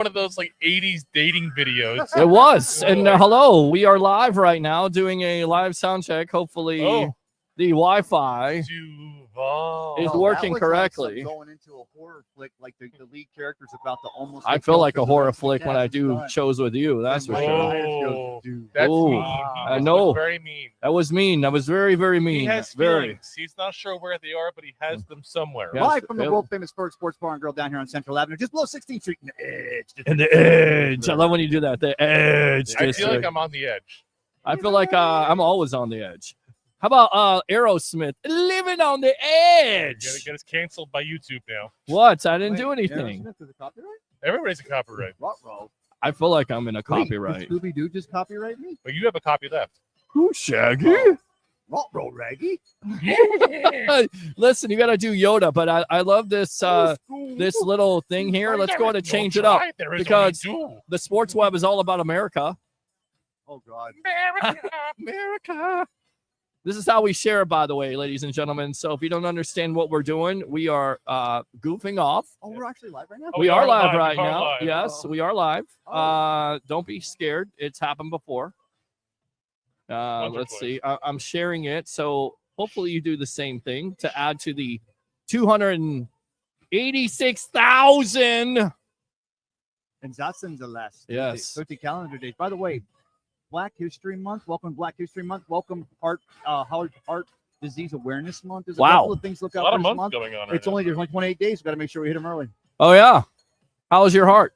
one of those like 80s dating videos. It was. And hello, we are live right now doing a live sound check. Hopefully the Wi-Fi is working correctly. Like going into a horror flick, like the lead character's about to almost. I feel like a horror flick when I do shows with you. That's for sure. That's mean. I know. Very mean. That was mean. That was very, very mean. He has feelings. He's not sure where they are, but he has them somewhere. Yes. Live from the world famous Ferg Sports Bar and Grill down here on Central Avenue, just below 16th Street. And the edge. I love when you do that. The edge. I feel like I'm on the edge. I feel like I'm always on the edge. How about Aerosmith, Living on the Edge? You're gonna get us canceled by YouTube now. What? I didn't do anything. Aerosmith is a copyright? Everybody's a copyright. I feel like I'm in a copyright. Did Scooby-Doo just copyright me? But you have a copy left. Who's Shaggy? Roll Raggy. Listen, you got to do Yoda, but I love this this little thing here. Let's go ahead and change it up because the Sports Web is all about America. Oh, God. America. This is how we share, by the way, ladies and gentlemen. So if you don't understand what we're doing, we are goofing off. Oh, we're actually live right now? We are live right now. Yes, we are live. Don't be scared. It's happened before. Let's see. I'm sharing it. So hopefully you do the same thing to add to the 286,000. And that's in the last 30 calendar days. By the way, Black History Month. Welcome Black History Month. Welcome Heart Disease Awareness Month. There's a couple of things to look out for this month. Going on there's only 28 days. We've got to make sure we hit them early. Oh, yeah. How's your heart?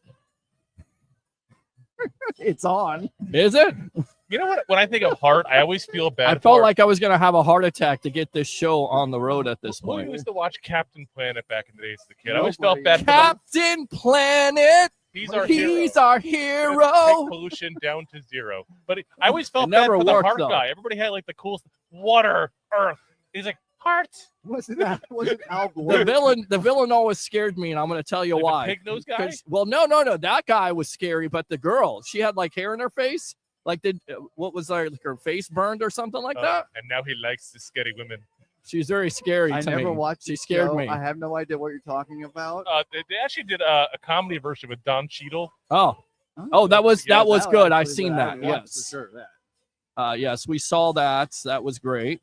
It's on. Is it? You know what? When I think of heart, I always feel bad. I felt like I was going to have a heart attack to get this show on the road at this point. I used to watch Captain Planet back in the days as a kid. I always felt bad. Captain Planet. He's our hero. Take pollution down to zero. But I always felt bad for the heart guy. Everybody had like the coolest water, earth. He's like, heart. Wasn't Al Gore? The villain always scared me, and I'm going to tell you why. The pig nose guy? Well, no. That guy was scary, but the girl, she had like hair in her face. Like, what was like her face burned or something like that? And now he likes the scary women. She's very scary to me. I never watched. She scared me. I have no idea what you're talking about. They actually did a comedy version with Don Cheadle. Oh, that was good. I've seen that. Yes, for sure. Yes, we saw that. That was great.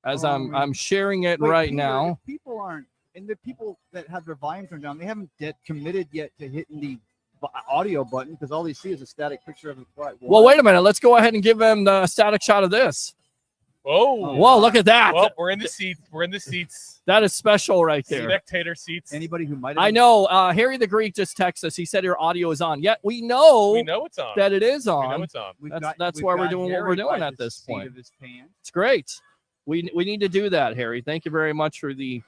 As I'm sharing it right now. People aren't, and the people that have their volume turned down, they haven't committed yet to hitting the audio button because all they see is a static picture of the flight. Well, wait a minute. Let's go ahead and give them the static shot of this. Whoa, look at that. Well, we're in the seats. That is special right there. Spectator seats. Anybody who might I know. Harry the Greek just texted us. He said your audio is on. Yet we know it's on. that it is on. We know it's on. That's why we're doing what we're doing at this point. It's great. We need to do that, Harry. Thank you very much for the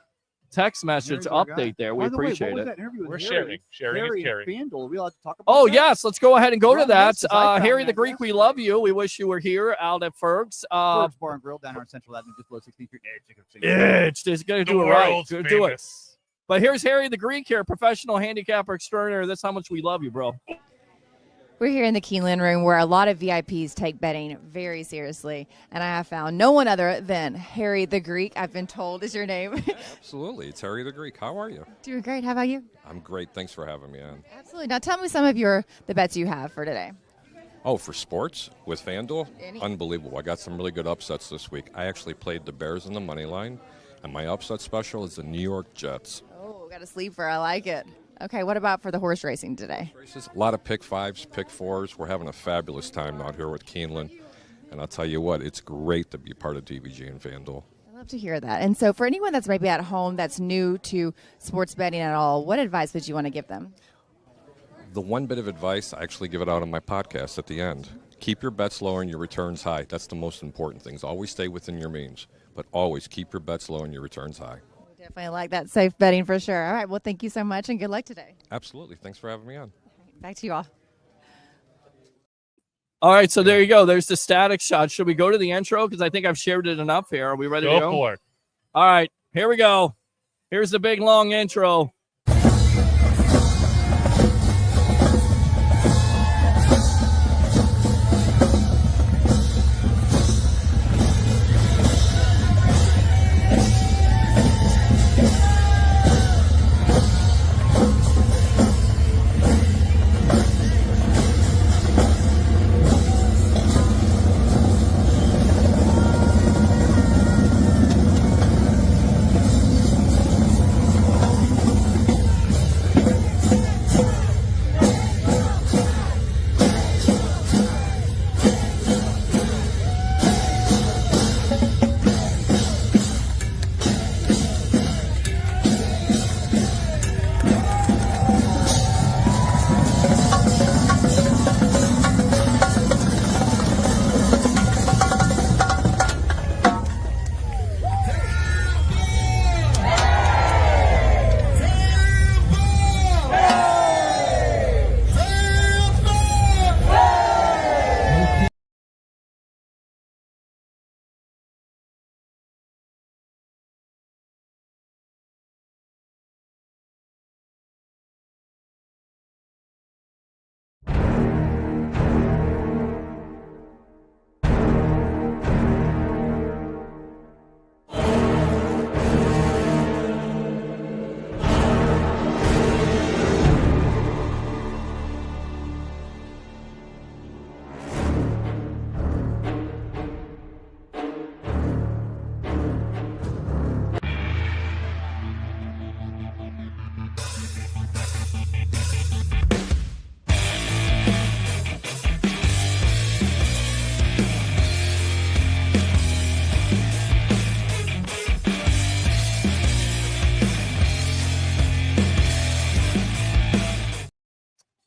text message update there. We appreciate it. We're sharing. Sharing is caring. Are we allowed to talk about Oh, that? yes. Let's go ahead and go to that. Harry the Greek, we love you. We wish you were here out at Ferg's. Ferg's Bar and Grill down here on Central Avenue, just below 16th Street. It's just going to do it right. Do it. But here's Harry the Greek here, professional handicapper extraordinaire. That's how much we love you, bro. We're here in the Keeneland room where a lot of VIPs take betting very seriously. And I have found no one other than Harry the Greek, I've been told is your name. Absolutely. It's Harry the Greek. How are you? Doing great. How about you? I'm great. Thanks for having me on. Absolutely. Now tell me some of the bets you have for today. Oh, for sports with FanDuel? Unbelievable. I got some really good upsets this week. I actually played the Bears in the money line, and my upset special is the New York Jets. Oh, got a sleeper. I like it. Okay, what about for the horse racing today? A lot of pick fives, pick fours. We're having a fabulous time out here with Keeneland. And I'll tell you what, it's great to be part of DVG and FanDuel. I love to hear that. And so for anyone that's maybe at home that's new to sports betting at all, what advice would you want to give them? The one bit of advice, I actually give it out on my podcast at the end. Keep your bets low and your returns high. That's the most important thing. Always stay within your means, but always keep your bets low and your returns high. Definitely like that safe betting for sure. All right, well, thank you so much and good luck today. Absolutely. Thanks for having me on. Back to you all. All right, so there you go. There's the static shot. Should we go to the intro? Because I think I've shared it enough here. Are we ready to go? Go for it. All right, here we go. Here's the big, long intro.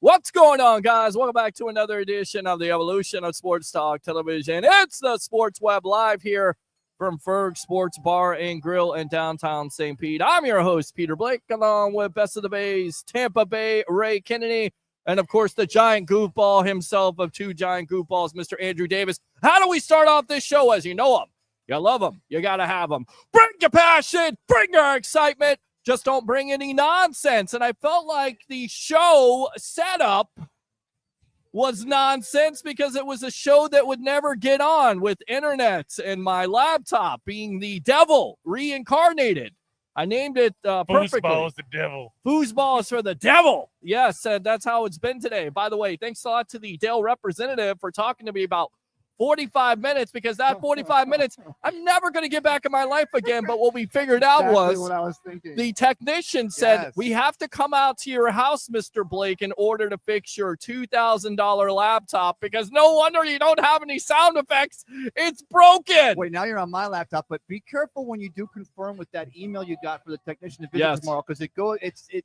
What's going on, guys? Welcome back to another edition of the Evolution of Sports Talk Television. It's the Sports Web live here from Ferg Sports Bar and Grill in downtown St. Pete. I'm your host, Peter Blake, along with Best of the Bays, Tampa Bay, Ray Kennedy, and, of course, the Giant Goofball himself of 2 Giant Goofballs, Mr. Andrew Davis. How do we start off this show? As you know him, you love him, you got to have him. Bring your passion, bring your excitement. Just don't bring any nonsense. And I felt like the show setup was nonsense because it was a show that would never get on with internet and my laptop being the devil reincarnated. I named it perfectly. Foosball is the devil. Foosball is for the devil. Yes, and that's how it's been today. By the way, thanks a lot to the Dale representative for talking to me about 45 minutes, because that 45 minutes, I'm never going to get back in my life again. But what we figured out Exactly was what I was thinking. the technician said, Yes. we have to come out to your house, Mr. Blake, in order to fix your $2,000 laptop, because no wonder you don't have any sound effects. It's broken. Wait, now you're on my laptop, but be careful when you do confirm with that email you got for the technician to visit Yes. tomorrow, because it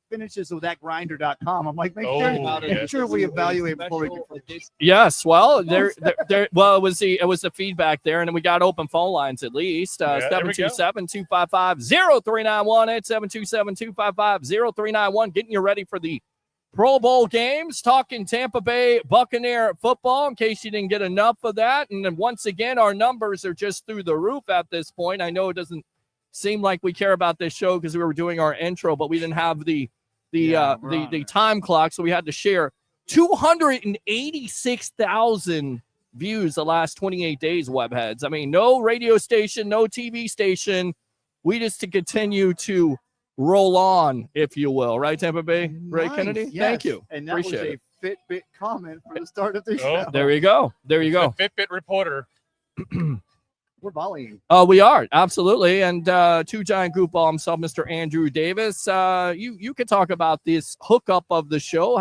finishes with that grinder.com. I'm like, make yes. sure we evaluate before we can. Yes, well, it was the feedback there, and then we got open phone lines at least. Yeah, there we go. 727-255-0391 at 727-255-0391. Getting you ready for the Pro Bowl games, talking Tampa Bay Buccaneer football in case you didn't get enough of that. And then once again, our numbers are just through the roof at this point. I know it doesn't seem like we care about this show because we were doing our intro, but we didn't have the time clock, so we had to share 286,000 views the last 28 days, webheads. I mean, no radio station, no TV station. We just to continue to roll on, if you will. Right, Tampa Bay? Ray Kennedy? Yes. Thank you. And that Appreciate was a Fitbit comment for the start of the Oh, show. There you go. There you go. The Fitbit reporter. We're volleying. We are, absolutely. And 2 Giant Goofball himself, Mr. Andrew Davis. You could talk about this hookup of the show.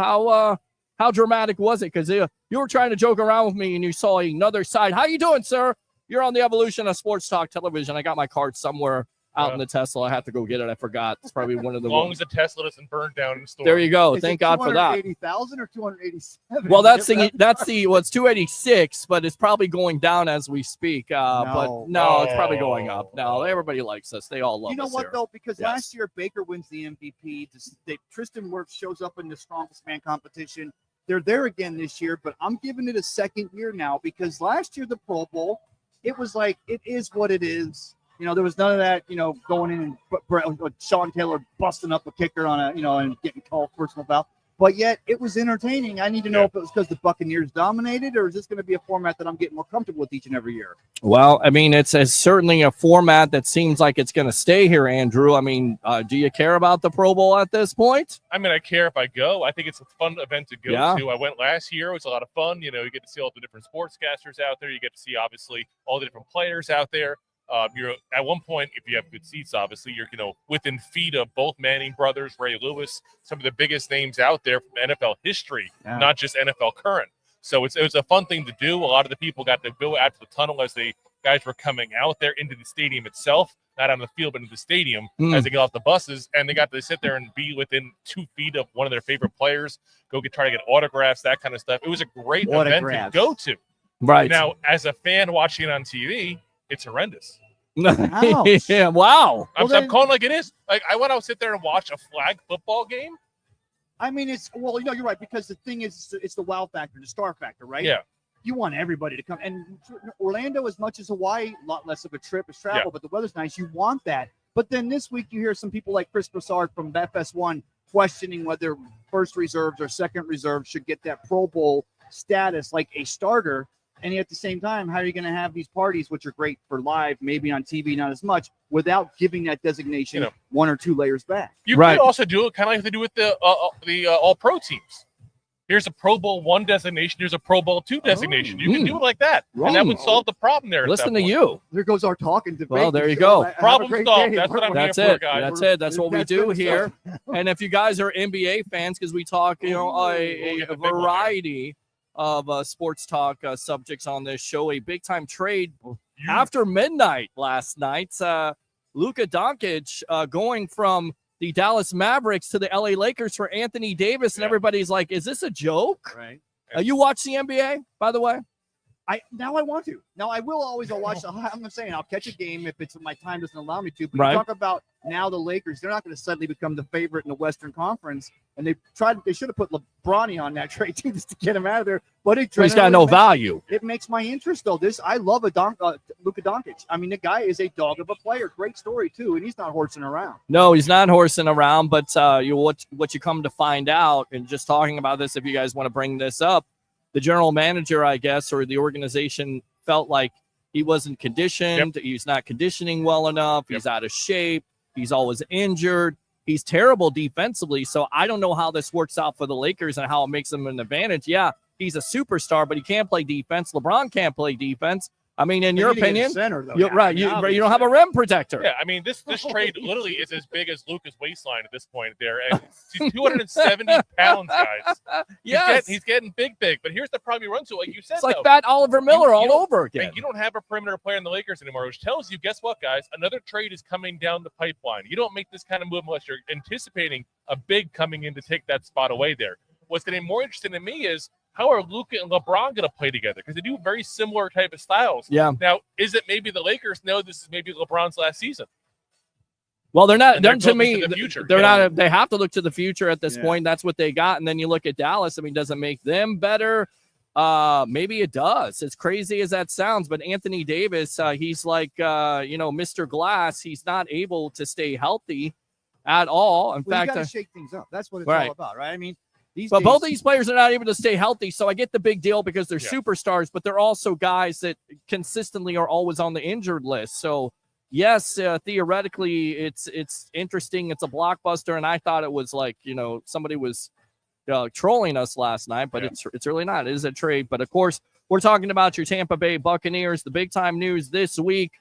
How dramatic was it? Because you were trying to joke around with me and you saw another side. How you doing, sir? You're on the Evolution of Sports Talk Television. I got my card somewhere out in the Tesla. I have to go get it. I forgot. It's probably one of the As long as the Tesla doesn't burn down in the store. There you go. Is Thank it God for that. 280,000 or 287? Well, it's 286, but it's probably going down as we speak. But no, it's probably going up. No, everybody likes us. They all love us. You know what, here. though? Because Yes. last year Baker wins the MVP. Tristan Wirfs shows up in the strongest man competition. They're there again this year, but I'm giving it a second year now because last year the Pro Bowl, it was like, it is what it is. You know, there was none of that, going in and Sean Taylor busting up a kicker on and getting called personal foul. But yet it was entertaining. I need to know if it was because the Buccaneers dominated, or is this going to be a format that I'm getting more comfortable with each and every year? Well, I mean, it's certainly a format that seems like it's going to stay here, Andrew. I mean, do you care about the Pro Bowl at this point? I mean, I care if I go. I think it's a fun event to go Yeah. to. I went last year. It was a lot of fun. You get to see all the different sportscasters out there. You get to see, obviously, all the different players out there. You're at one point, if you have good seats, obviously, you're within feet of both Manning brothers, Ray Lewis, some of the biggest names out there from NFL history, not just NFL current. So it was a fun thing to do. A lot of the people got to go out to the tunnel as the guys were coming out there into the stadium itself, not on the field, but into the stadium as they get off the buses, and they got to sit there and be within 2 feet of one of their favorite players, try to get autographs, that kind of stuff. It was a great event to go to. Right. Now, as a fan watching it on TV, it's horrendous. Yeah, wow. I'm calling like it is. Like, I want to sit there and watch a flag football game. I mean, you're right, because the thing is, it's the wow factor, the star factor, right? Yeah. You want everybody to come. And Orlando, as much as Hawaii, a lot less of a trip as travel, but the weather's nice. You want that. But then this week, you hear some people like Chris Broussard from FS1 questioning whether first reserves or second reserves should get that Pro Bowl status like a starter. And yet at the same time, how are you going to have these parties, which are great for live, maybe on TV, not as much, without giving that designation 1 or 2 layers back? You could also do it kind of like they do with the All-Pro teams. Here's a Pro Bowl 1 designation. Here's a Pro Bowl 2 designation. You can do it like that. And that would solve the problem there. Listen to you. There goes our talk and debate. Well, there you go. Problem solved. That's what I'm here for, guys. That's it. That's what we do here. And if you guys are NBA fans, because we talk, a variety of sports talk subjects on this show, a big-time trade after midnight last night. Luka Doncic going from the Dallas Mavericks to the LA Lakers for Anthony Davis, and everybody's like, is this a joke? Right. You watch the NBA, by the way? I want to. Now I will always. I'll watch. I'm saying I'll catch a game if my time doesn't allow me to. But Right. you talk about now the Lakers. They're not going to suddenly become the favorite in the Western Conference. And they should have put LeBron on that trade too, just to get him out of there. But He's got no value. It makes my interest though. I love Luka Doncic. I mean, the guy is a dog of a player. Great story too, and he's not horsing around. No, he's not horsing around. But what you come to find out, and just talking about this, if you guys want to bring this up. The general manager, I guess, or the organization felt like he wasn't conditioned. Yep. He's not conditioning well enough. He's out of shape. He's always injured. He's terrible defensively. So I don't know how this works out for the Lakers and how it makes them an advantage. Yeah, he's a superstar, but he can't play defense. LeBron can't play defense. I mean, in your opinion, you're right. You don't have a rim protector. Yeah, I mean, this trade literally is as big as Luka's waistline at this point there. And he's 270 pounds, guys. Yes. He's getting big. But here's the problem he runs to. Like you said, it's like fat Oliver Miller all over again. You don't have a perimeter player in the Lakers anymore, which tells you, guess what, guys? Another trade is coming down the pipeline. You don't make this kind of move unless you're anticipating a big coming in to take that spot away there. What's getting more interesting to me is, how are Luka and LeBron going to play together? Because they do very similar type of styles. Yeah. Now, is it maybe the Lakers? No, this is maybe LeBron's last season. Well, they're not. To me, the future, they're not. They have to look to the future at this point. That's what they got. And then you look at Dallas. I mean, does it make them better? Maybe it does. As crazy as that sounds, but Anthony Davis, he's like, Mr. Glass. He's not able to stay healthy at all. In fact, you got to shake things up. That's what it's all about, right? I mean. Both of these players are not able to stay healthy, so I get the big deal because they're superstars, but they're also guys that consistently are always on the injured list. So, yes, theoretically, it's interesting. It's a blockbuster, and I thought it was like, somebody was trolling us last night, but it's really not. It is a trade. But, of course, we're talking about your Tampa Bay Buccaneers. The big-time news this week,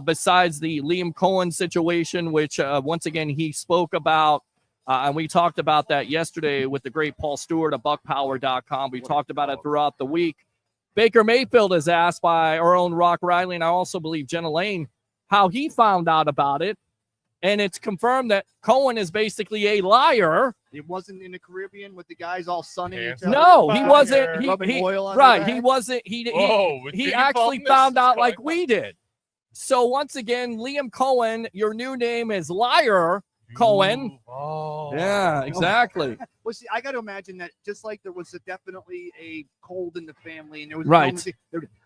besides the Liam Cohen situation, which, once again, he spoke about. And we talked about that yesterday with the great Paul Stewart of buckpower.com. We talked about it throughout the week. Baker Mayfield is asked by our own Rock Riley, and I also believe Jenna Lane, how he found out about it. And it's confirmed that Cohen is basically a liar. It wasn't in the Caribbean with the guys all sunning each other. No, he wasn't. He wasn't. He actually found out like we did. So once again, Liam Cohen, your new name is Liar Cohen. Oh, yeah, exactly. Well, see, I got to imagine that just like there was definitely a cold in the family, and there was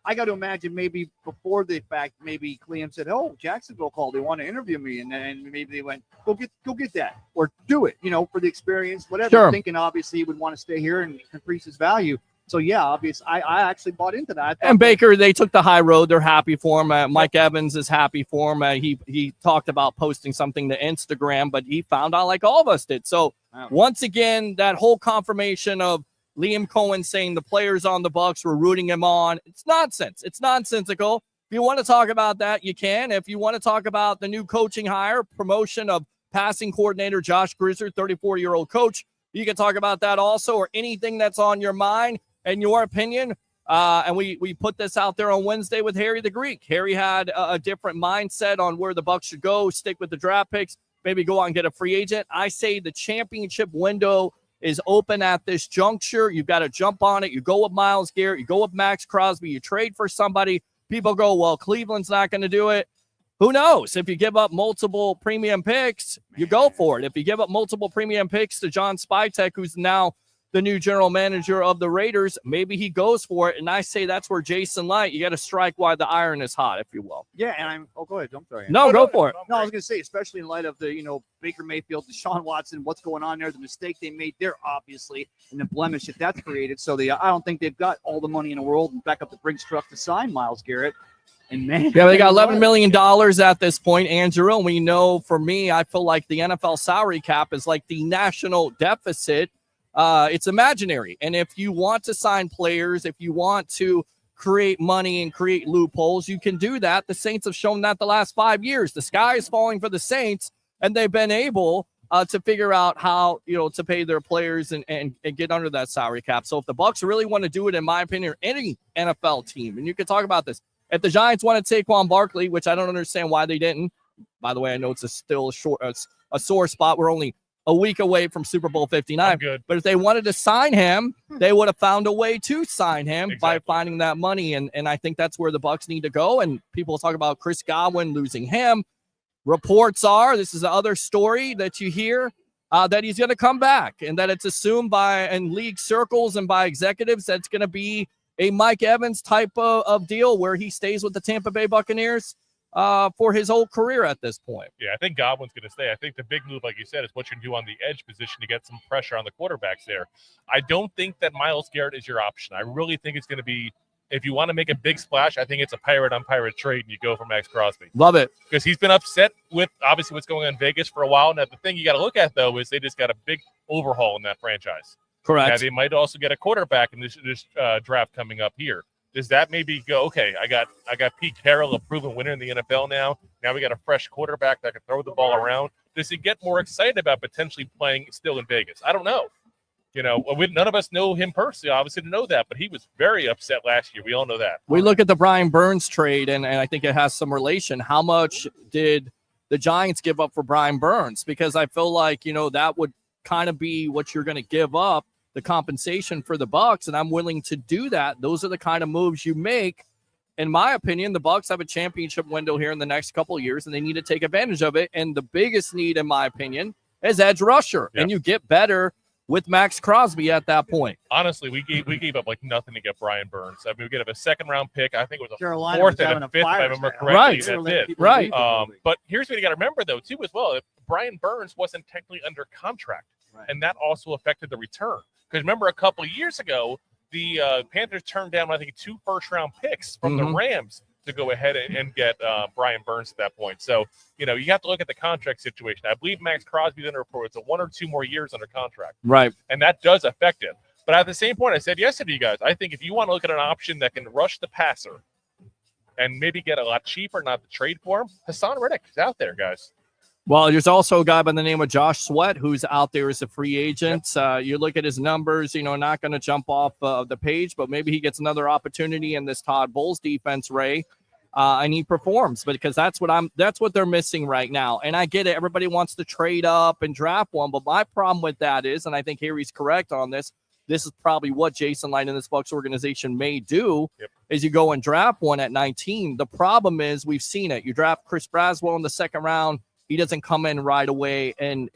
I got to imagine maybe before the fact, maybe Clem said, "Oh, Jacksonville called. They want to interview me," and then maybe they went, "Go get that, or do it," for the experience, whatever. Sure. Thinking obviously he would want to stay here and increase his value. So, yeah, obviously, I actually bought into that. And Baker, they took the high road. They're happy for him. Mike Evans is happy for him. He talked about posting something to Instagram, but he found out like all of us did. So, once again, that whole confirmation of Liam Cohen saying the players on the Bucs were rooting him on, it's nonsense. It's nonsensical. If you want to talk about that, you can. If you want to talk about the new coaching hire, promotion of passing coordinator Josh Grizzard, 34-year-old coach, you can talk about that also, or anything that's on your mind. In your opinion, and we put this out there on Wednesday with Harry the Greek. Harry had a different mindset on where the Bucs should go, stick with the draft picks, maybe go out and get a free agent. I say the championship window is open at this juncture. You've got to jump on it. You go with Myles Garrett. You go with Max Crosby. You trade for somebody. People go, well, Cleveland's not going to do it. Who knows? If you give up multiple premium picks, you go for it. If you give up multiple premium picks to John Spytek, who's now the new general manager of the Raiders, maybe he goes for it. And I say that's where Jason Light, you got to strike while the iron is hot, if you will. Yeah, and go ahead. I'm sorry. No, go for it. No, I was going to say, especially in light of the, Baker Mayfield, Deshaun Watson, what's going on there, the mistake they made there, obviously, and the blemish that that's created. So I don't think they've got all the money in the world and back up the Brinks truck to sign Myles Garrett. And man, yeah, they got $11 million at this point, Andrew. And we know, for me, I feel like the NFL salary cap is like the national deficit. It's imaginary. And if you want to sign players, if you want to create money and create loopholes, you can do that. The Saints have shown that the last 5 years. The sky is falling for the Saints, and they've been able to figure out how, to pay their players and get under that salary cap. So if the Bucs really want to do it, in my opinion, or any NFL team, and you can talk about this, if the Giants wanted Saquon Barkley, which I don't understand why they didn't, By the way, I know it's still a sore spot. We're only a week away from Super Bowl 59. Good. But if they wanted to sign him, they would have found a way to sign him by Exactly. finding that money. And I think that's where the Bucs need to go. And people talk about Chris Godwin losing him. Reports are, this is the other story that you hear, that he's going to come back, and that it's assumed in league circles and by executives that's going to be a Mike Evans type of deal where he stays with the Tampa Bay Buccaneers for his whole career at this point. Yeah, I think Godwin's going to stay. I think the big move, like you said, is what you can do on the edge position to get some pressure on the quarterbacks there. I don't think that Myles Garrett is your option. I really think it's going to be, if you want to make a big splash, I think it's a pirate on pirate trade, and you go for Max Crosby. Love it. Because he's been upset with, obviously, what's going on in Vegas for a while. Now, the thing you got to look at, though, is they just got a big overhaul in that franchise. Correct. Now, they might also get a quarterback in this draft coming up here. Does that maybe go, okay, I got Pete Carroll, a proven winner in the NFL now. Now we got a fresh quarterback that can throw the ball around. Does he get more excited about potentially playing still in Vegas? I don't know. You know, none of us know him personally, obviously, to know that, but he was very upset last year. We all know that. We look at the Brian Burns trade, and I think it has some relation. How much did the Giants give up for Brian Burns? Because I feel like, that would kind of be what you're going to give up, the compensation for the Bucs, and I'm willing to do that. Those are the kind of moves you make. In my opinion, the Bucs have a championship window here in the next couple of years, and they need to take advantage of it. And the biggest need, in my opinion, is edge rusher. Yeah. And you get better with Max Crosby at that point. Honestly, we gave up like nothing to get Brian Burns. I mean, we gave up a second-round pick. I think it was a Carolina fourth was and having a a fifth, if fire I remember sale. correctly. Right. That's it. Right. But here's what you got to remember, though, too, as well. Brian Burns wasn't technically under contract, and that also affected the return. Because remember, a couple of years ago, the Panthers turned down, I think, 2 first-round picks from the Rams to go ahead and get Brian Burns at that point. So, you have to look at the contract situation. I believe Max Crosby's under report. It's 1 or 2 more years under contract. Right. And that does affect it. But at the same point, I said yesterday to you guys, I think if you want to look at an option that can rush the passer and maybe get a lot cheaper, not to trade for him, Hassan Reddick is out there, guys. Well, there's also a guy by the name of Josh Sweat who's out there as a free agent. You look at his numbers, not going to jump off the page, but maybe he gets another opportunity in this Todd Bowles defense, Ray, and he performs. But because that's what they're missing right now. And I get it. Everybody wants to trade up and draft one, but my problem with that is, and I think Harry's correct on this, this is probably what Jason Light and this Bucs organization may do, is you go and draft one at 19. The problem is we've seen it. You draft Chris Braswell in the second round. He doesn't come in right away and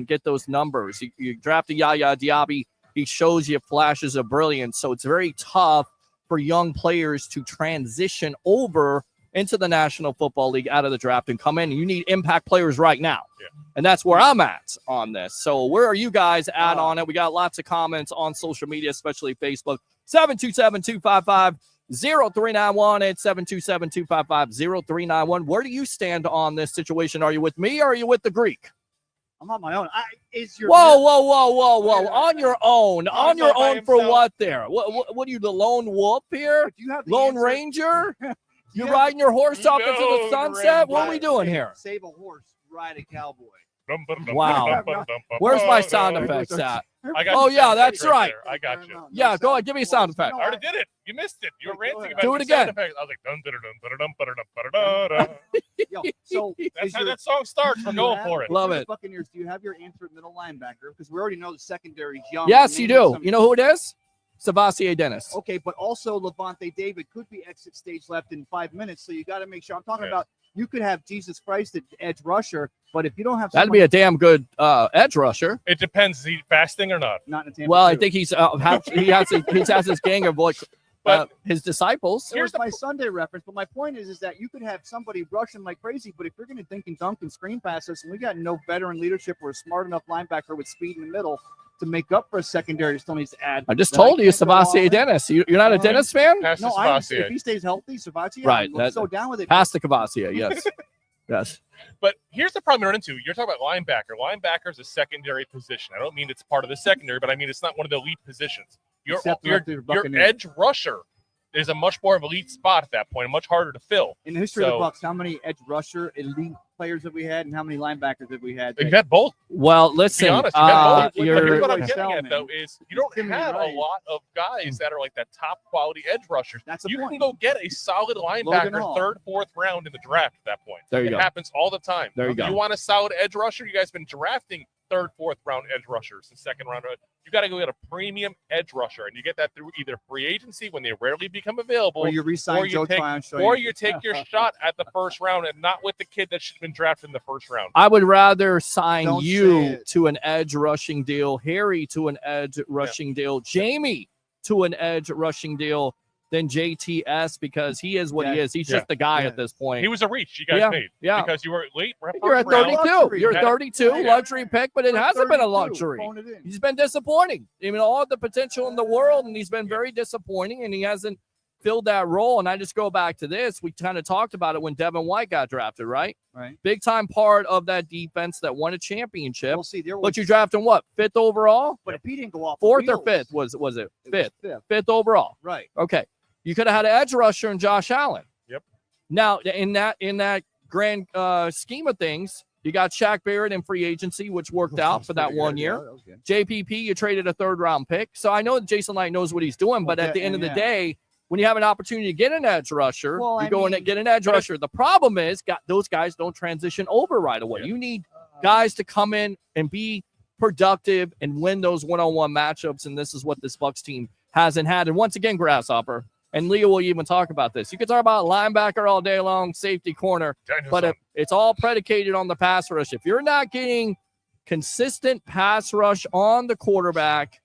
get those numbers. You draft a Yaya Diaby, he shows you flashes of brilliance. So it's very tough for young players to transition over into the National Football League out of the draft and come in. You need impact players right now. Yeah. And that's where I'm at on this. So where are you guys at on it? We got lots of comments on social media, especially Facebook. 727-255-0391 at 727-255-0391. Where do you stand on this situation? Are you with me or are you with the Greek? I'm on my own. Whoa. On your own. On your own for himself. what there? What are you, the lone wolf here? You have the Lone answer. Ranger? You riding your horse off into the Lone sunset? What are we Ranger. doing here? Save a horse, ride a cowboy. Wow. Where's my sound effects at? I got Oh, you. yeah, that's right. There. I got you. Yeah, go ahead. Give me a sound effect. I already did it. You missed it. You were ranting about Do your it again. sound effects. I was like, dun, dun, dun, dun, dun, dun, dun, dun, dun, dun. Yo, so That's how that song starts. We're going for it. Love for the it. Buccaneers, do you have your answer at middle linebacker? Because we already know the secondary is young. Yes, you Maybe do. some- You know who it is? Savasier Dennis. Okay, but also Levante David could be exit stage left in 5 minutes, so you got to make sure. I'm talking about you could have Jesus Christ at edge rusher, but if you don't have That'd be a damn good edge rusher. It depends. Is he fasting or not? not in a Tampa Well, I two. think he has his gang of his disciples. Here's my Sunday reference, but my point is that you could have somebody rushing like crazy, but if you're going to dink and dunk and screen pass us, and we got no veteran leadership or a smart enough linebacker with speed in the middle to make up for a secondary that still needs to add. I just then told you, can't go all Savasier in. Dennis. You're not a Dennis fan? Pass to No, Sebastian. if he stays healthy, Savatier, Right, I'm so down with it. Pass to Cavassier, yes. Yes. But here's the problem you run into. You're talking about linebacker. Linebacker is a secondary position. I don't mean it's part of the secondary, but I mean it's not one of the elite positions. Your Except for the Buccaneers. edge rusher is a much more of elite spot at that point, much harder to fill. In the history of So- the Bucs, how many edge rusher elite players have we had, and how many linebackers have we had? You've had both. Well, To listen, be honest, you've had both. But you're here's what I'm Roy getting at, Selman. though, is you don't Timmy have Wright. a lot of guys that are like that top quality edge rushers. That's the You point. can go get a solid Logan linebacker Hall. 3rd, 4th round in the draft at that point. There you it go. happens all the time. There you go. You want a solid edge rusher? You guys been drafting 3rd, 4th round edge rushers and 2nd round. You got to go get a premium edge rusher, and you get that through either free agency when they rarely become available, Or you re-sign Joe Tryon. or you take your shot at the 1st round and not with the kid that should have been drafted in the 1st round. I would rather sign Don't say you it. to an edge rushing deal, Harry to an edge rushing deal, Jamie to an edge rushing deal than JTS, because he is what he Yeah. is. He's just the guy Yeah. at this point. He was a reach you guys made because you were late. You're at 32. Luxury. You're Yeah. 32, Yeah. luxury pick, but it hasn't been a 32. luxury. Phone it in. He's been disappointing. I mean, all the potential in the world, and he's been very disappointing, and he hasn't filled that role. And I just go back to this. We kind of talked about it when Devin White got drafted, right? Right. Big time part of that defense that won a championship. We'll see. There was, But you drafted what? 5th overall? but if he didn't go off, 4th or wheels, 5th was it? it was 5th. fifth. 5th overall. Right. Okay. You could have had an edge rusher and Josh Allen. Yep. Now, in that grand scheme of things, you got Shaq Barrett in free agency, which worked out for that 1 year. Yeah, that was good. JPP, you traded a 3rd round pick. So I know that Jason Light knows what he's doing, but Well, at the end of the yeah. day, when you have an opportunity to get an edge rusher, Well, you I go in mean- and get an edge rusher. The problem is those guys don't transition over right away. Yeah. You need guys to come in and be productive and win those one-on-one matchups, and this is what this Bucs team hasn't had. And once again, Grasshopper, and Leo will even talk about this. You can talk about linebacker all day long, safety corner, but if it's all predicated on the pass rush. If you're not getting consistent pass rush on the quarterback,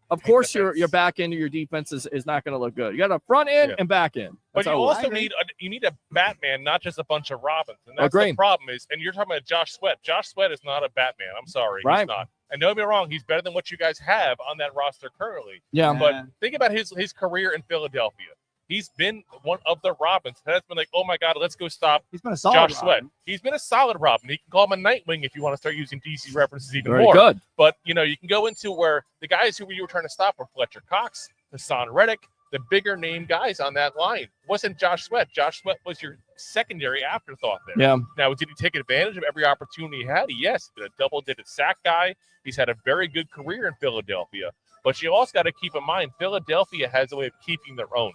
of course your back end of your defense is not going to look good. You got a front end and back end. But That's you how it works. also need a Batman, not just a bunch of Robins. And that's Agreed. the problem is, and you're talking about Josh Sweat. Josh Sweat is not a Batman. I'm sorry. Right. He's not. And don't get me wrong, he's better than what you guys have on that roster currently. Yeah. But think about his career in Philadelphia. He's been one of the Robins. That's been like, oh my God, let's go stop He's been a solid Josh Sweat. Robin. He's been a solid Robin. He can call him a Nightwing if you want to start using DC references even Very more. good. But, you can go into where the guys who you were trying to stop were Fletcher Cox, Hassan Reddick, the bigger name guys on that line. It wasn't Josh Sweat. Josh Sweat was your secondary afterthought there. Yeah. Now, did he take advantage of every opportunity he had? Yes. He's been a double-digit sack guy. He's had a very good career in Philadelphia. But you also got to keep in mind, Philadelphia has a way of keeping their own.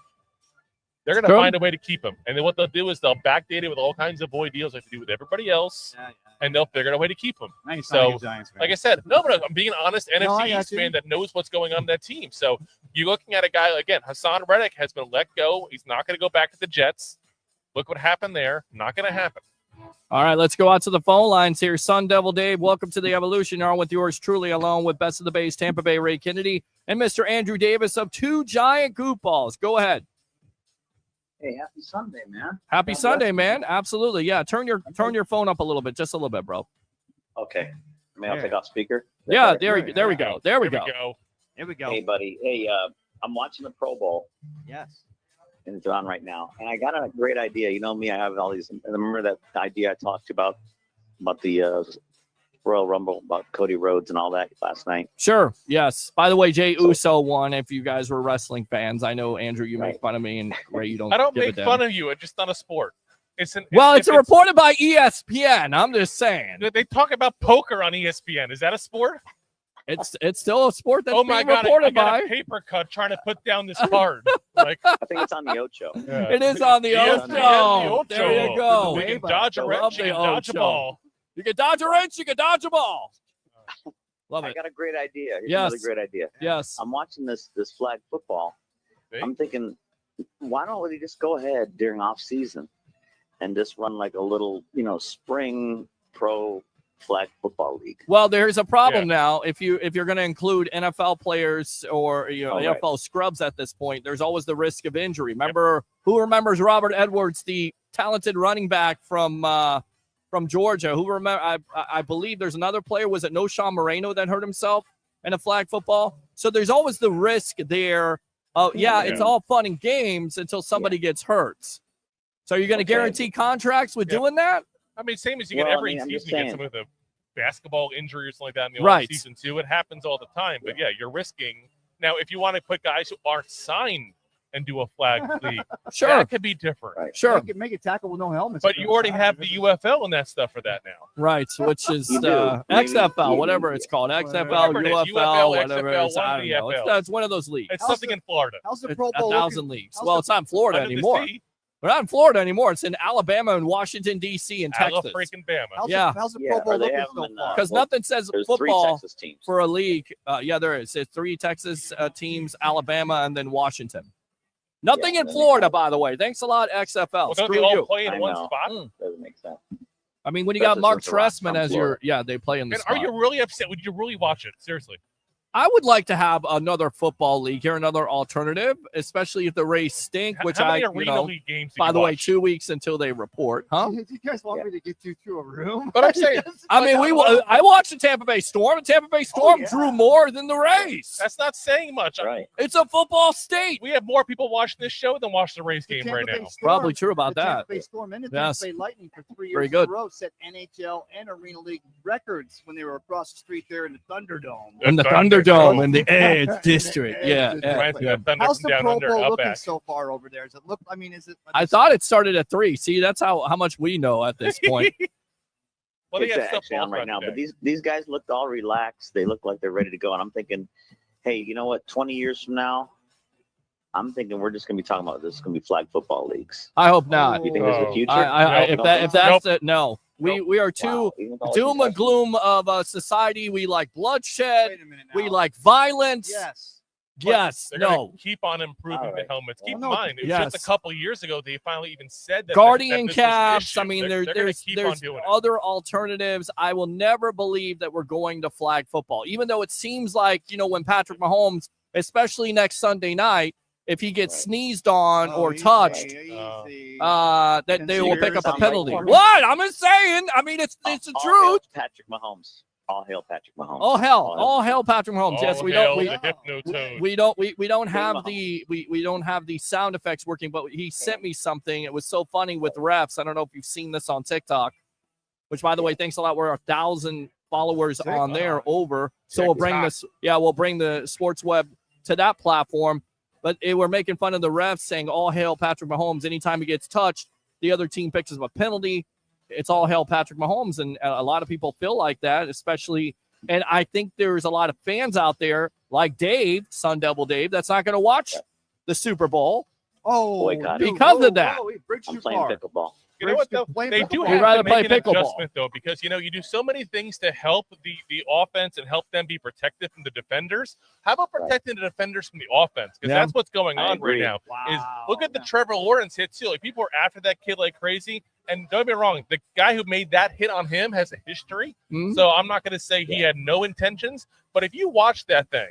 They're going to True. find a way to keep him. And then what they'll do is they'll backdate it with all kinds of boy deals like they do with everybody else, and they'll figure out a way to keep him. Now you're So, sounding like a Giants fan. Like I said, no, but I'm being honest, No, I NFC got East you. fan that knows what's going on in that team. So you're looking at a guy, again, Hassan Reddick has been let go. He's not going to go back to the Jets. Look what happened there. Not going to happen. All right, let's go out to the phone lines here. Sun Devil Dave, welcome to the Evolution. You're on with yours truly, along with Best of the Base, Tampa Bay, Ray Kennedy, and Mr. Andrew Davis of 2 Giant Goofballs. Go ahead. Hey, happy Sunday, man. Happy God Sunday, bless you. man. Absolutely. Yeah, turn your phone up a little bit, just a little bit, bro. Okay. I'll take off speaker. Is that Yeah, better? there we go. There we go. Here we go. Hey, buddy. Hey, I'm watching the Pro Bowl, Yes. and it's on right now. And I got a great idea. You know me, I have all these. Remember that idea I talked about the Royal Rumble, about Cody Rhodes and all that last night? Sure. Yes. By the way, Jay Uso won. If you guys were wrestling fans, I know Andrew, you make Right. fun of me, and Ray, you don't. I don't give a make damn. fun of you. It's just not a sport. It's It's reported by ESPN. I'm just saying. They talk about poker on ESPN. Is that a sport? It's still a sport that's Oh my being God! I reported got by. a paper cut trying to put down this card. Like I think it's on the Ocho. It is on the Yes, Ocho. the Ocho. There you go. You can dodge a I wrench, love you the can dodge a Ocho. ball. You can dodge a wrench, you can dodge a ball. Love I it. got a great idea. Here's Yes. another great idea. Yes. I'm watching this flag football. See? I'm thinking, why don't we just go ahead during off season and just run like a little, spring pro flag football league? Well, there's a problem now. If you're going to include NFL players or Oh, right. NFL scrubs at this point, there's always the risk of injury. Who remembers Robert Edwards, the talented running back from Georgia? Who remember? I believe there's another player. Was it Noshawn Moreno that hurt himself in a flag football? So there's always the risk there. It's all fun and games until somebody gets hurt. So you're going to guarantee contracts with doing that? I mean, same as you get Well, every I'm just season. You get saying. some of the basketball injury or something like that in the Right. season too. It happens all the time. But yeah, you're risking. Now, if you want to put guys who aren't signed and do a flag league. Sure. That could be different. Right. Sure. Make it tackle with no helmets. But you already have the UFL and that stuff for that now. Right, which is You do. Maybe XFL, you- whatever it's called. XFL, Whatever it is, UFL, UFL, whatever it is. XFL, I don't know. VFL. It's one of those leagues. It's How's something the- in Florida. How's the It's Pro Bowl 1,000 looking? leagues. How's Well, the- it's not in Florida Under the anymore. sea, We're not in Florida anymore. It's in Alabama and Washington, D.C. and Texas. freaking Bama. How's the Yeah, Pro or Bowl they looking have so them in, far? Because well, nothing says There's 3 football Texas teams. for a league. Yeah, there is. It's 3 Texas teams, Alabama, and then Washington. Nothing Yeah, in then- Florida, by the way. Thanks a lot, XFL. Well, don't Screw they all you. play in I one know. spot? Doesn't make sense. I mean, when you got Especially Mark since the Rock's Trestman from as Florida. they play in the And are spot. you really upset? Would you really watch it? Seriously. I would like to have another football league here, another alternative, especially if the Rays stink, which How many I, arena league games did by you the way, watch? 2 weeks until they report, huh? Do you guys want Yeah. me to get you through a room? But I'm saying I mean, I watched the Tampa Bay Storm. The Tampa Bay Storm yeah. drew more than the Rays. that's not saying much. Right. It's a football state. We have more people watching this show than watch the Rays The game Tampa right Bay now. Storm- Probably true about the that. Tampa Bay Storm and the Yes. Tampa Bay Lightning for 3 years Very in good. a row set NHL and Arena League records when they were across the street there in the Thunderdome. In the Thunderdome in the Edge District. Yeah. Reminds me of Thunder How's from the down Pro under, Bowl out looking back. so far over there? Does it look? I mean, is it? I thought it started at 3. See, that's how much we know at this point. Well, they It's got stuff actually on off right now, today. but these guys looked all relaxed. They look like they're ready to go. And I'm thinking, hey, you know what? 20 years from now, I'm thinking we're just gonna be talking about this. It's gonna be flag football leagues. I hope not. You think there's Oh. a future? If Nope. that's it, no. We are too Wow, even with all doom these and gloom of society. We like bloodshed. Wait a minute now. We like violence. Yes. Yes. They're gonna No. keep on improving All the right. helmets. Keep in no, mind, it was yes. just a couple years ago they finally even said that Guardian that this was an caps. issue. I mean, They're gonna there's keep on doing it. other alternatives. I will never believe that we're going to flag football, even though it seems like, when Patrick Mahomes, especially next Sunday night, if he gets Right. sneezed on Oh, or easy, touched, easy. that they will pick up a Conspiracy. penalty. Right. What? I'm just saying. I mean, it's the All truth. hail Patrick Mahomes. All hail Patrick Mahomes. All hell, Patrick Mahomes. Yes, All we hail don't. the hypnotoad. We don't have Mahomes. we don't have the sound effects working, but he sent me something. It was so funny with refs. I don't know if you've seen this on TikTok, which by the way, thanks a lot. We're 1,000 followers on there over. So we'll bring this. Yeah, we'll bring the Sports Web to that platform. But we're making fun of the refs, saying all hail Patrick Mahomes. Anytime he gets touched, the other team picks up a penalty. It's all hail Patrick Mahomes, and a lot of people feel like that, especially. And I think there's a lot of fans out there like Dave, Sun Devil Dave, that's not going to watch the Super Bowl. Oh, Boycott. dude, Because of whoa, that. whoa, bridge I'm too playing far. pickleball. You know what though? Playing They do pickleball. have You'd rather to make play an pickleball. adjustment though, because you do so many things to help the offense and help them be protected from the defenders. How about protecting the defenders from the offense? Because Yeah. that's what's going I on right agree. now. Is look at the Wow. Trevor Lawrence hit too. Like people are after that kid like crazy. And don't get me wrong, the guy who made that hit on him has a history. Mhm. So I'm not going to say he had no intentions. But if you watch that thing,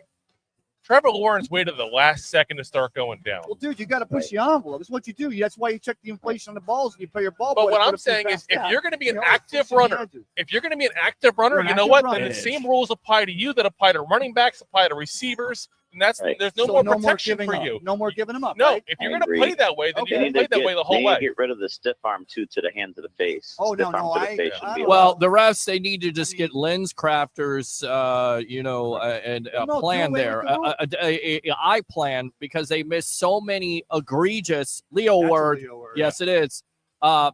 Trevor Lawrence waited the last second to start going down. Well, dude, you got to push the envelope. That's what you do. That's why you check the inflation on the balls and you pay your ball. But boy to what put I'm it saying is, fast if down. you're going to be an You always active push the runner, edges. if you're going to be an active runner, You're an you know active what? runner. Then the same rules apply to you that apply to running backs, apply to receivers, and that's Right. there's no So more no more protection giving for up. you. No more giving them up. No, right? if you're I going to agree. play that way, then Okay. you They can need play to that way the they whole need way. to get rid of the stiff arm too to the hand to the face. Oh, no, Stiff arm no, to the I- face I should be don't- Well, the refs, they need to just get lens crafters, and a No, do plan away there, with the rule. a eye plan, because they missed so many egregious Leo That's a word. Leo word. Yes, it is.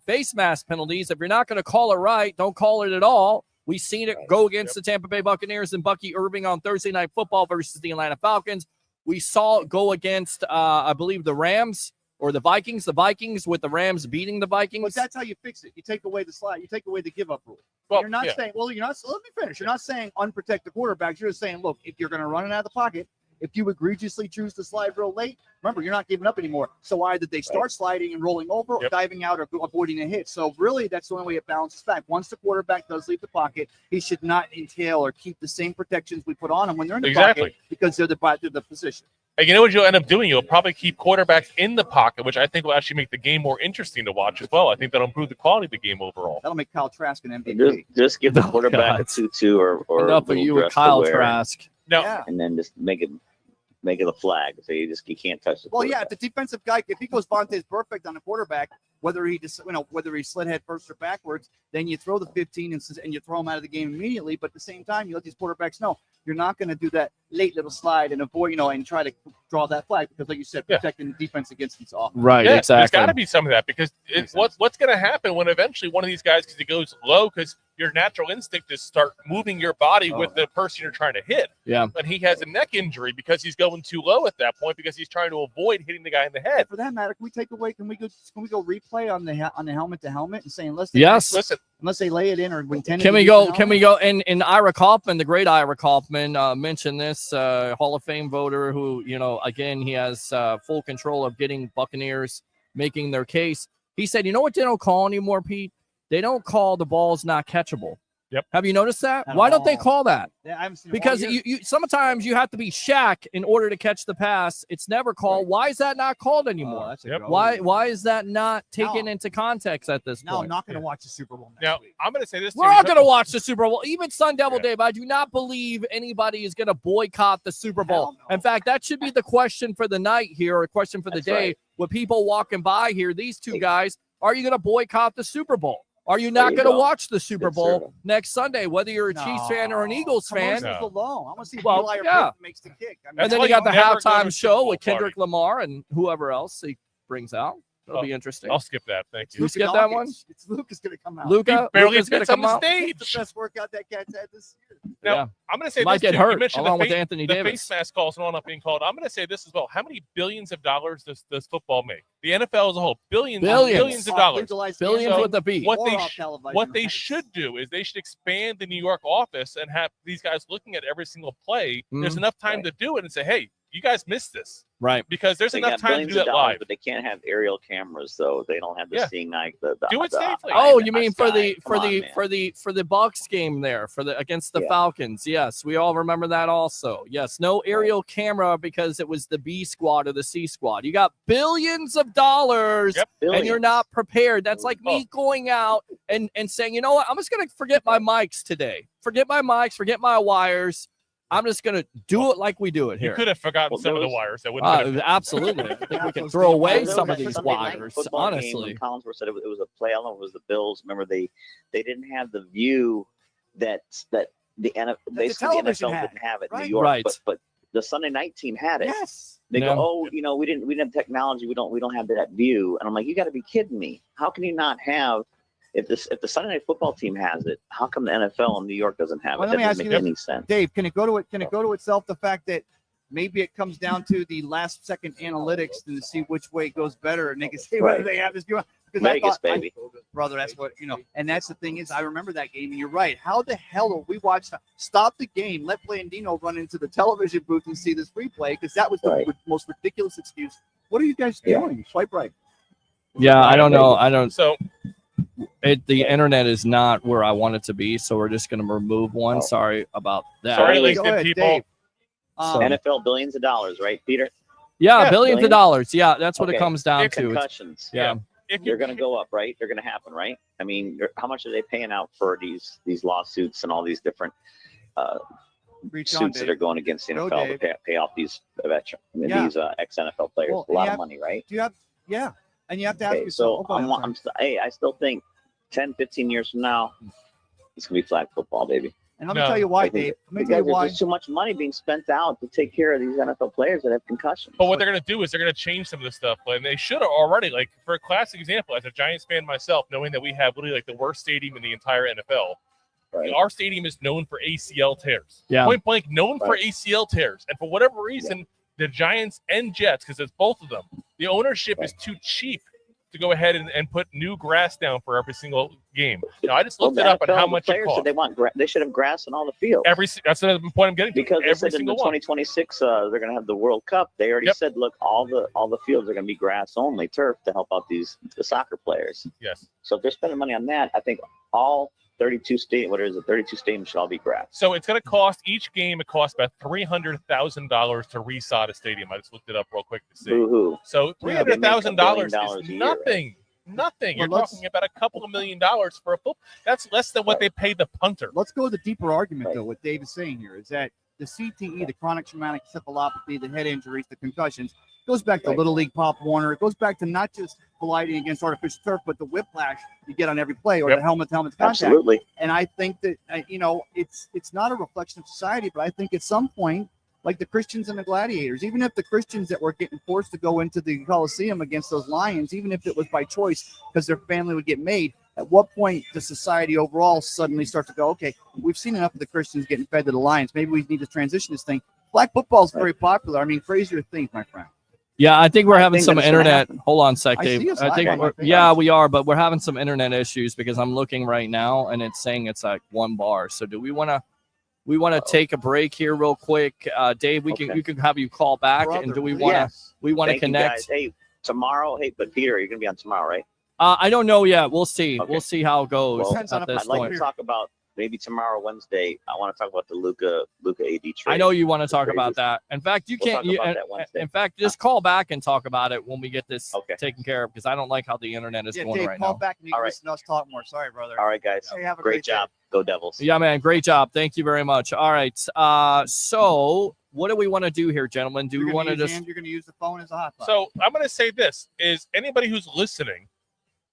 Face mask penalties. If you're not going to call it right, don't call it at all. We've seen it go against the Tampa Bay Buccaneers and Bucky Irving on Thursday Night Football versus the Atlanta Falcons. We saw it go against, I believe, the Rams or the Vikings. The Vikings with the Rams beating the Vikings. But that's how you fix it. You take away the slide. You take away the give up rule. Well, You're not yeah. saying, well, you're not, let me finish. You're not saying unprotected quarterbacks. You're just saying, look, if you're going to run it out of the pocket, if you egregiously choose to slide real late, remember, you're not giving up anymore. So either they start sliding and rolling over, or Yep. diving out, or avoiding a hit. So really, that's the only way it balances back. Once the quarterback does leave the pocket, he should not entail or keep the same protections we put on him when they're in the Exactly. pocket because they're the position. And you know what you'll end up doing? You'll probably keep quarterbacks in the pocket, which I think will actually make the game more interesting to watch as well. I think that'll improve the quality of the game overall. That'll make Kyle Trask an MVP. Just give the Oh, quarterback God. a tutu or Enough of little you with dress to Kyle wear, Trask. Now, Yeah. and then just make it a flag. So you can't touch the Well, yeah, if quarterback. the defensive guy, if he goes Vontaze perfect on the quarterback, whether he just, whether he slid head first or backwards, then you throw the 15 and you throw him out of the game immediately. But at the same time, you let these quarterbacks know you're not going to do that. late little slide and avoid, and try to draw that flag because, like you said, protecting the defense against these offense. Right, yeah, exactly. There's got to be some of that because what's going to happen when eventually one of these guys, because he goes low, because your natural instinct is start moving your body with the person you're trying to hit. Yeah. And he has a neck injury because he's going too low at that point because he's trying to avoid hitting the guy in the head. For that matter, can we take away? Can we go replay on the helmet to helmet and say unless they lay it in or intend? Can we go? And Ira Kaufman, the great Ira Kaufman, mentioned this Hall of Fame voter who, again, he has full control of getting Buccaneers making their case. He said, you know what they don't call anymore, Pete? They don't call the balls not catchable. Yep. Have you noticed that? Why don't they call that? Yeah, I haven't seen because you sometimes you have to be Shaq in order to catch the pass. It's never called. Right. Why is that not called anymore? Why is that not taken into context at this point? No, I'm not going to watch the Super Bowl next week. I'm going to say this. We're not going to watch the Super Bowl. Even Sun Devil Dave, I do not believe anybody is going to boycott the Super Bowl. No. In fact, that should be the question for the night here, or a question for the day. Right. With people walking by here, these two guys, are you going to boycott the Super Bowl? Are you not going to watch the Super Bowl next Sunday, whether you're a Chiefs fan or an Eagles fan? I want to see Eli makes the kick. And then you got the halftime show with Kendrick Lamar and whoever else he brings out. It'll be interesting. I'll skip that. Thank you. You skip that one? It's Luca's going to come out. Luca's going to come out. It's the best workout that cat's had this year. Now, I'm going to say might this get hurt you mentioned along with Anthony the Davis. face mask calls and all not being called. I'm going to say this as well. How many billions of dollars does football make? The NFL as a whole, billions of dollars. Billions with the beat. What they should do is they should expand the New York office and have these guys looking at every single play. There's enough time to do it and say, hey, you guys missed this. Right. Because there's enough time to do that live. But they can't have aerial cameras, though. They don't have the seeing eye. Do it safely. Oh, you mean for the Bucs game there against the Falcons? Yes, we all remember that also. Yes, no aerial camera because it was the B squad or the C squad. You got billions of dollars and you're not prepared. That's like me going out and saying, you know what? I'm just gonna forget my mics today. Forget my mics. Forget my wires. I'm just going to do it like we do it here. You could have forgotten some of the wires. That wouldn't absolutely. I think we can throw away some of these wires, honestly. Collinsworth said it was a play. I don't know if it was the Bills. Remember, they didn't have the view that the NFL, basically the NFL didn't have it in New York. Right. But the Sunday night team had it. Yes. They go, we didn't have technology. We don't have that view. And I'm like, you got to be kidding me. How can you not have? If the Sunday Night Football team has it, how come the NFL in New York doesn't have it? That doesn't make any sense. Dave, can it go to itself the fact that maybe it comes down to the last second analytics to see which way it goes better, and they can say whether they have this view? Vegas, baby. Brother, that's what and that's the thing is, I remember that game, and you're right. How the hell are we watching? Stop the game, let Blandino run into the television booth and see this replay, because that was the most ridiculous excuse. What are you guys doing? Swipe right. Yeah, I don't know. So. The internet is not where I want it to be, so we're just going to remove one. Sorry about that. Sorry, LinkedIn people. NFL billions of dollars, right, Peter? Yeah, billions of dollars. Yeah, that's what it comes down to. Concussions. They're going to go up, right? They're going to happen, right? I mean, how much are they paying out for these lawsuits and all these different suits that are going against the NFL to pay off these these ex-NFL players? A lot of money, right? Do you have? Yeah. And you have to ask yourself. So I still think 10, 15 years from now, it's going to be flag football, baby. And let me tell you why, Dave. There's too much money being spent out to take care of these NFL players that have concussions. But what they're going to do is they're going to change some of this stuff. And they should have already, like, for a classic example, as a Giants fan myself, knowing that we have literally like the worst stadium in the entire NFL. Right. Our stadium is known for ACL tears. Yeah. Point blank, known for ACL tears. And for whatever reason, the Giants and Jets, because it's both of them, the ownership is too cheap to go ahead and put new grass down for every single game. Now, I just looked it up on how much it costs. They should have grass on all the fields. That's the point I'm getting to. Because they said in the 2026 they're going to have the World Cup. They already said, look, all the fields are going to be grass only, turf, to help out the soccer players. Yes. So if they're spending money on that, I think all 32 stadiums should all be grass. So it's going to cost each game. It costs about $300,000 to resod a stadium. I just looked it up real quick to see. Boo-hoo. So $300,000 is nothing. Nothing. You're talking about a couple of $1 million for a football. That's less than what they pay the punter. Let's go to the deeper argument, though. What Dave is saying here is that the CTE, the chronic traumatic encephalopathy, the head injuries, the concussions, goes back to Little League Pop Warner. It goes back to not just colliding against artificial turf, but the whiplash you get on every play, or the helmet contact. Absolutely. And I think that it's not a reflection of society, but I think at some point like the Christians and the Gladiators. Even if the Christians that were getting forced to go into the Colosseum against those lions, even if it was by choice because their family would get made, at what point does society overall suddenly start to go, okay, we've seen enough of the Christians getting fed to the lions. Maybe we need to transition this thing. Flag football is very popular. I mean, crazier things, my friend. Yeah, I think we're having think some that's gonna internet. happen. Hold on a sec, I Dave. see us I live think on my thing. yeah, we are, but we're having some internet issues because I'm looking right now and it's saying it's like 1 bar. So do we want to take a break here real quick? Dave, we can have you call back, and do we want to Yes. we want to Thank you, connect? guys. Hey, tomorrow. Hey, but Peter, you're gonna be on tomorrow, right? I don't know yet. We'll see. Okay. We'll see how it goes Well, Depends on at if this I'd like point. to talk about maybe tomorrow, Wednesday. I want to talk about the Luca AD trade. I know you want to talk Trade about is- that. In fact, you We'll can't. talk about that Wednesday. In fact, just call back and talk about it when we get this Okay. taken care of because I don't like how the internet is Yeah, going Dave, right call now. back and you All can right. listen to us talk more. Sorry, brother. All right, guys. Hey, have a Great job. Go Devils. Yeah, man. Great job. Thank you very much. All right. So what do we want to do here, gentlemen? Do we want to just? You're going to use the phone as a hotspot. So I'm going to say this: is anybody who's listening,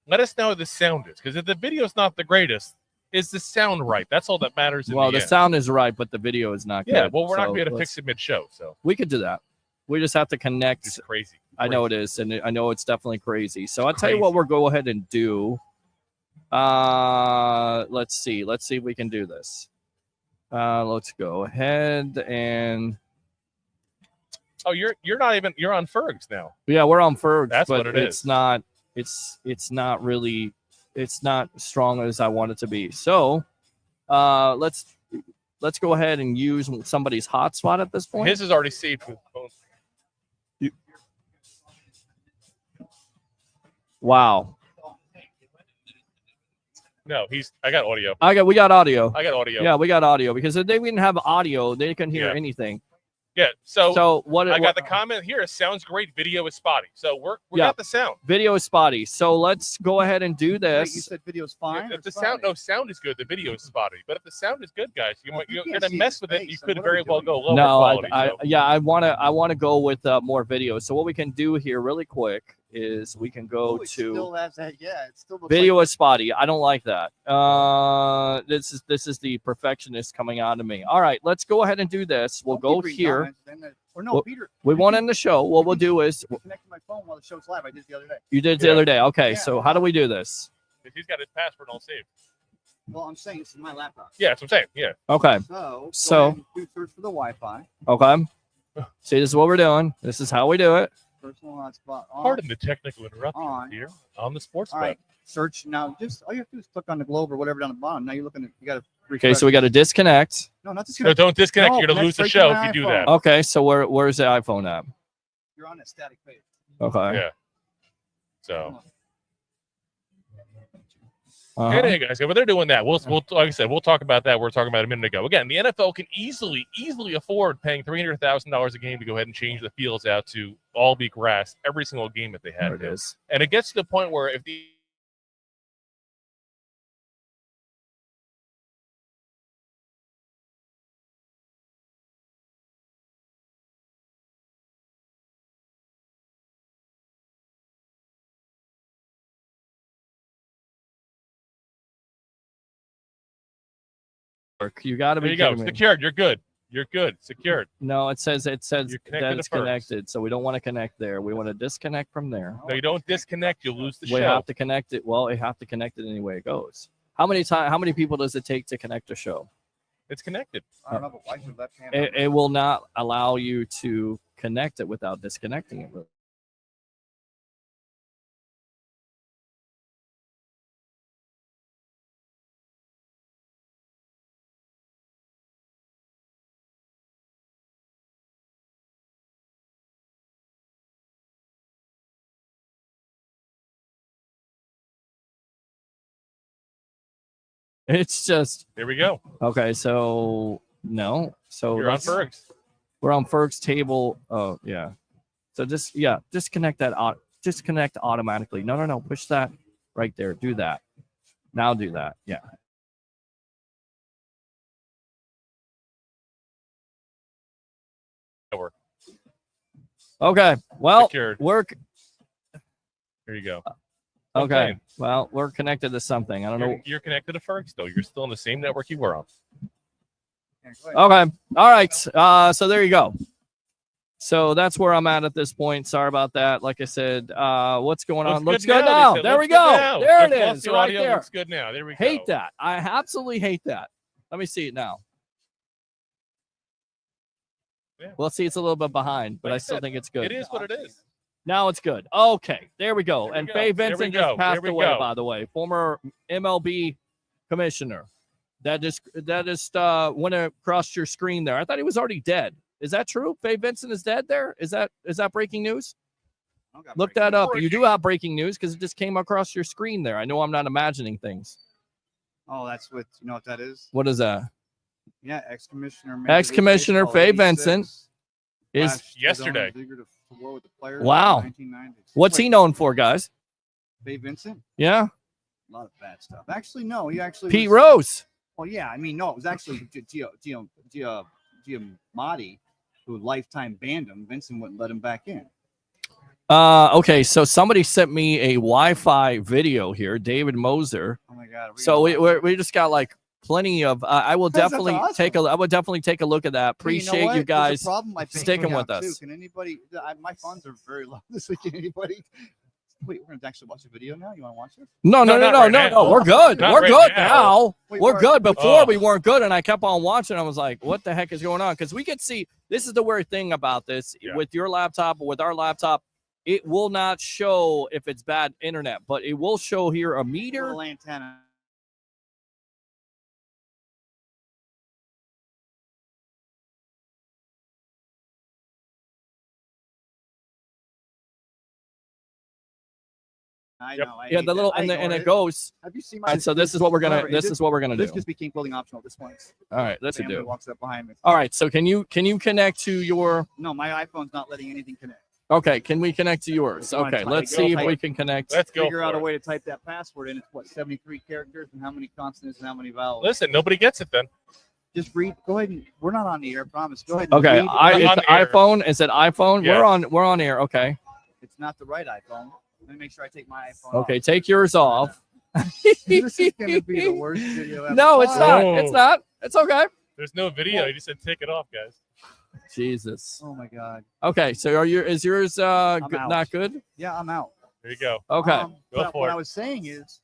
let us know how the sound is, because if the video is not the greatest, is the sound right? That's all that matters. Well, the the end. sound is right, but the video is not Yeah, good. well, we're not So going to be able to let's- fix it mid-show, so We could do that. We just have to connect. it's crazy. I know it is, and I know it's definitely crazy. So I'll It's tell you what crazy. we'll go ahead and do. Let's see. Let's see if we can do this. Let's go ahead and Oh, you're not even you're on Ferg's now. yeah, we're on Ferg, That's but what it it's is. not. It's not really. It's not strong as I want it to be. So, let's go ahead and use somebody's hotspot at this point. His is already saved with phone. Wow. No, I got audio. We got audio. I got audio. Yeah, we got audio because if they didn't have audio, they couldn't hear Yeah. anything. Yeah. So what I got the comment here. It sounds great. Video is spotty. So we Yeah. got the sound. video is spotty. So let's go ahead and do Wait, this. you said video's fine. If or the spotty? sound is good, the video is spotty. But if the sound is good, guys, you're can't going to see mess his with it. face, You so could what are very we well doing? go lower No, quality. I so. yeah, I want to go with more video. So what we can do here really quick is we can go Oh, it to still has that. Yeah, it still looks video like is spotty. I don't like that. This is the perfectionist coming out of me. All right, let's go ahead and do this. We'll Don't go keep reading here. comments, then or no, Well, Peter. We won't end the show. What we'll do is I connected my phone while the show's live. I did it the other day. you did it the Yeah. other day. Okay, Yeah. so how do we do this? He's got his password all saved. Well, I'm saying this is my laptop. Yeah, that's what I'm saying. Yeah. Okay, So, So- go ahead and do search for the Wi-Fi. okay. See, this is what we're doing. This is how we do it. Personal hotspot on. Pardon the technical interruption On. here on the sports All bet. right. Search now. Just all you have to do is click on the globe or whatever down the bottom. Now you're looking at. You got to. Okay, so we got to disconnect. No, not just No, don't disconnect. No, You're going to that's lose the straight to show my if you do iPhone. that. Okay, so where's the iPhone at? You're on that static page. Okay. Yeah. So, Uh-huh. hey guys, but they're doing that. We'll like I said, we'll talk about that. We're talking about a minute ago. Again, the NFL can easily afford paying $300,000 a game to go ahead and change the fields out to all be grass every single game that they There had. it is. And it gets to the point where if the You got to there be you go, kidding me. secured. You're good. You're good. Secured. No, it says You're that connected it's to Ferg's. connected, so we don't want to connect there. We want to disconnect from there. No, you don't disconnect. You'll lose the We show. have to connect it. Well, we have to connect it any way it goes. How many people does it take to connect a show? It's connected. I don't know, but why is your left hand? It will not allow you to connect it without disconnecting it. It's just There we go. okay. So no. So You're on let's- Ferg's. We're on Ferg's table. Oh yeah. So disconnect that. Disconnect automatically. No. Push that right there. Do that. Now do that. Yeah. Network. Okay. Well, Secured. work. There you go. I'm Okay. saying. Well, we're connected to something. I don't know. You're connected to Ferg still. You're still on the same network you were on. Okay. All right. So there you go. So that's where I'm at this point. Sorry about that. Like I said, what's going on? Looks good now. There we go. There it is. Your right audio there. looks good now. There we go. Hate that. I absolutely hate that. Let me see it now. Yeah. Well, see, it's a little bit behind, but I still think it's good. It is what it is. Now it's good. Okay, there we go. And Faye Vincent just passed away, by the way. Former MLB commissioner. That just went across your screen there. I thought he was already dead. Is that true? Faye Vincent is dead there? Is that breaking news? Look that up. You do have breaking news because it just came across your screen there. I know I'm not imagining things. Oh, that's what you know what that is? What is that? Yeah, ex-commissioner Faye Vincent is yesterday. Wow. What's he known for, guys? Faye Vincent? Yeah. A lot of bad stuff. Actually, no. He actually Pete Rose. Well, yeah. I mean, no. It was actually Giamatti who lifetime banned him. Vincent wouldn't let him back in. Okay, so somebody sent me a Wi-Fi video here, David Moser. Oh my God! So we just got like plenty of. I will definitely take a look at that. Appreciate you guys sticking with us. Can anybody? My funds are very low this week. Can anybody? Wait, we're gonna actually watch the video now. You want to watch it? No. We're good. We're good now. We're good. Before we weren't good, and I kept on watching. I was like, "What the heck is going on?" Because we could see. This is the weird thing about this with your laptop or with our laptop. It will not show if it's bad internet, but it will show here a meter. Little antenna. I know. Yeah, the little and it goes. Have you seen my? So this is what we're gonna. This is what we're gonna do. This just became clothing optional at this point. All right, let's do. Walks up behind me. All right, so can you connect to your? No, my iPhone's not letting anything connect. Okay, can we connect to yours? Okay, let's see if we can connect. Let's go. Figure out a way to type that password in. It's what 73 characters and how many consonants and how many vowels. Listen, nobody gets it then. Just read. Go ahead. We're not on the air. I promise. Go ahead. Okay, it's iPhone. Is it iPhone? Yes. We're on air. Okay. It's not the right iPhone. Let me make sure I take my iPhone. Okay, take yours off. This is gonna be the worst video ever. No, it's not. It's not. It's okay. There's no video. You just said take it off, guys. Jesus. Oh my God. Okay, so is yours not good? Yeah, I'm out. There you go. Okay. Go for what it. I was saying is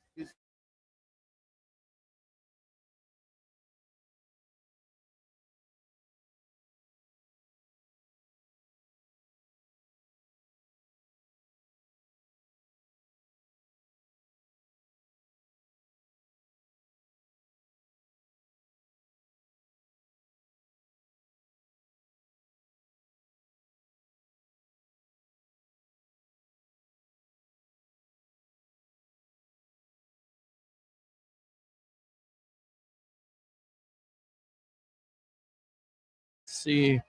See.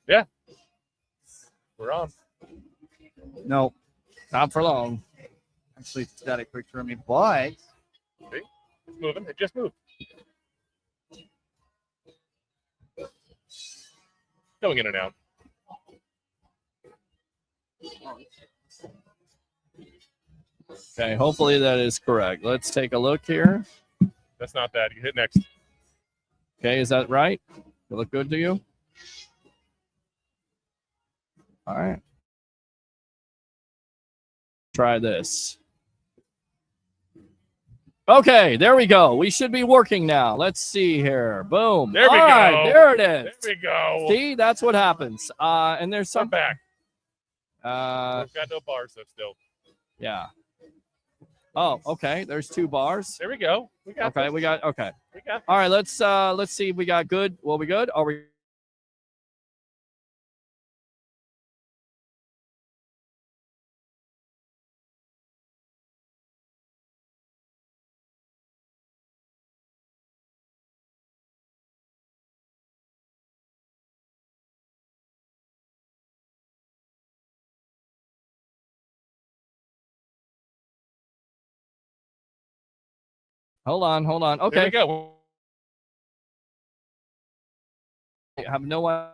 Yeah. We're on. no. Not for long. Actually, it's got a picture of me, but See? It's moving. It just moved. Going in and out. Okay, hopefully that is correct. Let's take a look here. That's not that. You hit next. Okay, is that right? It look good to you? All right. Try this. Okay, there we go. We should be working now. Let's see here. Boom. There we All go. right, there it is. There we go. See, that's what happens. And there's some back. We've got no bars though still. Yeah. Oh, okay. There's 2 bars. There we go. We got okay. this. We got okay. We got All right. Let's see if we got good. Well, we good? Are we? Hold on. Okay. There we go. I have no.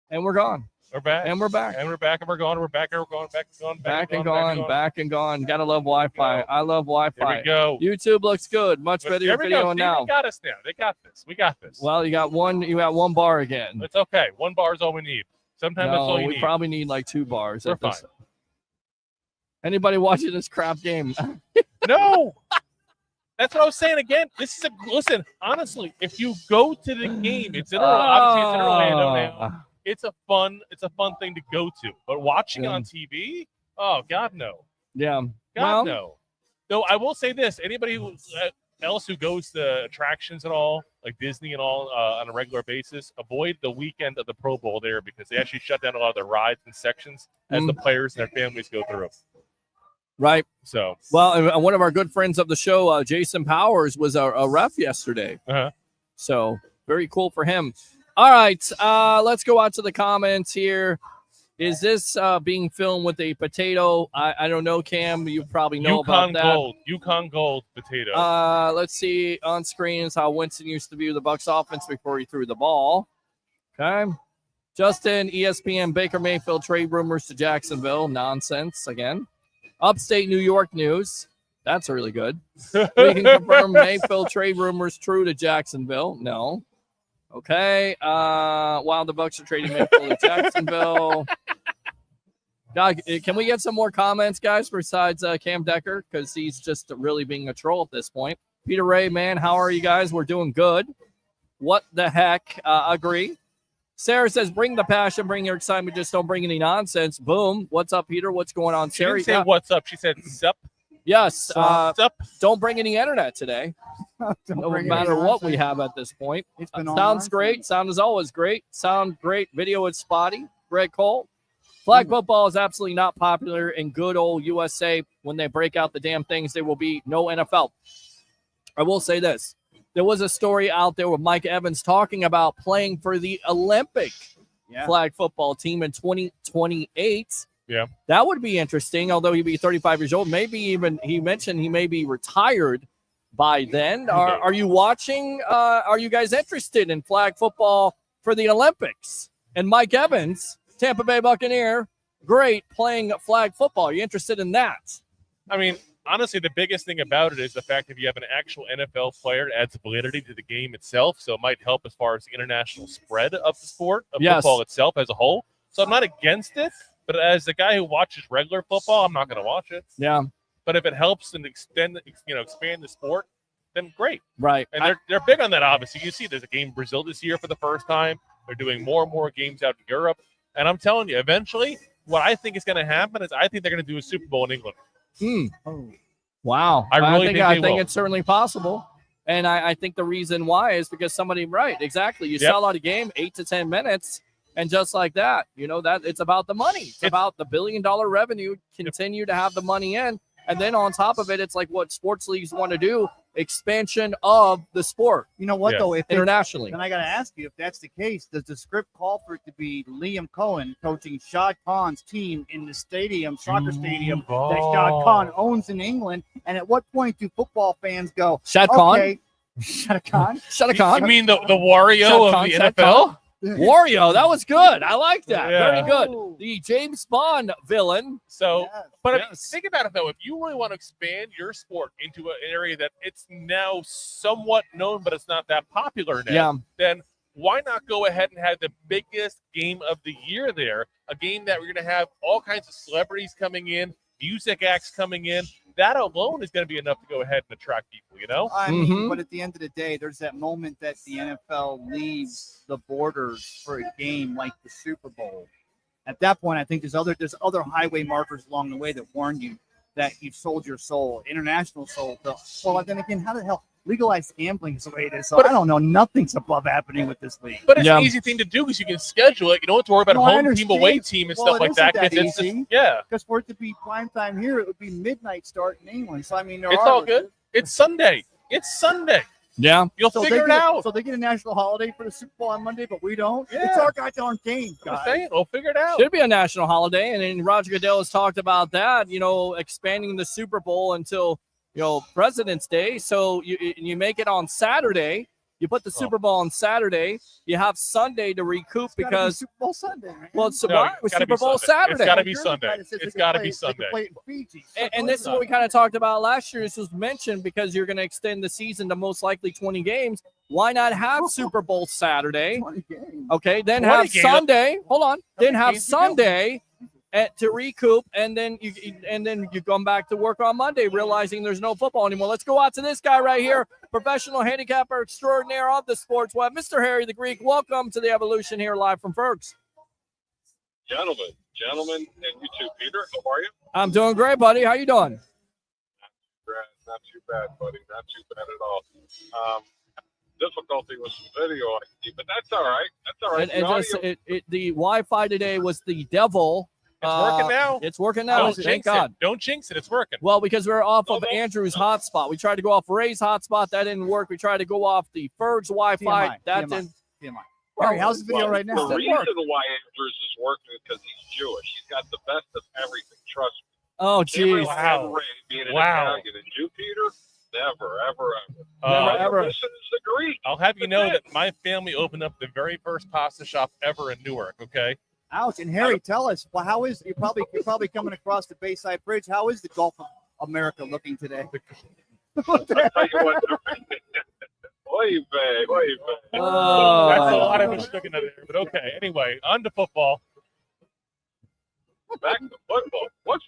And we're gone. We're back. And we're back. And we're back. And we're going. We're back. And we're going. Back and gone. Back and gone. Back and gone. Gotta love Wi-Fi. I love Wi-Fi. There we go. YouTube looks good. Much better video now. They got us now. They got this. We got this. Well, you got one bar again. It's okay. 1 bar is all we need. Sometimes that's all you need. We probably need like 2 bars. We're fine. Anybody watching this crap game? No. That's what I was saying again. Listen, honestly, if you go to the game, it's in Orlando now. It's a fun thing to go to. But watching it on TV, oh God, no. Yeah. God, no. Though I will say this: anybody else who goes to attractions and all, like Disney and all, on a regular basis, avoid the weekend of the Pro Bowl there because they actually shut down a lot of the rides and sections as the players and their families go through. Right. So, well, one of our good friends of the show, Jason Powers, was a ref yesterday. So very cool for him. All right, let's go out to the comments here. Is this being filmed with a potato? I don't know, Cam. You probably know about that. Yukon Gold potato. Let's see on screen is how Winston used to view the Bucs offense before he threw the ball. Okay. Justin, ESPN, Baker Mayfield trade rumors to Jacksonville. Nonsense again. Upstate New York news. That's really good. We can confirm Mayfield trade rumors true to Jacksonville. No. Okay. While the Bucs are trading Mayfield to Jacksonville. God, can we get some more comments, guys, besides Cam Decker? Because he's just really being a troll at this point. Peter Ray, man, how are you guys? We're doing good. What the heck? Agree. Sarah says, bring the passion, bring your excitement, just don't bring any nonsense. Boom. What's up, Peter? What's going on, Sarah? She didn't say what's up. She said sup. Yes. Sup. Don't bring any internet today. No matter what we have at this point. Sounds great. Sound is always great. Sound great. Video is spotty. Greg Cole. Flag football is absolutely not popular in good old USA. When they break out the damn things, there will be no NFL. I will say this. There was a story out there with Mike Evans talking about playing for the Olympic flag football team in 2028. Yeah. That would be interesting, although he'd be 35 years old. Maybe even he mentioned he may be retired by then. Are you watching? Are you guys interested in flag football for the Olympics? And Mike Evans, Tampa Bay Buccaneer, great playing flag football. Are you interested in that? I mean, honestly, the biggest thing about it is the fact that you have an actual NFL player, it adds validity to the game itself. So it might help as far as the international spread of the sport of football itself as a whole. So I'm not against it, but as a guy who watches regular football, I'm not going to watch it. Yeah. But if it helps and expand the sport, then great. Right. And they're big on that, obviously. You see there's a game in Brazil this year for the first time. They're doing more and more games out in Europe. And I'm telling you, eventually, what I think is going to happen is I think they're going to do a Super Bowl in England. Oh. Wow. I think it's certainly possible. And I think the reason why is because somebody, right, exactly. You sell out a game 8 to 10 minutes, and just like that, that it's about the money. It's about the $1 billion revenue, continue to have the money in. And then on top of it, it's like what sports leagues want to do, expansion of the sport. You know what, though? If internationally. And I got to ask you, if that's the case, does the script call for it to be Liam Cohen coaching Shad Khan's team in the soccer stadium that Shad Khan owns in England? And at what point do football fans go, Shad Khan? Shad Khan? Shad Khan? You mean the Wario of the NFL? Wario, that was good. I like that. Very good. The James Bond villain. So, think about it, though. If you really want to expand your sport into an area that it's now somewhat known, but it's not that popular now, then why not go ahead and have the biggest game of the year there, a game that we're going to have all kinds of celebrities coming in, music acts coming in. That alone is going to be enough to go ahead and attract people, I mean, but at the end of the day, there's that moment that the NFL leaves the borders for a game like the Super Bowl. At that point, I think there's other highway markers along the way that warn you that you've sold your soul, international soul. Well, then again, how the hell legalized gambling is the way it is? So I don't know. Nothing's above happening with this league. But it's an easy thing to do because you can schedule it. You don't have to worry about home team, away team, and stuff like that. Because for it to be prime time here, it would be midnight start in England. So I mean, it's all good. It's Sunday. Yeah. You'll figure it out. So they get a national holiday for the Super Bowl on Monday, but we don't. Yeah. It's our goddamn game, guys. We'll figure it out. Should be a national holiday, and then Roger Goodell has talked about that. Expanding the Super Bowl until President's Day. So you make it on Saturday, You put the Super Bowl on Saturday. You have Sunday to recoup because Super Bowl Sunday. Man. Well, it's No, Super Bowl Saturday. It's got to be Sunday. It's got to be Sunday. And this is what we kind of talked about last year. This was mentioned because you're going to extend the season to most likely 20 games. Why not have Super Bowl Saturday? 20 games. Okay, then have Sunday. Hold on. Then have Sunday to recoup, and then you come back to work on Monday, realizing there's no football anymore. Let's go out to this guy right here, professional handicapper extraordinaire of the sports web, Mr. Harry the Greek. Welcome to the Evolution here live from Ferg's. Gentlemen, and you too, Peter. How are you? I'm doing great, buddy. How you doing? Not too bad, buddy. Not too bad at all. Difficulty with some video, I see, but that's all right. That's all right. The Wi-Fi today was the devil. It's working now. It's working now. Thank God. Don't jinx it. It's working. Well, because we're off of Andrew's hotspot. We tried to go off Ray's hotspot. That didn't work. We tried to go off the Ferg's Wi-Fi. That didn't. Harry, how's the video right now? The reason why Andrews is working is because he's Jewish. He's got the best of everything. Trust me. Oh, geez. Wow. Ray being an Italian and you, Peter? Never, ever. Never, ever. This is the Greek. I'll have you know that my family opened up the very first pasta shop ever in Newark, okay? Ouch. And Harry, tell us, well, how is you're probably coming across the Bayside Bridge. How is the Gulf of America looking today? I'll tell you what. Oy vey. That's a lot of sticking in there, but okay. Anyway, on to football. Back to football. What's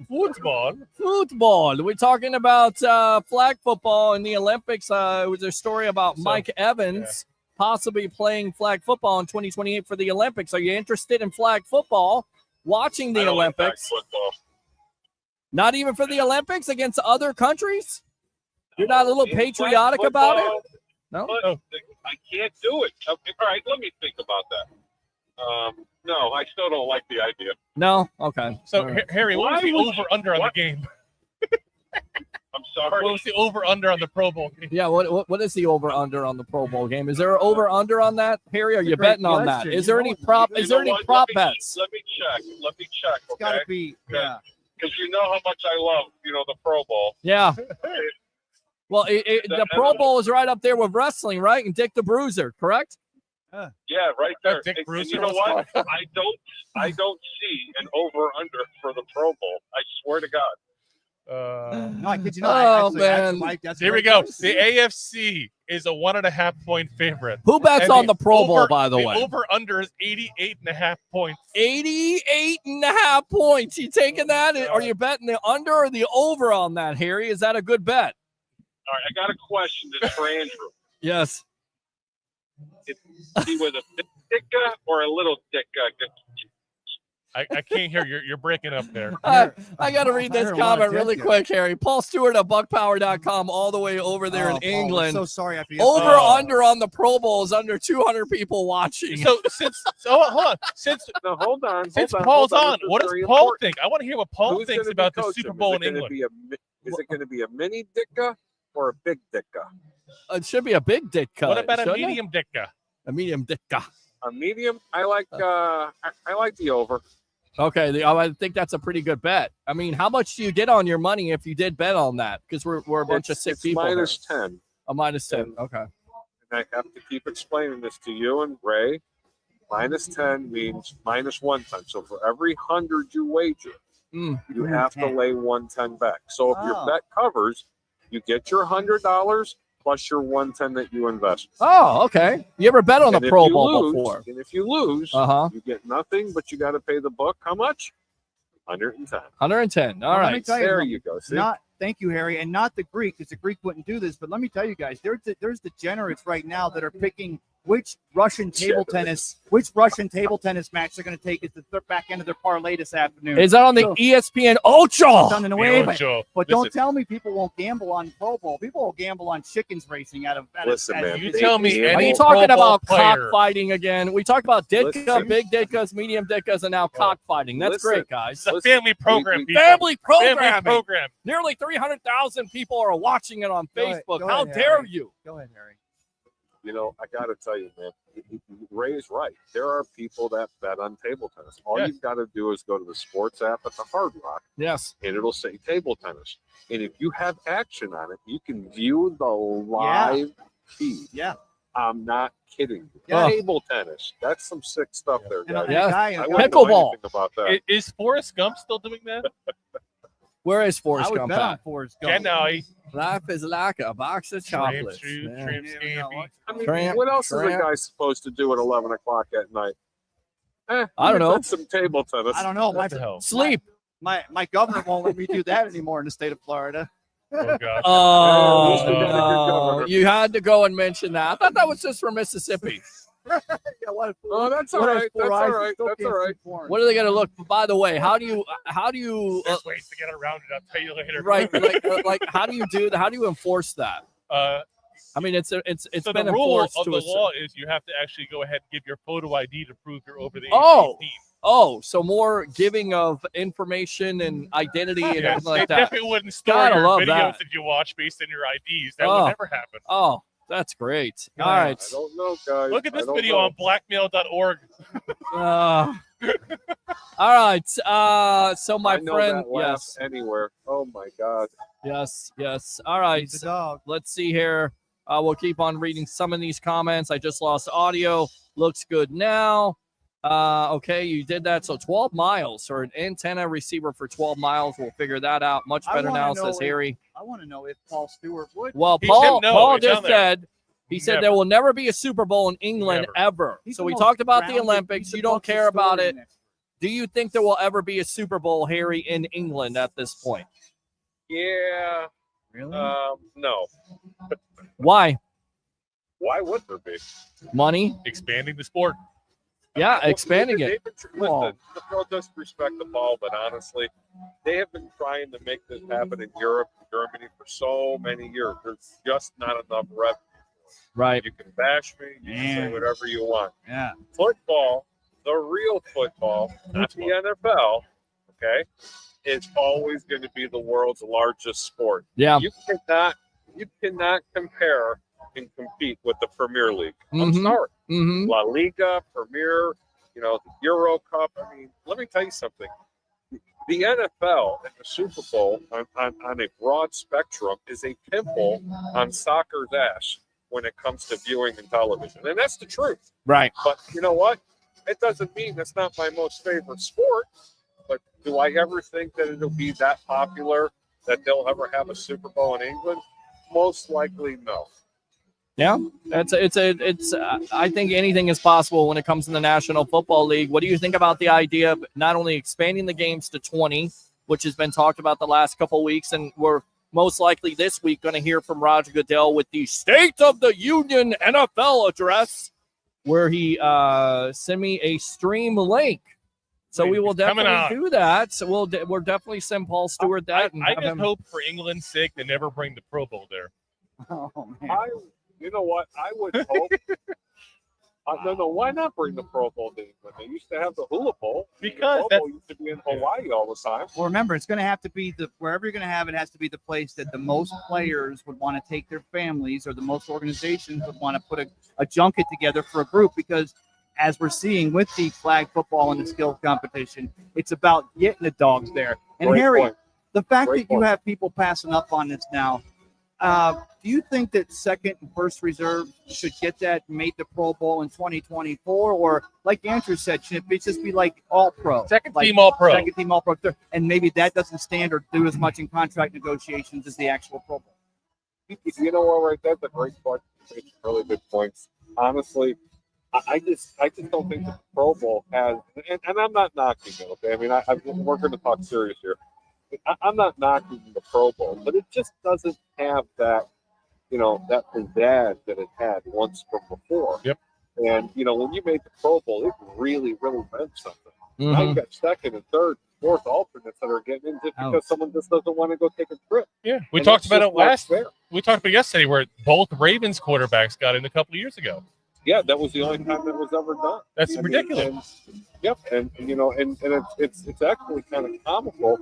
football? Football. We're talking about flag football in the Olympics. It was a story about Mike Evans possibly playing flag football in 2028 for the Olympics. Are you interested in flag football? Watching the Olympics? Like football. Not even for the Olympics against other countries? You're not a little patriotic about it? No? I can't do it. Okay, all right, let me think about that. No, I still don't like the idea. No? Okay. So, Harry, what was the over-under on the game? I'm sorry? What was the over-under on the Pro Bowl game? Yeah, what is the over-under on the Pro Bowl game? Is there an over-under on that, Harry? Are you betting on that? Is there any prop bets? Let me check. It's got to be, because you know how much I love, the Pro Bowl. Yeah. Well, the Pro Bowl is right up there with wrestling, right? And Dick the Bruiser, correct? Yeah, right there. Dick Bruiser. You know what? I don't see an over/under for the Pro Bowl. I swear to God. No, I kid you not. Man. Here we go. The AFC is a 1.5 point favorite. Who bets on the Pro Bowl, by the way? The over/under is 88.5 points. 88.5 points. You taking that? Are you betting the under or the over on that, Harry? Is that a good bet? All right, I got a question that's for Andrew. Yes. Is he with a big dicka or a little dicka? I can't hear you. You're breaking up there. I got to read this comment really quick, Harry. Paul Stewart at buckpower.com all the way over there in England. I'm so sorry. Under on the Pro Bowl is under 200 people watching. So hold on. Since Paul's on, what does Paul think? I want to hear what Paul thinks about the Super Bowl in England. Is it going to be a mini dicka or a big dicka? It should be a big dicka. What about a medium dicka? A medium dicka. A medium? I like the over. Okay, I think that's a pretty good bet. I mean, how much do you get on your money if you did bet on that? Because we're a bunch of sick people. Minus 10. A minus 10. Okay. And I have to keep explaining this to you and Ray. Minus 10 means minus 110. So for every 100 you wager, you have to lay 110 back. So if your bet covers, you get your $100 plus your 110 that you invest. Oh, okay. You ever bet on the Pro Bowl before? And if you lose, you get nothing, but you got to pay the book. How much? 110. 110. All right. There you go. See? Thank you, Harry, and not the Greek, because the Greek wouldn't do this. But let me tell you guys, there's degenerates right now that are picking which Russian table tennis match they're going to take at the back end of their parlay this afternoon. Is that on the ESPN Ultra? But don't tell me people won't gamble on Pro Bowl. People will gamble on chickens racing out of. Man. You tell me. Are you talking about cockfighting again? We talked about ditka, big ditkas, medium ditkas, and now cockfighting. That's great, guys. It's a family program. Family program. Nearly 300,000 people are watching it on Facebook. How dare you? Go ahead, Harry. I got to tell you, man, Ray is right. There are people that bet on table tennis. All you've got to do is go to the sports app at the Hard Rock. Yes. And it'll say table tennis. And if you have action on it, you can view the live feed. Yeah. I'm not kidding. Yeah. Table tennis. That's some sick stuff there, And a guys. guy, I a wouldn't guy- know Pickleball. anything about that. Is Forrest Gump still doing that? Where is I Forrest would Gump bet on at? Forrest Gump. Genoa. Life is like a box of chocolates. Shrimp, man. shrimp, Yeah, no, scampi. I mean, Tramp, what else is a tramp. guy supposed to do at 11 o'clock at night? I don't know. Some table tennis. I don't know. What the hell? Sleep. My governor won't let me do that anymore in the state of Florida. Oh, God. Oh, Yeah, we got a good no. governor. You had to go and mention that. I thought that was just from Mississippi. Yeah, what, Oh, that's all what right. four That's eyes all and right. still That's can't all right. see porn. What are they going to look? By the way, how do you There's ways to get around it. I'll tell you later. right? Like how do you do that? How do you enforce that? I mean, it's So been the rule enforced of to the a cer- law is you have to actually go ahead and give your photo ID to prove you're over the age Oh. of 18. Oh, so more giving of information and identity and Yes, everything like they that. definitely wouldn't store Gotta your love videos that. that you watch based on your IDs. That Oh. would never happen. Oh, that's great. Yeah. All right. I don't know, guys. Look at this I don't video know. on blackmail.org. All right. So my I know friend, that laugh yes, anywhere. Oh my God. yes. All right. He's a dog. Let's see here. We'll keep on reading some of these comments. I just lost audio. Looks good now. Okay, you did that. So 12 miles or an antenna receiver for 12 miles. We'll figure that out. Much I better wanna now, know says if- Harry. I want to know if Paul Stewart would. Well, He said no. Paul It's just on there. said he said there Never. will never be a Super Bowl in England Never. ever. He's So the we most talked about the grounded- Olympics. he's the You don't most care about it. historian expert. Do you think there will ever be a Super Bowl, Harry, in England at this point? Yeah. Really? No. Why? Why would there be? Money? Expanding the sport. Yeah, Well, expanding they've it. been listen, no disrespect the ball, but honestly, they have been trying to make this happen in Europe and Germany for so many years. There's just not enough revenue. Right. You can bash me, you can say Man. whatever you want. Yeah. Football, the real football, not the NFL, okay, is always going to be the world's largest sport. Yeah. You cannot compare and compete with the Premier League. I'm Mhm. sorry. Mm-hmm. La Liga, Premier, the Euro Cup. I mean, let me tell you something. The NFL and the Super Bowl on a broad spectrum is a pimple on soccer's ass when it comes to viewing and television. And that's the truth. Right. But you know what? It doesn't mean that's not my most favorite sport. But do I ever think that it'll be that popular that they'll ever have a Super Bowl in England? Most likely, no. Yeah, it's. I think anything is possible when it comes to the National Football League. What do you think about the idea of not only expanding the games to 20, which has been talked about the last couple of weeks, and we're most likely this week going to hear from Roger Goodell with the State of the Union NFL address, where he sent me a stream link. So we will definitely do that. So we'll definitely send Paul Stewart that. I just hope for England's sake they never bring the Pro Bowl there. Oh man. You know what? I would hope. No. Why not bring the Pro Bowl to England? They used to have the Hula Bowl. Because the Pro Bowl used to be in Hawaii all the time. Well, remember, it's going to have to be wherever you're going to have it has to be the place that the most players would want to take their families, or the most organizations would want to put a junket together for a group. Because as we're seeing with the flag football and the skills competition, it's about getting the dogs there. And Great Harry, point. the fact Great that you point. have people passing up on this now, do you think that second and first reserve should get that, made the Pro Bowl in 2024? Or like Andrew said, should it just be like all pro? Second Like team all pro. Second team all pro. And maybe that doesn't stand or do as much in contract negotiations as the actual Pro Bowl. You know what? Right, that's a great point. It's really good points. Honestly, I just don't think the Pro Bowl has, and I'm not knocking it. Okay, I mean, we're going to talk serious here. I'm not knocking the Pro Bowl, but it just doesn't have that, that pizzazz that it had once from before. Yep. And when you made the Pro Bowl, it really, really meant something. Mhm. Now you got second and third, fourth alternates that are getting in just because someone just doesn't want to go take a trip. Yeah, we And talked that's about it just not fair. We talked about it yesterday, where both Ravens quarterbacks got in a couple of years ago. Yeah, that was the only time that was ever done. That's ridiculous. And it's actually kind of comical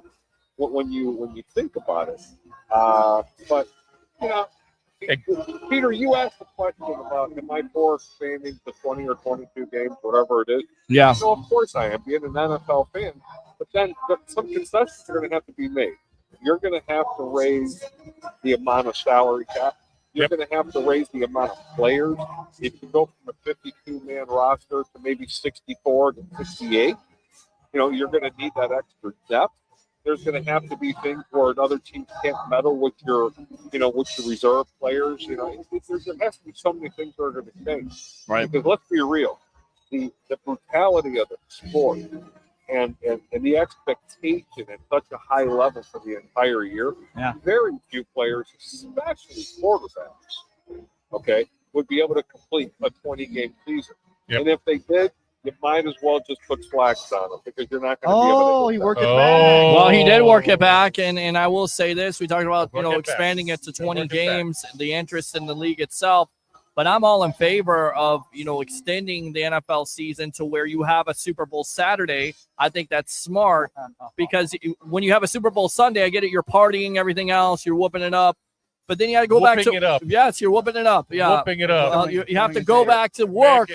when you think about it. But Peter, you asked the question about am I for expanding to 20 or 22 games, whatever it is. Yeah. So of course I am, being an NFL fan. But then some concessions are going to have to be made. You're going to have to raise the amount of salary cap. you're going to have to raise the amount of players. If you go from a 52-man roster to maybe 64 to 68, you're going to need that extra depth. There's going to have to be things where another team can't meddle with your reserve players. There has to be so many things that are going to change. Right. Because let's be real, the brutality of the sport and the expectation at such a high level for the entire year, very few players, especially quarterbacks, would be able to complete a 20-game season. Yep. And if they did, you might as well just put slacks on them because you're not going to be able to. He worked it back. Well, he did work it back, and I will say this: we talked about expanding it to 20 games, the interest in the league itself. But I'm all in favor of extending the NFL season to where you have a Super Bowl Saturday. I think that's smart because when you have a Super Bowl Sunday, I get it, you're partying, everything else, you're whooping it up. But then you got to go back to it up. Yes, you're whooping it up. Yeah, whooping it up. You have to go back to work.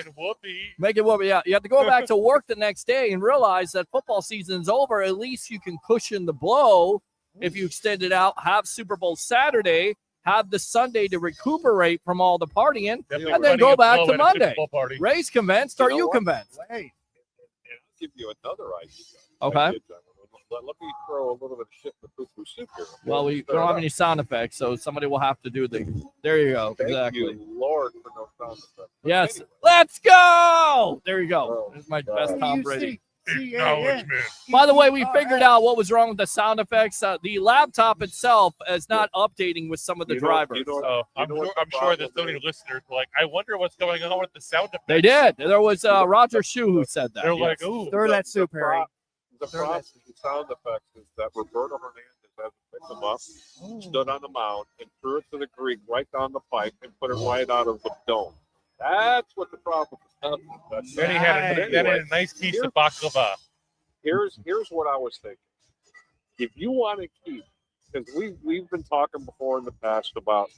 Make it whoopee. Yeah, you have to go back to work the next day and realize that football season's over. At least you can cushion the blow if you extend it out. Have Super Bowl Saturday. Have the Sunday to recuperate from all the partying, and then go back to Monday. Ray's convinced. Are you convinced? Hey, I'll give you another idea. Okay. Let me throw a little bit of shit in the poo-poo soup here. Well, we don't have any sound effects, so somebody will have to do the. There you go. Thank exactly. you, Lord, for no sound effects. Yes. Anyway. Let's go. There you go. This is my best Tom Brady. By the way, we figured out what was wrong with the sound effects. The laptop itself is not updating with some of the drivers. I'm sure there's so many listeners like, I wonder what's going on with the sound effects. They did. There was Roger Shue who said that. They're like, ooh. Stir that soup, Harry. The problem with the sound effects is that Roberto Hernandez has picked them up, stood on the mound, and threw it to the Greek right down the pipe and put it right out of the dome. That's what the problem is. Then he had a nice piece of baklava. Here's what I was thinking. If you want to keep, because we've been talking before in the past about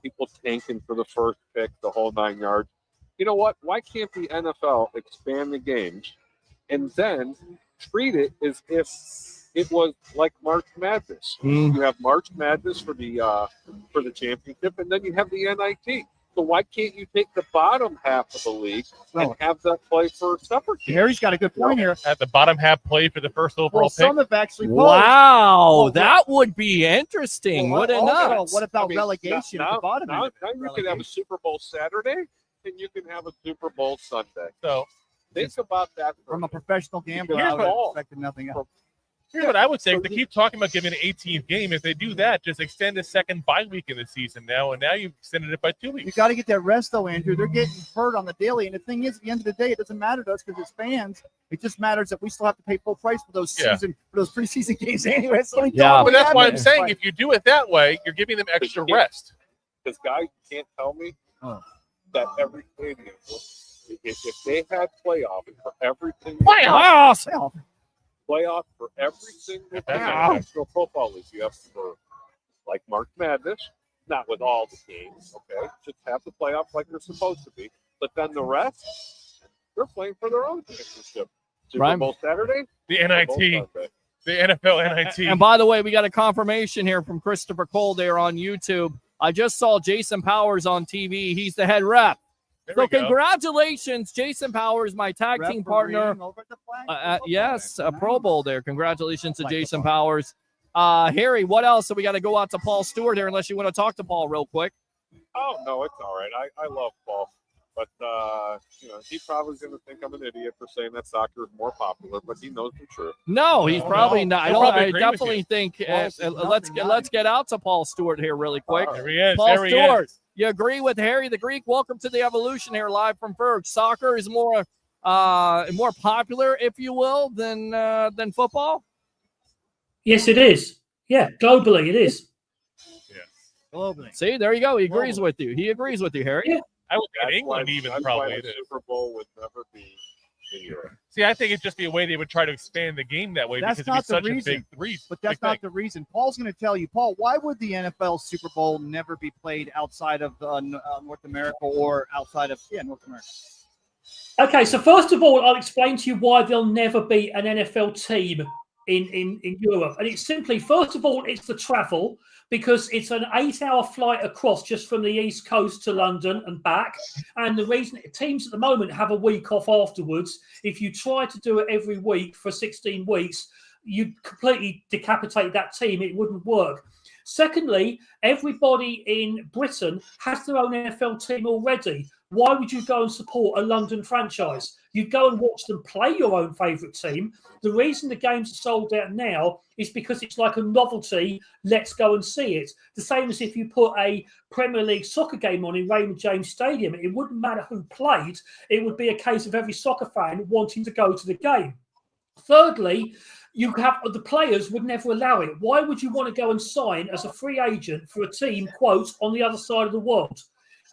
people tanking for the first pick, the whole 9 yards. You know what? Why can't the NFL expand the games and then treat it as if it was like March Madness? You have March Madness for the championship, and then you have the NIT. So why can't you take the bottom half of the league and have that play for separate teams? Harry's got a good point here. At the bottom half play for the first overall pick. Some have actually that would be interesting. What about relegation at the bottom? Now you can have a Super Bowl Saturday and you can have a Super Bowl Sunday. So think about that from a professional gambler. I would have expected nothing else. Here's what I would say. If they keep talking about giving an 18th game, if they do that, just extend the second bye week in the season now, and now you've extended it by 2 weeks. You got to get that rest, though, Andrew. They're getting hurt on the daily, and the thing is, at the end of the day, it doesn't matter to us because as fans, it just matters that we still have to pay full price for those preseason games anyway. So but that's why I'm saying if you do it that way, you're giving them extra rest. This guy can't tell me that every stadium, if they had playoffs for everything, playoff for every single National Football League. You have for like March Madness, not with all the games, okay? Just have the playoffs like they're supposed to be. But then the rest, they're playing for their own championship. Super Bowl Saturday, the NIT, the NFL NIT. And by the way, we got a confirmation here from Christopher Cole there on YouTube. I just saw Jason Powers on TV. He's the head ref. So congratulations, Jason Powers, my tag team partner. Yes, a Pro Bowl there. Congratulations to Jason Powers. Harry, what else? So we got to go out to Paul Stewart here, unless you want to talk to Paul real quick. Oh, no, it's all right. I love Paul. But, he probably going to think I'm an idiot for saying that soccer is more popular, but he knows the truth. No, he's probably not. I definitely think let's get out to Paul Stewart here really quick. There he is. Paul Stewart. You agree with Harry the Greek? Welcome to the Evolution here, live from Ferg. Soccer is more popular, if you will, than football. Yes, it is. Yeah, globally it is. Yeah, globally. See, there you go. He agrees with you. He agrees with you, Harry. Yeah. I would in England even probably. The Super Bowl would never be in Europe. See, I think it'd just be a way they would try to expand the game that way because it'd be such a big reason. But that's not the reason. Paul's going to tell you, Paul, why would the NFL Super Bowl never be played outside of North America or outside of North America? Okay, so first of all, I'll explain to you why there'll never be an NFL team in Europe. And it's simply, first of all, it's the travel, because it's an 8-hour flight across just from the East Coast to London and back. And the reason teams at the moment have a week off afterwards, if you try to do it every week for 16 weeks, you'd completely decapitate that team. It wouldn't work. Secondly, everybody in Britain has their own NFL team already. Why would you go and support a London franchise? You'd go and watch them play your own favourite team. The reason the games are sold out now is because it's like a novelty. Let's go and see it. The same as if you put a Premier League soccer game on in Raymond James Stadium. It wouldn't matter who played. It would be a case of every soccer fan wanting to go to the game. Thirdly, you have the players would never allow it. Why would you want to go and sign as a free agent for a team, quote, on the other side of the world?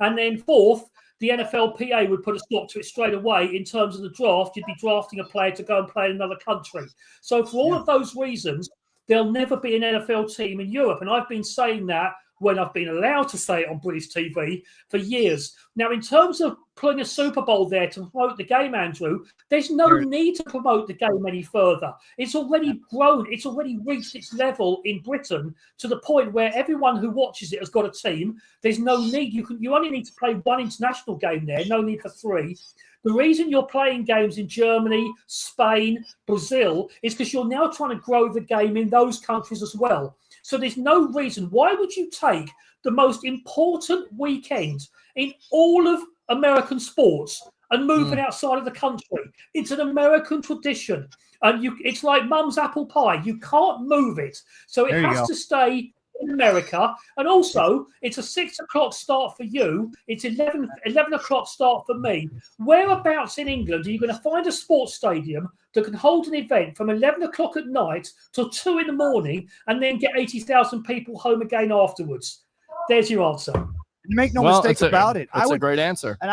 And then fourth, the NFLPA would put a stop to it straight away. In terms of the draft, you'd be drafting a player to go and play in another country. So for all of those reasons, there'll never be an NFL team in Europe. And I've been saying that when I've been allowed to say it on British TV for years. Now, in terms of putting a Super Bowl there to promote the game, Andrew, there's no need to promote the game any further. It's already grown. It's already reached its level in Britain to the point where everyone who watches it has got a team. There's no need. You only need to play one international game there. No need for three. The reason you're playing games in Germany, Spain, Brazil is because you're now trying to grow the game in those countries as well. So there's no reason. Why would you take the most important weekend in all of American sports and move it outside of the country? It's an American tradition. And it's like mum's apple pie. You can't move it. So it has to stay in America. And also, it's a 6 o'clock start for you. It's 11 o'clock start for me. Whereabouts in England are you going to find a sports stadium that can hold an event from 11 o'clock at night till 2 in the morning and then get 80,000 people home again afterwards? There's your answer. Make no mistake about it. That's a great answer. And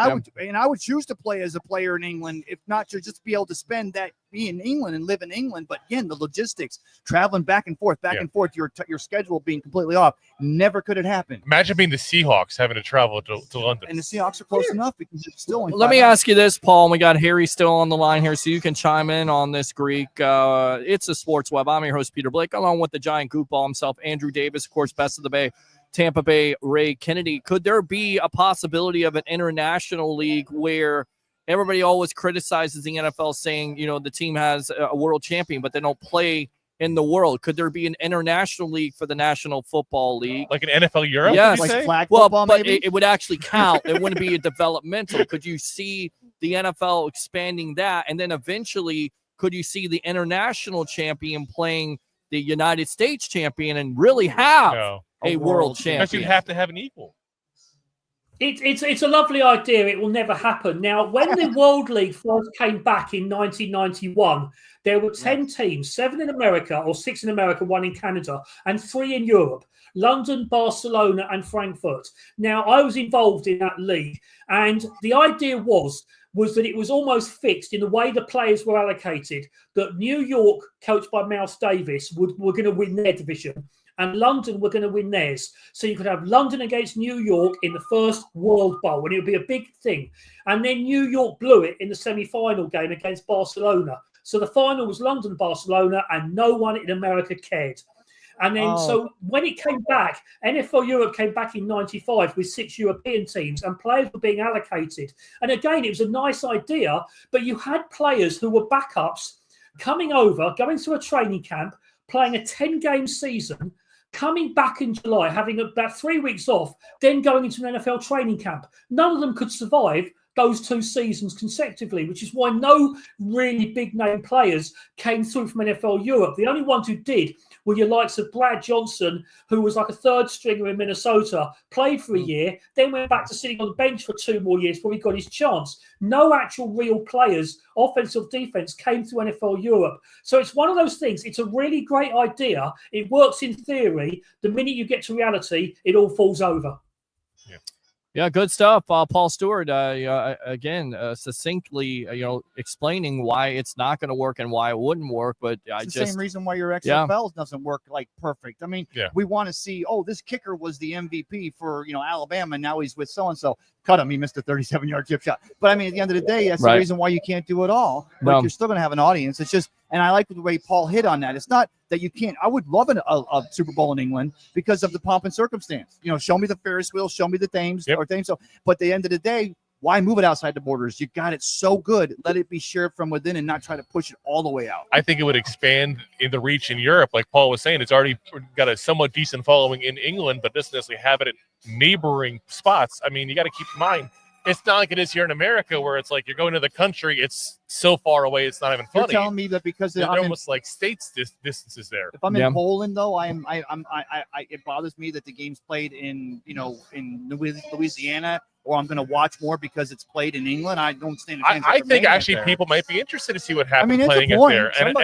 I would choose to play as a player in England, if not to just be able to be in England and live in England. But again, the logistics, traveling back and forth, your schedule being completely off. Never could it happen. Imagine being the Seahawks having to travel to London. And the Seahawks are close enough because it's still. Let me ask you this, Paul. We got Harry still on the line here, so you can chime in on this, Greek. It's a Sports Web. I'm your host, Peter Blake, along with the giant goofball himself, Andrew Davis, of course, best of the Bay. Tampa Bay, Ray Kennedy. Could there be a possibility of an international league where everybody always criticizes the NFL saying, the team has a world champion, but they don't play in the world? Could there be an international league for the National Football League? Like an NFL Europe? Yes. Like flag football, but maybe? it would actually count. It wouldn't be a developmental. Could you see the NFL expanding that? And then eventually, could you see the international champion playing the United States champion and really have a world champion? Because you'd have to have an equal. It's a lovely idea. It will never happen. Now, when the World League first came back in 1991, there were 10 teams, 7 in America, or 6 in America, 1 in Canada, and 3 in Europe: London, Barcelona, and Frankfurt. Now, I was involved in that league, and the idea was that it was almost fixed in the way the players were allocated, that New York, coached by Mouse Davis, were going to win their division, and London were going to win theirs. So you could have London against New York in the first World Bowl, and it would be a big thing. And then New York blew it in the semi-final game against Barcelona. So the final was London-Barcelona, and no one in America cared. And then, so when it came back, NFL Europe came back in 95 with 6 European teams, and players were being allocated. And again, it was a nice idea, but you had players who were backups coming over, going through a training camp, playing a 10-game season, coming back in July, having about 3 weeks off, then going into an NFL training camp. None of them could survive those 2 seasons consecutively, which is why no really big-name players came through from NFL Europe. The only ones who did were your likes of Brad Johnson, who was like a 3rd stringer in Minnesota, played for a year, then went back to sitting on the bench for 2 more years before he got his chance. No actual real players, offensive defense, came through NFL Europe. So it's one of those things. It's a really great idea. It works in theory. The minute you get to reality, it all falls over. Yeah, good stuff. Paul Stewart, again, succinctly, explaining why it's not going to work and why it wouldn't work. But it's the same reason why your XFL doesn't work like perfect. I mean, we want to see, this kicker was the MVP for, Alabama, and now he's with so-and-so. cut him. He missed a 37-yard chip shot. But I mean, at the end of the day, that's the reason why you can't do it all. But you're still going to have an audience. It's just, and I like the way Paul hit on that. It's not that you can't. I would love a Super Bowl in England because of the pomp and circumstance. Show me the Ferris wheel, show me the Thames or Thames. So, but at the end of the day, why move it outside the borders? You got it so good. Let it be shared from within and not try to push it all the way out. I think it would expand in the reach in Europe. Like Paul was saying, it's already got a somewhat decent following in England, but doesn't necessarily have it at neighboring spots. I mean, you got to keep in mind, it's not like it is here in America where it's like you're going to the country. It's so far away. It's not even funny. You're telling me that because they're almost like states distances there. If I'm in Poland, though, it bothers me that the game's played in Louisiana, or I'm going to watch more because it's played in England. I don't stand. I think actually people might be interested to see what happens playing it there, and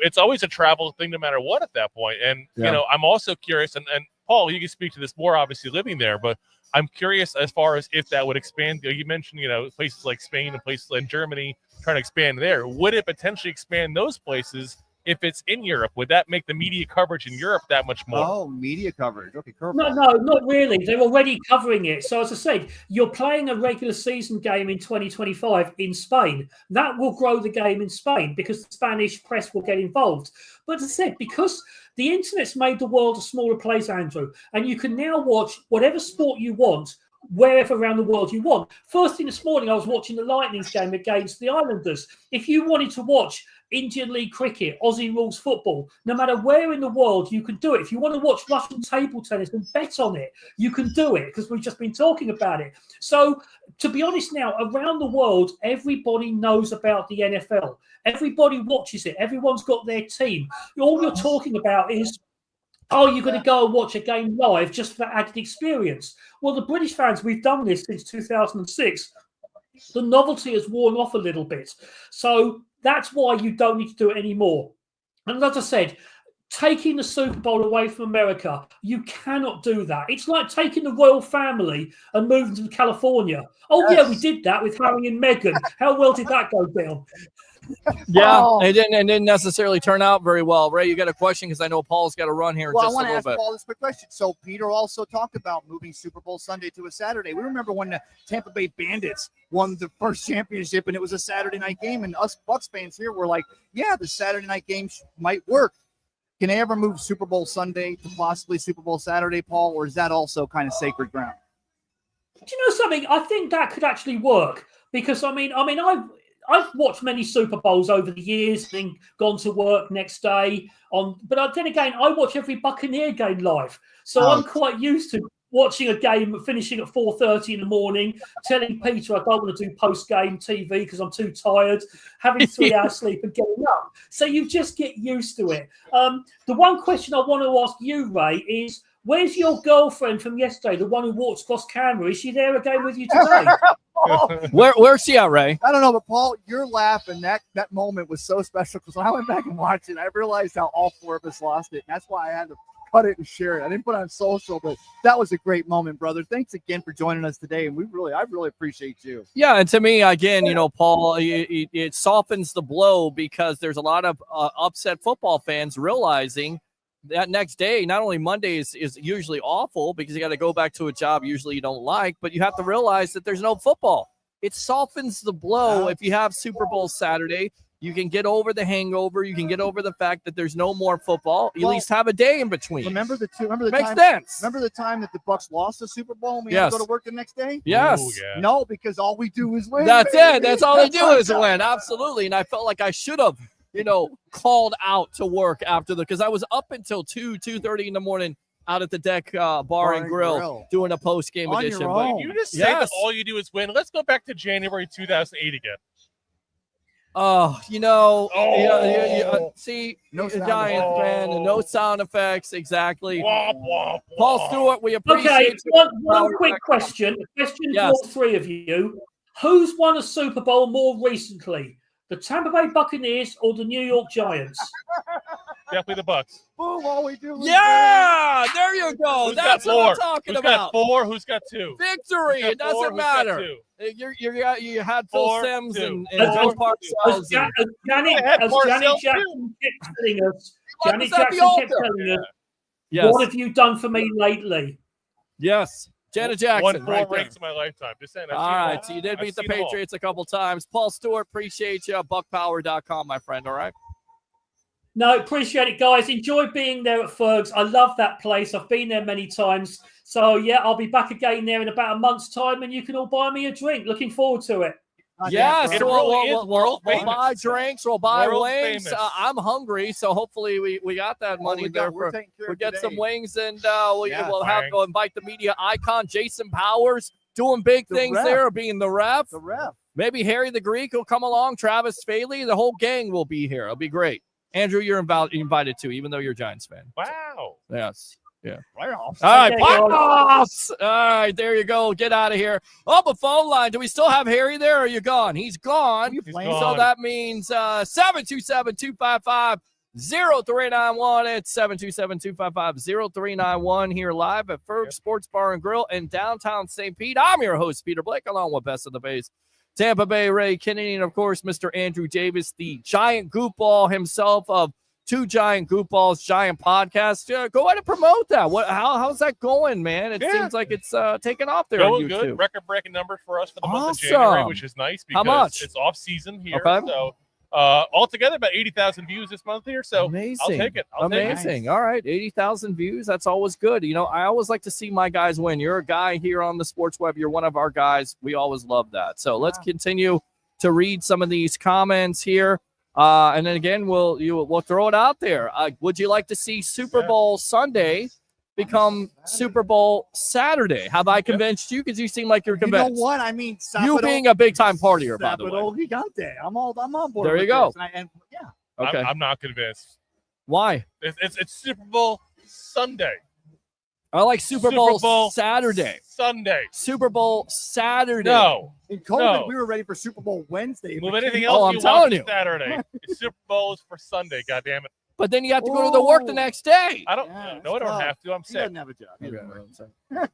it's always a travel thing no matter what at that point. And I'm also curious, and Paul, you can speak to this more, obviously living there, but I'm curious as far as if that would expand. You mentioned, places like Spain and places like Germany trying to expand there. Would it potentially expand those places if it's in Europe? Would that make the media coverage in Europe that much more? Oh, media coverage. Okay, curveball. No, not really. They're already covering it. So as I said, you're playing a regular season game in 2025 in Spain. That will grow the game in Spain because the Spanish press will get involved. But as I said, because the internet's made the world a smaller place, Andrew, and you can now watch whatever sport you want wherever around the world you want. First thing this morning, I was watching the Lightning's game against the Islanders. If you wanted to watch Indian League cricket, Aussie rules football, no matter where in the world, you can do it. If you want to watch Russian table tennis and bet on it, you can do it because we've just been talking about it. So to be honest now, around the world, everybody knows about the NFL. Everybody watches it. Everyone's got their team. All you're talking about is, are you going to go and watch a game live just for that added experience? Well, the British fans, we've done this since 2006. The novelty has worn off a little bit. So that's why you don't need to do it anymore. And as I said, taking the Super Bowl away from America, you cannot do that. It's like taking the royal family and moving to California. Oh, yes. Yeah, we did that with Harry and Meghan. How well did that go down? Yeah, it didn't necessarily turn out very well. Ray, you got a question? Because I know Paul's got to run here in just a little bit. I want to ask Paul this quick question. So Peter also talked about moving Super Bowl Sunday to a Saturday. We remember when the Tampa Bay Bandits won the first championship, and it was a Saturday night game, and us Bucs fans here were like, yeah, the Saturday night game might work. Can they ever move Super Bowl Sunday to possibly Super Bowl Saturday, Paul, or is that also kind of sacred ground? Do you know something? I think that could actually work because, I've watched many Super Bowls over the years and gone to work next day but then again, I watch every Buccaneer game live. So I'm quite used to watching a game finishing at 4:30 in the morning, telling Peter I don't want to do post-game TV because I'm too tired, having 3 hours sleep and getting up. So you just get used to it. The one question I want to ask you, Ray, is where's your girlfriend from yesterday, the one who walked across camera? Is she there again with you today? Where's she at, Ray? I don't know, but Paul, your laugh and that moment was so special because when I went back and watched it, I realized how all four of us lost it. And that's why I had to cut it and share it. I didn't put it on social, but that was a great moment, brother. Thanks again for joining us today, and I really appreciate you. Yeah, and to me, again, Paul, it softens the blow because there's a lot of upset football fans realizing that next day, not only Monday is usually awful because you got to go back to a job usually you don't like, but you have to realize that there's no football. It softens the blow. If you have Super Bowl Saturday, you can get over the hangover. You can get over the fact that there's no more football. You at least have a day in between. Remember the time that the Bucs lost the Super Bowl and we had to go to work the next day? Yes. Ooh, yeah. No, because all we do is win. That's it. That's all they do is win. Absolutely. And I felt like I should have called out to work after because I was up until 2:30 in the morning out at the Deck Bar and Grill doing a post-game edition. But you just say that all you do is win. Let's go back to January 2008 again. See, no Giants fan, and no sound effects, exactly. Paul Stewart, we appreciate one quick question. A question for all three of you. Who's won a Super Bowl more recently? The Tampa Bay Buccaneers or the New York Giants? Definitely the Bucs. Boom, all we do is there you go. That's what I'm talking about. Who's got 4? Who's got 2? Victory. It doesn't matter. You had Phil Simms and Joe Parcells. Janet Jackson kept telling us, what have you done for me lately? Yes. Janet Jackson. Won 4 right there. rings in my lifetime. Just saying. All right, so you did beat the Patriots a couple times. Paul Stewart, appreciate you. Buckpower.com, my friend. All right. No, appreciate it, guys. Enjoy being there at Ferg's. I love that place. I've been there many times. So, yeah, I'll be back again there in about a month's time, and you can all buy me a drink. Looking forward to it. Yeah, so we'll famous. buy drinks, we'll buy World wings. famous. I'm hungry, so hopefully we got that money there. We'll get some wings, and we'll have to invite the media icon, Jason Powers, doing big things there, being the ref. The ref. Maybe Harry the Greek will come along, Travis Faley, the whole gang will be here. It'll be great. Andrew, you're invited too, even though you're a Giants fan. Wow. Yes. Yeah. Playoffs. All right, playoffs. All right, there you go. Get out of here. Oh, the phone line. Do we still have Harry there, or are you gone? He's gone. He's So gone. that means 727-255-0391. It's 727-255-0391 here live at Ferg Sports Bar and Grill in downtown St. Pete. I'm your host, Peter Blake, along with Best of the Base, Tampa Bay Ray Kennedy, and of course, Mr. Andrew Davis, the Giant Goofball himself of Two Giant Goofballs, Giant Podcast. Go ahead and promote that. How's that going, man? It seems like it's taking off there on Going YouTube. good. Record-breaking number for us for the month of Awesome. January, which is nice because How much? it's off-season here. Okay. So altogether, about 80,000 views this month here. So Amazing. I'll take it. I'll take it. Amazing. All right. 80,000 views. That's always good. You know, I always like to see my guys win. You're a guy here on the Sports Web. You're one of our guys. We always love that. So let's continue to read some of these comments here. And then again, we'll throw it out there. Would you like to see Super Bowl Sunday become Super Bowl Saturday? Have I convinced you? Because you seem like you're convinced. You know what? I mean, you being a big time partier, by the way. Gigante. I'm on board. There you with go. this. Okay. I'm not convinced. Why? It's Super Bowl Sunday. I like Super Bowl Saturday. Sunday. Super Bowl Saturday. No. In COVID, we were ready for Super Bowl Wednesday. Move anything else I'm you telling want you. for Saturday. It's Super Bowl is for Sunday, goddammit. But then you have to go to the work the next day. I don't. No, I don't have to. I'm He sick. doesn't have a job.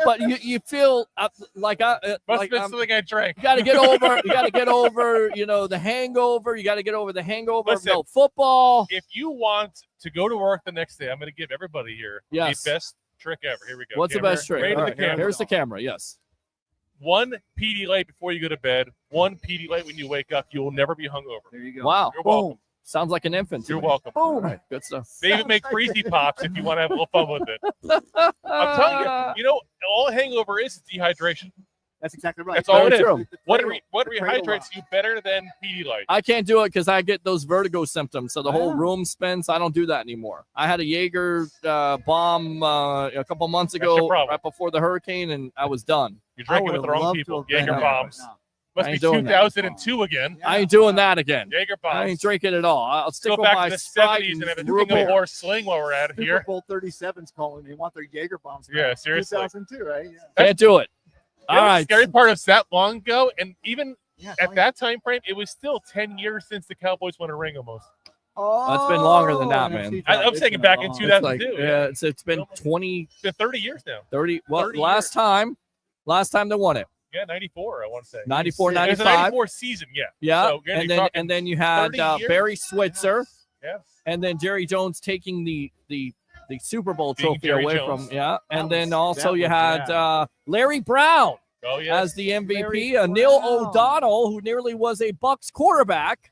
But you feel like Must have been something I drank. you got to get over. You got to get over. The hangover. You got to get over the hangover of no football. If you want to go to work the next day, I'm going to give everybody here the best trick ever. Here we go. What's Camera, the best trick? right All to right, the camera. here's the camera. Yes. One Pedialyte before you go to bed. One Pedialyte when you wake up. You will never be hungover. There you go. Wow. You're welcome. Sounds like an infant. to You're me. welcome. All right, good stuff. They even make Freezy Pops if you want to have a little fun with it. I'm telling you, all a hangover is dehydration. That's exactly right. That's all it is. True. What rehydrates you better than Pedialyte? I can't do it because I get those vertigo symptoms. So the whole room spins. I don't do that anymore. I had a Jaeger bomb a couple months ago, right before the hurricane, and I was done. You're drinking with the wrong people. Jaeger bombs. Must be 2002 again. I ain't doing that again. Jaeger bombs. I ain't drinking it all. I'll stick Go with back my to the Sprite 70s and have a root beer. Singapore sling while we're at it here. Super Bowl 37's calling. They want their Jaeger bombs. Yeah, seriously. 2002, right? Yeah. Can't do it. All The right. scary part is that long ago, and even at that time frame, it was still 10 years since the Cowboys won a ring almost. Oh, It's been longer than that, man. I'm saying back in 2002. It's been 20. It's been 30 years now. 30. Well, 30 last time they won it. Yeah, 94, I want to say. 94, It was a 95. 94 season, yeah. Yeah, So, again, and you're then talking you had 30 years. Barry Switzer, and then Jerry Jones taking the Super Bowl Being trophy Jerry away Jones. from and That then was- also that you was had bad. Larry Brown Oh, yeah. as the MVP, Larry Neil Brown. O'Donnell, who nearly was a Bucs quarterback,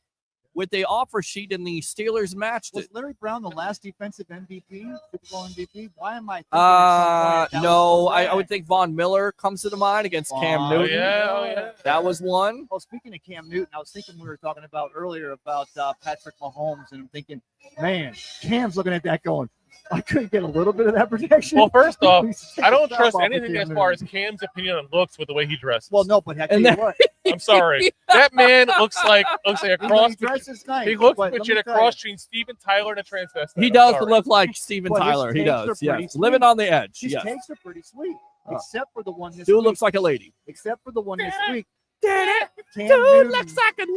with the offer sheet in the Steelers matched Was it. Larry Brown the last defensive MVP, Super Bowl MVP? Why am I thinking at some point No, that was I would think Von Miller comes to the mind against Cam Von Newton. yeah. That was one. Well, speaking of Cam Newton, I was thinking we were talking about earlier about Patrick Mahomes, and I'm thinking, man, Cam's looking at that going, I couldn't get a little bit of that protection. Well, first off, He's I don't taking trust off anything Cam as far as Newton. Cam's opinion on looks with the way he dresses. Well, no, but I tell And you then- what, I'm sorry. That man looks like a cross. he dresses nice. He looks but let between me a tell you, cross between Steven Tyler and a transvestite. He I'm does sorry. look like Steven But his Tyler. He takes does. are pretty Yes. sweet. Living on the edge. His Yes. takes are pretty sweet, except for the one this Dude week. looks like a lady. Except for the one this week. Dude Cam Newton. looks like a lady.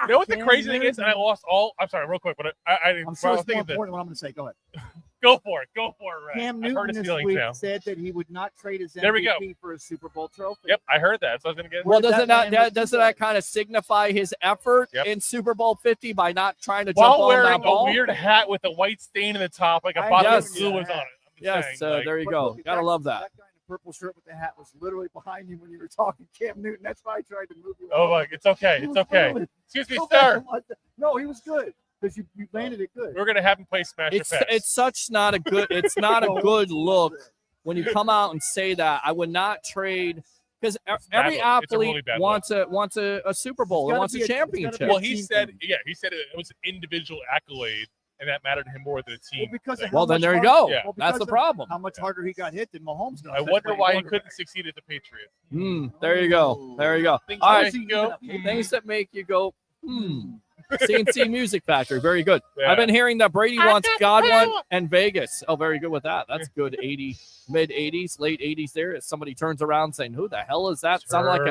You know what the Cam crazy thing is? Newton. And I lost all. I'm sorry, real quick, but I didn't. I'm sure I was it's more thinking that. important what I'm going to say. Go ahead. Go for it, Ray. Cam I've heard Newton his this feelings week now. said that he would not trade his There we go. MVP for a Super Bowl trophy. Yep, I heard that. So I was gonna get. Well, Where doesn't that man was doesn't that kind of signify his effort Yep. in Super Bowl 50 by not trying to jump While on wearing that ball? a weird hat with a white stain in the top, like a I bottle know, of glue was yeah. on it. I'm just Yes, saying, like, there you But go. look, Gotta love that. guy in the purple shirt with the hat was literally behind you when you were talking Cam Newton. That's why I tried to move you. Oh, my, it's okay. It's okay. Excuse me, sir. No, he was good because you landed it good. We're going to have him play Smash or Pass. It's such not a good. It's not a good look when you come out and say that. I would not trade. Because every athlete wants a Super Bowl or wants a championship. Well, he said it was an individual accolade, and that mattered to him more than a team. Well, then there you go. Yeah. That's the problem. How much harder he got hit than Mahomes does. I wonder why he couldn't succeed at the Patriots. There you go. There you go. All right. Things that make you go, CNC Music Factory. Very good. Yeah. I've been hearing that Brady wants Godwin and Vegas. Oh, very good with that. That's good. Mid 80s, late 80s there. As somebody turns around saying, who the hell is that? Sound like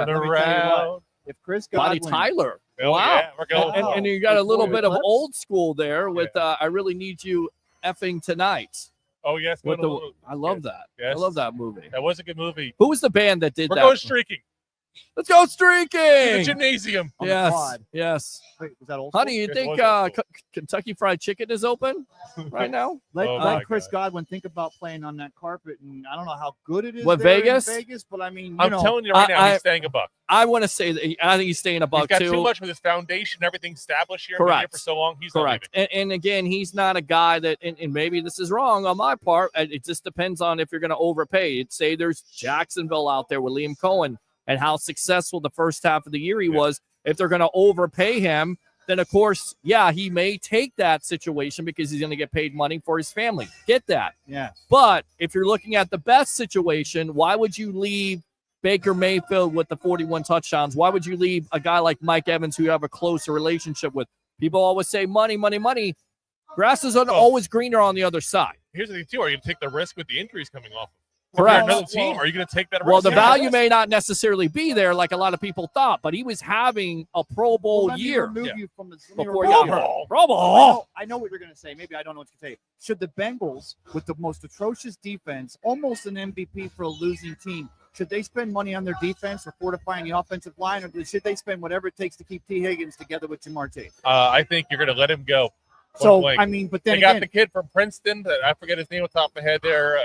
if Chris Godwin. Bonnie Tyler. Oh, wow. Yeah, we're going. And you got a little bit of old school there with I Really Need You Effing Tonight. Oh, yes. I love that. Yes. I love that movie. That was a good movie. Who was the band that did that? We're going streaking. Let's go streaking. In the gymnasium. Yes. Yes. Wait, was that old? Honey, you think Kentucky Fried Chicken is open right now? Let Chris Godwin think about playing on that carpet, and I don't know how good it is. What, Vegas? But I mean, I'm telling you right now, he's staying a buck. I want to say that I think he's staying a buck he's got too. Too much with his foundation, everything established here. Correct. Here for so long, he's correct. And again, he's not a guy that, and maybe this is wrong on my part. It just depends on if you're going to overpay. Say there's Jacksonville out there with Liam Cohen and how successful the first half of the year he was. If they're going to overpay him, then of course, he may take that situation because he's going to get paid money for his family. Get that. Yeah. But if you're looking at the best situation, why would you leave Baker Mayfield with the 41 touchdowns? Why would you leave a guy like Mike Evans who you have a closer relationship with? People always say money, money, money. Grass is always greener on the other side. Here's the thing, too. Are you going to take the risk with the injuries coming off? Correct. Another team, are you going to take that risk? Well, the value may not necessarily be there like a lot of people thought, but he was having a Pro Bowl year before he got hurt. Pro Bowl. I know what you're going to say. Maybe I don't know what you say. Should the Bengals, with the most atrocious defense, almost an MVP for a losing team, should they spend money on their defense or fortifying the offensive line, or should they spend whatever it takes to keep T. Higgins together with Jamar Chase? I think you're going to let him go. So, I mean, but then they got the kid from Princeton. I forget his name off the top of my head there.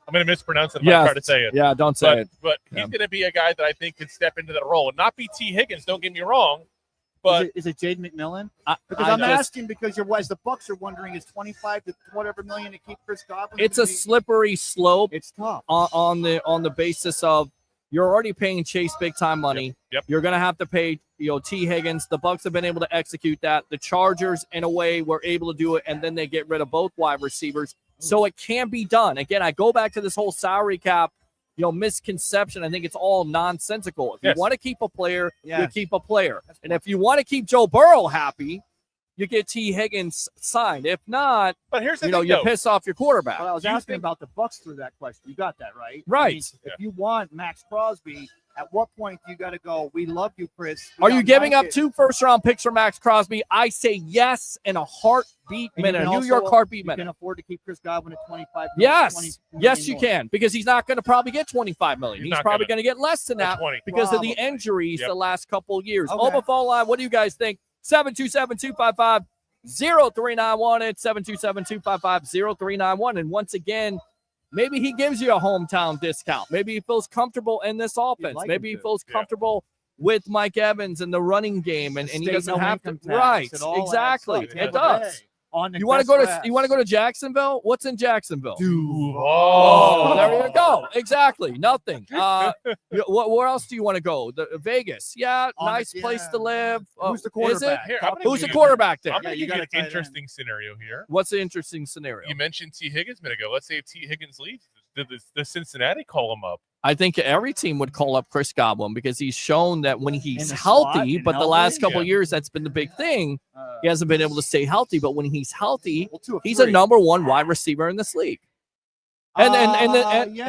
I'm going to mispronounce it if I try to say it. Yeah, don't say it. But he's going to be a guy that I think could step into that role and not be T. Higgins. Don't get me wrong. But is it Jade McMillan? Because I'm asking because the Bucs are wondering is 25 to whatever million to keep Chris Godwin. It's a slippery slope. It's tough on the basis of you're already paying Chase big time money. Yep. You're going to have to pay T. Higgins. The Bucs have been able to execute that. The Chargers, in a way, were able to do it, and then they get rid of both wide receivers. So it can be done. Again, I go back to this whole salary cap, misconception. I think it's all nonsensical. If you want to keep a player, you keep a player. And if you want to keep Joe Burrow happy, you get T. Higgins signed. If not, but here's the thing, you piss off your quarterback. Well, I was asking about the Bucs through that question. You got that right? Right. I mean, if you want Max Crosby, at what point do you got to go, we love you, Chris. Are you giving up 2 first-round picks for Max Crosby? I say yes in a heartbeat minute, a New York heartbeat minute. You can afford to keep Chris Godwin at 25 Yes. Yes, you can, because he's not going to probably get $25 million. He's probably going to get less than that because of the injuries the last couple of years. Okay. Open phone line, what do you guys think? 727-255-0391. It's 727-255-0391. And once again, maybe he gives you a hometown discount. Maybe he feels comfortable in this offense. Maybe he feels comfortable with Mike Evans and the running game, and he doesn't have to. Right, exactly. It does. You want to go to Jacksonville? What's in Jacksonville? Oh, there you go. Exactly. Nothing. Where else do you want to go? Vegas. Yeah, nice place to live. Who's the quarterback? Who's the quarterback there? I'm going to give you an interesting scenario here. What's the interesting scenario? You mentioned T. Higgins a minute ago. Let's say if T. Higgins leaves, does Cincinnati call him up? I think every team would call up Chris Godwin because he's shown that when he's healthy, but the last couple of years, that's been the big thing. He hasn't been able to stay healthy, but when he's healthy, he's a number 1 wide receiver in this league. And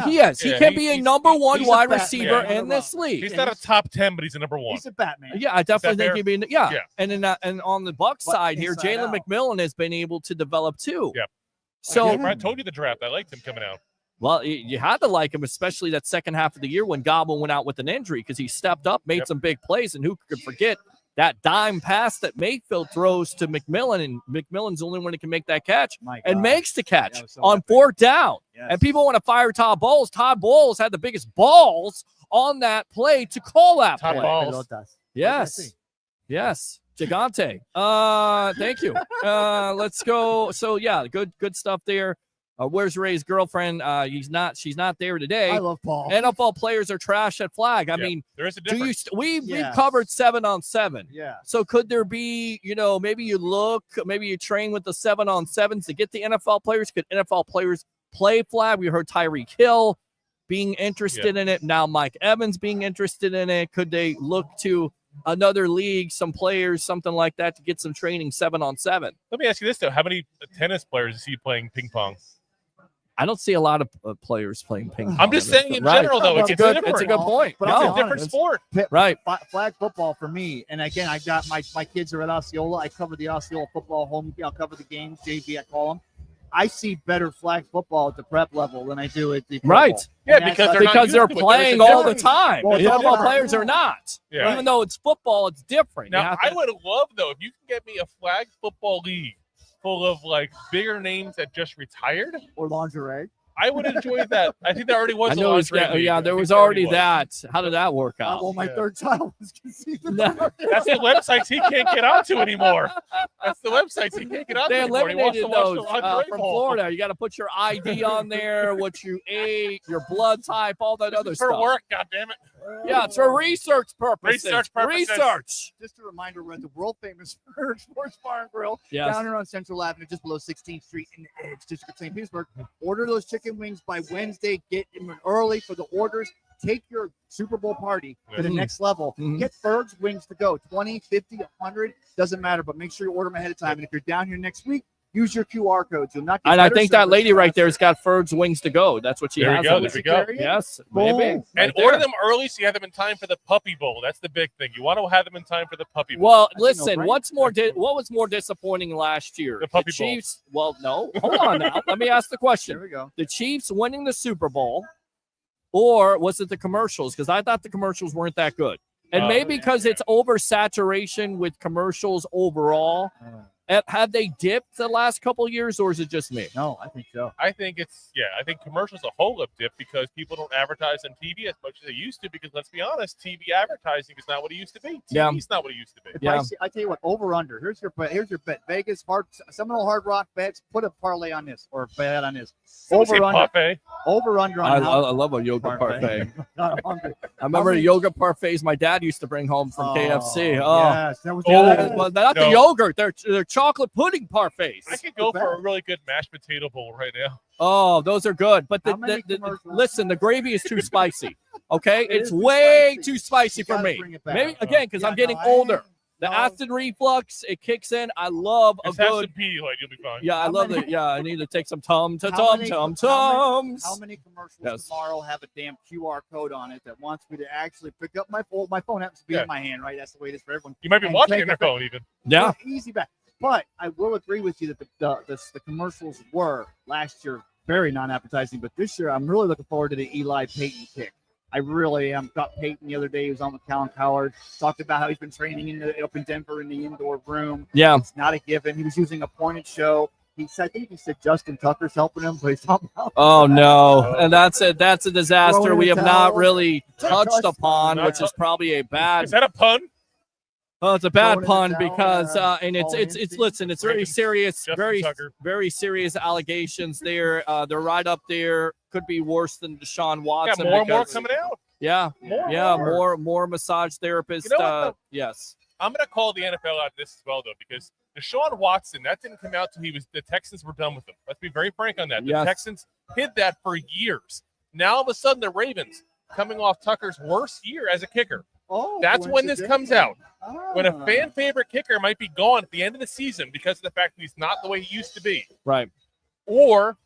he is. He can be a number 1 wide receiver in this league. He's not a top 10, but he's a number 1. He's a Batman. Yeah, I definitely think he'd be. Yeah. And on the Bucs side here, Jalen McMillan has been able to develop too. Yeah. So I told you the draft. I liked him coming out. Well, you had to like him, especially that second half of the year when Godwin went out with an injury because he stepped up, made some big plays, and who could forget that dime pass that Mayfield throws to McMillan, and McMillan's the only one that can make that catch and makes the catch on fourth down. Yes. And people want to fire Todd Bowles. Todd Bowles had the biggest balls on that play to call that Todd play. Bowles. Yes. Yes. Gigante. Thank you. Let's go. So yeah, good stuff there. Where's Ray's girlfriend? She's not there today. I love Paul. NFL players are trash at flag. I mean, there is a difference. We've covered 7-on-7. Yeah. So could there be, maybe you train with the 7-on-7s to get the NFL players? Could NFL players play flag? We heard Tyreek Hill being interested in it. Now Mike Evans being interested in it. Could they look to another league, some players, something like that, to get some training 7-on-7? Let me ask you this though: how many tennis players is he playing ping pong? I don't see a lot of players playing ping pong. I'm just saying in general, though, it's a good point. But it's a different sport. Right. Flag football for me. And again, I got my kids are at Osceola. I cover the Osceola football home. I'll cover the games. JV, I call them. I see better flag football at the prep level than I do at the right. football. Yeah, and because they're playing all the time. Well, the football players are not. Yeah. Even though it's football, it's different. Now, I would love, though, if you can get me a flag football league full of, bigger names that just retired. Or lingerie. I would enjoy that. I think there already was a lingerie league. There was already that. How did that work out? Well, my third child was conceived. That's the websites he can't get onto anymore. That's the websites he can't get onto They anymore. eliminated those from Florida. You got to put your ID on there, what you ate, your blood type, all that other stuff. For work, goddammit. Yeah, it's for research purposes. Research. Just a reminder, we're at the world famous Ferg Sports Bar and Grill Yes. down here on Central Avenue, just below 16th Street in the Edge District of St. Petersburg. Order those chicken wings by Wednesday. Get them early for the orders. Take your Super Bowl party to the next level. Get Ferg's wings to go. 20, 50, 100, doesn't matter, but make sure you order them ahead of time. And if you're down here next week, use your QR codes. You'll not get and I think that lady right there has got Ferg's wings to go. That's what she has. There we go. Yes, Boom. maybe. And order them early so you have them in time for the Puppy Bowl. That's the big thing. You want to have them in time for the Puppy Bowl. Well, listen, what was more disappointing last year? The Puppy Bowl. Chiefs. Well, no. Hold on now. Let me ask the question. There we go. The Chiefs winning the Super Bowl, or was it the commercials? Because I thought the commercials weren't that good. And maybe because it's oversaturation with commercials overall. Have they dipped the last couple of years, or is it just me? No, I think so. I think I think commercials a whole have dipped because people don't advertise on TV as much as they used to. Because let's be honest, TV advertising is not what it used to be. TV's not what it used to be. I tell you what, over under. Here's your bet. Vegas Seminole Hard Rock bets. Put a parlay on this or bet on this. Over under. Over under. I love a yoga parfait. I remember yoga parfaits my dad used to bring home from KFC. Yes, that was not the yogurt. They're chocolate pudding parfaits. I could go for a really good mashed potato bowl right now. Oh, those are good. But listen, the gravy is too spicy. Okay, it's way too spicy for me. Maybe again because I'm getting older. The acid reflux, it kicks in. I love a good. Have some Pedialyte, you'll be fine. Yeah, I love it. Yeah, I need to take some tums. How many commercials tomorrow have a damn QR code on it that wants me to actually pick up my phone? My phone happens to be in my hand, right? That's the way it is for everyone. You might be watching on your phone even. Yeah. Easy back. But I will agree with you that the commercials were last year very non-appetizing, but this year I'm really looking forward to the Eli Payton kick. I really am. Got Peyton the other day. He was on with Colin Coward. Talked about how he's been training up in Denver in the indoor room. Yeah. It's not a given. He was using a pointed show. I think he said Justin Tucker's helping him, but he's talking about. Oh, no. And that's a disaster we have not really touched upon, which is probably a bad. Is that a pun? Well, it's a bad pun because and it's very serious, very serious allegations there. They're right up there. Could be worse than Deshaun Watson. Got more coming out. Yeah, more massage therapists. You know yes. I'm going to call the NFL out this as well, though, because Deshaun Watson, that didn't come out till the Texans were done with him. Let's be very frank on that. The Texans hid that for years. Now, all of a sudden, the Ravens coming off Tucker's worst year as a kicker. That's when this comes out. When a fan favorite kicker might be gone at the end of the season because of the fact that he's not the way he used to be. Right. Or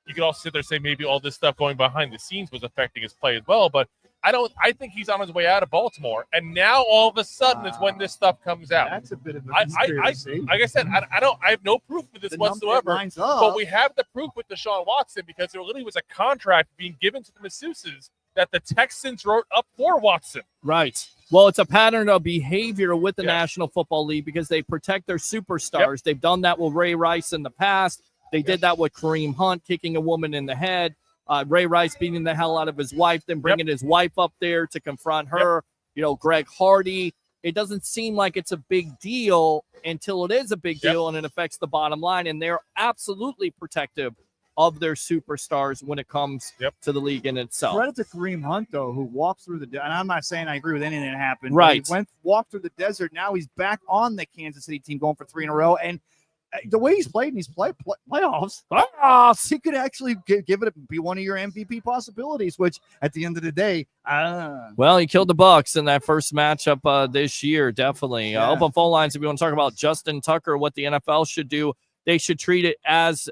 you could also sit there and say maybe all this stuff going behind the scenes was affecting his play as well. But I think he's on his way out of Baltimore. And now all of a sudden is when this stuff comes out. That's a bit of a conspiracy. Like I said, I have no proof of this whatsoever. But we have the proof with Deshaun Watson because there literally was a contract being given to the masseuses that the Texans wrote up for Watson. Right. Well, it's a pattern of behavior with the Yeah. National Football League because they protect their superstars. They've done that with Ray Rice in the past. They did that with Kareem Hunt, kicking a woman in the head. Ray Rice beating the hell out of his wife, then bringing his wife up there to confront her. You know, Greg Hardy. It doesn't seem like it's a big deal until it is a big deal and it affects the bottom line. And they're absolutely protective of their superstars when it comes to the league in itself. Credit to Kareem Hunt, though, who walked through the and I'm not saying I agree with anything that happened. Right. But he walked through the desert. Now he's back on the Kansas City team going for 3 in a row. And the way he's played in these playoffs, he could actually give it be one of your MVP possibilities, which at the end of the day, well, he killed the Bucs in that first matchup this year, definitely. Yeah. Open phone lines if you want to talk about Justin Tucker, what the NFL should do. They should treat it as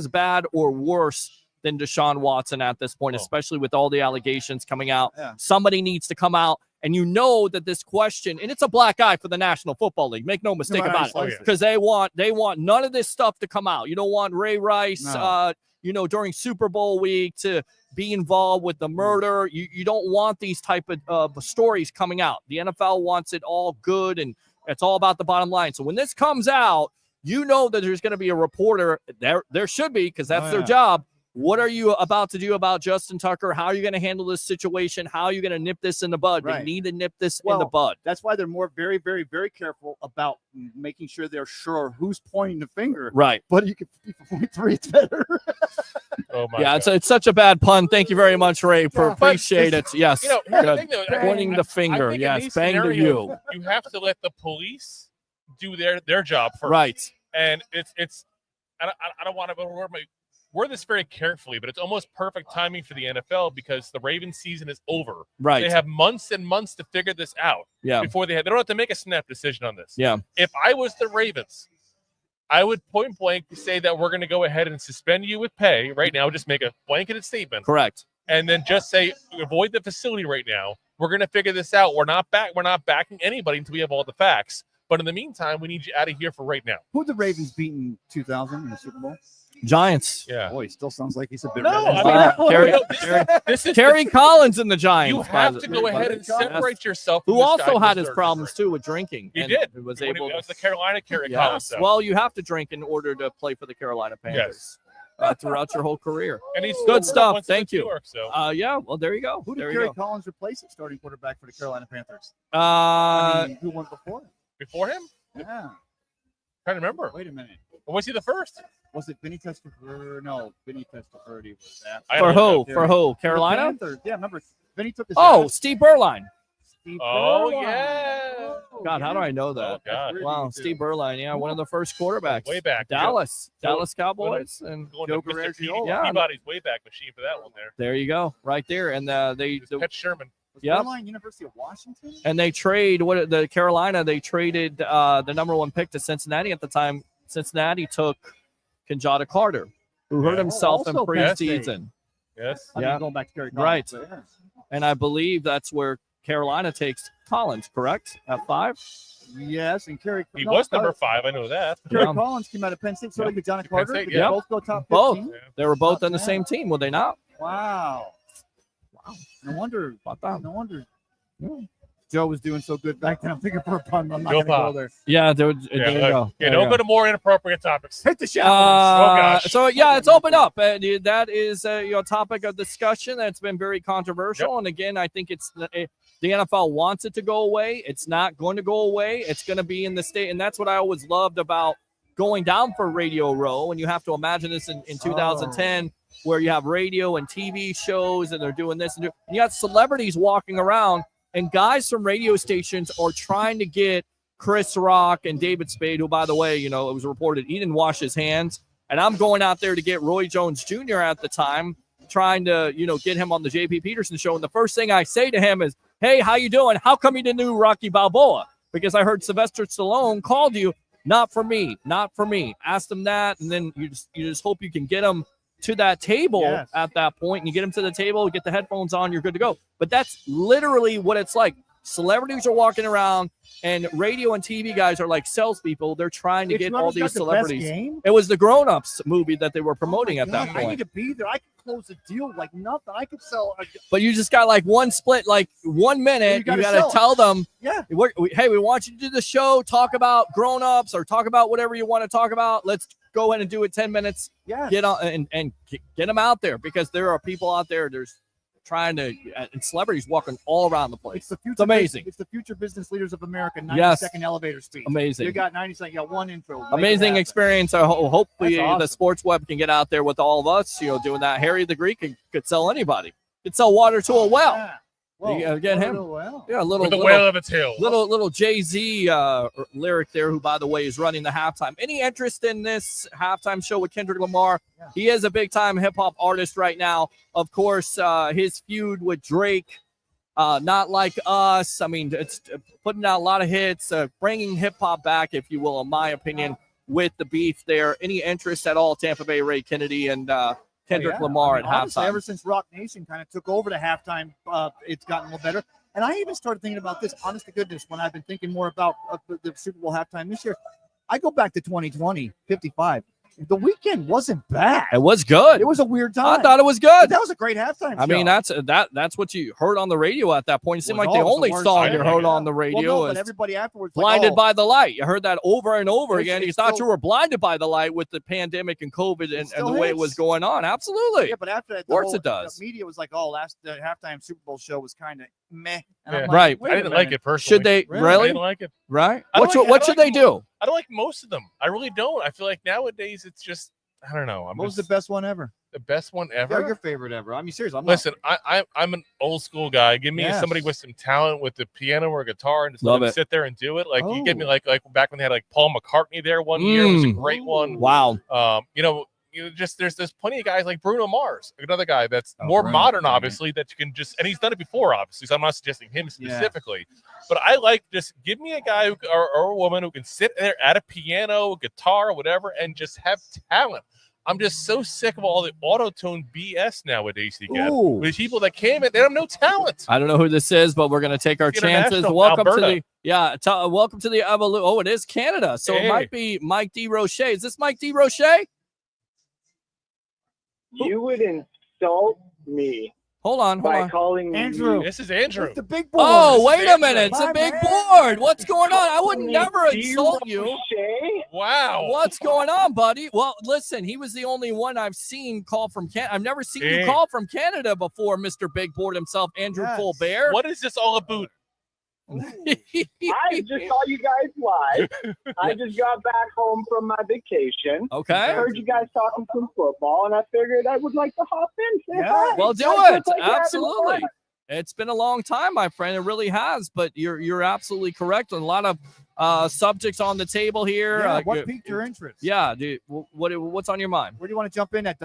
bad or worse than Deshaun Watson at this point, especially with all the allegations coming out. Somebody needs to come out. And you know that this question, and it's a black eye for the National Football League. Make no mistake about it, because they want none of this stuff to come out. You don't want Ray Rice, during Super Bowl week to be involved with the murder. You don't want these type of stories coming out. The NFL wants it all good, and it's all about the bottom line. So when this comes out, you know that there's going to be a reporter. There should be, because that's their job. What are you about to do about Justin Tucker? How are you going to handle this situation? How are you going to nip this in the bud? They need to nip this in the bud. That's why they're very, very, very careful about making sure they're sure who's pointing the finger. Right. But you can point 3, it's better. Oh my God. It's such a bad pun. Thank you very much, Ray. Appreciate it. Yes. Here's the thing, though, pointing the finger. Yes. Bang to you. You have to let the police do their job first. Right. And it's I don't want to word this very carefully, but it's almost perfect timing for the NFL because the Ravens season is over. Right. They have months and months to figure this out. Before they don't have to make a snap decision on this. Yeah. If I was the Ravens, I would point blank say that we're going to go ahead and suspend you with pay right now. Just make a blanketed statement. Correct. And then just say avoid the facility right now. We're going to figure this out. We're not backing anybody until we have all the facts. But in the meantime, we need you out of here for right now. Who the Ravens beat in 2000 in the Super Bowl? Giants. Yeah. Boy, he still sounds like he's a bit. Kerry Collins in the Giants. You have to go ahead and separate yourself. Who also had his problems too with drinking. He did. It was able. It was the Carolina Kerry Yes. Collins. So. Well, you have to drink in order to play for the Carolina Panthers. Throughout your whole career. And he's good stuff. Thank you. York, so. Well, there you go. Who did Kerry Collins replace at starting quarterback for the Carolina Panthers? Who won before him? Before him? Yeah. Trying to remember. Wait a minute. Or was he the first? Was it Vinny Testaverde? No, Vinny Testaverde was that. For who? Carolina? Yeah, remember Vinny took his Steve Berline. Berline. Yeah. God, how do I know that? Oh, God. Wow, Steve Berline. Yeah, one of the first quarterbacks. Way back. Dallas Cowboys. And Joe Peabody's way back machine for that one there. There you go. Right there. And Pet Sherman. Berline, University of Washington. And they the Carolina, they traded the number 1 pick to Cincinnati at the time. Cincinnati took Kenyatta Carter, who hurt himself in preseason. Yes. Going back to Kerry Collins. Right. Yeah. And I believe that's where Carolina takes Collins, correct? At 5? Yes, and Kerry. He was number 5. I know that. Kerry Collins came out of Penn State, so did John Carter. State, Did they both go top 15? Both. They were both on the same team, were they not? Wow. No wonder. Joe was doing so good back then. I'm thinking for a pun. I'm not going to go there. Yeah, there you go. Don't go to more inappropriate topics. Hit the shower. So it's open up. That is a topic of discussion that's been very controversial. And again, I think the NFL wants it to go away. It's not going to go away. It's going to be in the state, and that's what I always loved about going down for Radio Row. And you have to imagine this in 2010. Where you have radio and TV shows and they're doing this. And you got celebrities walking around and guys from radio stations are trying to get Chris Rock and David Spade, who, by the way, it was reported he didn't wash his hands. And I'm going out there to get Roy Jones Jr. at the time, trying to, get him on the J.P. Peterson show. And the first thing I say to him is, hey, how you doing? How come you didn't do Rocky Balboa? Because I heard Sylvester Stallone called you. Not for me. Asked him that. And then you just hope you can get him to that table at that point, and you get them to the table, get the headphones on, you're good to go. But that's literally what it's like. Celebrities are walking around, and radio and TV guys are like salespeople. They're trying to get all these celebrities. It was the Grown Ups movie that they were promoting at that point. I need to be there. I could close a deal like nothing. I could sell. But you just got like one split, like 1 minute. You got to tell them, hey, we want you to do the show, talk about Grown Ups or talk about whatever you want to talk about. Let's go ahead and do it 10 minutes. Yeah. Get on and get them out there, because there are people out there. There's trying to, and celebrities walking all around the place. It's amazing. It's the future business leaders of America. 90-second elevator speech. Amazing. You got 90 seconds. You got one intro. Amazing experience. Hopefully the sports web can get out there with all of us, doing that. Harry the Greek could sell anybody. Could sell water to a well. Yeah. Well, you get him. Yeah, with the whale of a tail. Little Jay-Z lyric there, who, by the way, is running the halftime. Any interest in this halftime show with Kendrick Lamar? Yeah. He is a big-time hip-hop artist right now. Of course, his feud with Drake, Not Like Us. I mean, it's putting out a lot of hits, bringing hip-hop back, if you will, in my opinion, with the beef there. Any interest at all, Tampa Bay, Ray Kennedy, and Kendrick Lamar at halftime? Ever since Rock Nation kind of took over the halftime, it's gotten a little better. And I even started thinking about this, honest to goodness, when I've been thinking more about the Super Bowl halftime this year. I go back to 2020, 55. The weekend wasn't bad. It was good. It was a weird time. I thought it was good. But that was a great halftime show. I mean, that's what you heard on the radio at that point. It seemed like the only song you heard on the radio was everybody afterwards Blinded by the Light. You heard that over and over again. You thought still, you were blinded by the light with the pandemic and COVID and the way it was going on. Absolutely. Yeah, but after that, the media was like, the halftime Super Bowl show was kind of meh. And I'm like, I didn't like it personally. Should they really? I didn't like it. Right? What should they do? I don't like most of them. I really don't. I feel like nowadays it's just, I don't know. What was the best one ever? The best one ever? Yeah, your favorite ever. I mean, seriously. I'm an old school guy. Give me somebody with some talent with the piano or guitar and just let them sit there and do it. Like you get me like back when they had like Paul McCartney there one year. It was a great one. Wow. Just there's plenty of guys like Bruno Mars, another guy that's more modern, obviously, that you can just, and he's done it before, obviously. So I'm not suggesting him specifically, but I like just give me a guy or a woman who can sit there at a piano, guitar, whatever, and just have talent. I'm just so sick of all the auto-tune BS nowadays you get. With people that came in, they have no talent. I don't know who this is, but we're going to take our chances. Welcome to the evolution. Oh, it is Canada. So it might be Mike DeRoche. Is this Mike DeRoche? You would insult me. Hold on. By calling me Andrew. This is Andrew. It's the big board. Oh, wait a minute. It's a big board. What's going on? I would never insult you. Wow. What's going on, buddy? Well, listen, he was the only one I've seen call from Canada. I've never seen you call from Canada before, Mr. Big Board himself, Andrew Colbert. What is this all about? I just saw you guys live. I just got back home from my vacation. Okay. I heard you guys talking some football, and I figured I would like to hop in. Well, do it. Absolutely. It's been a long time, my friend. It really has. But you're absolutely correct on a lot of subjects on the table here. Yeah, what piqued your interest? Yeah, dude. What's on your mind? Where do you want to jump in at?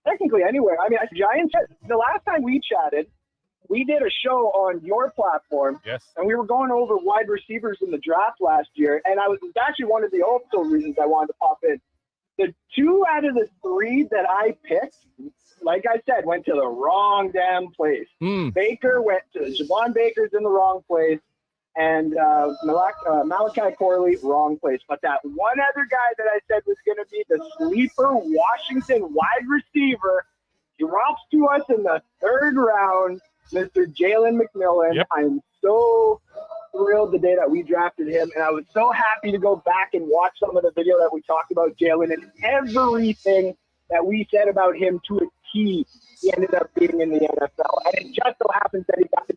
Technically, anywhere. I mean, Giants. The last time we chatted, we did a show on your platform. Yes. And we were going over wide receivers in the draft last year, and it was actually one of the also reasons I wanted to pop in. The 2 out of the 3 that I picked, like I said, went to the wrong damn place. Baker went to Javon Baker's in the wrong place, and Malachi Corley, wrong place. But that one other guy that I said was going to be the sleeper Washington wide receiver drops to us in the 3rd round, Mr. Jalen McMillan. Yep. I'm so thrilled the day that we drafted him, and I was so happy to go back and watch some of the video that we talked about Jalen, and everything that we said about him to a T, he ended up being in the NFL. And it just so happens that he got the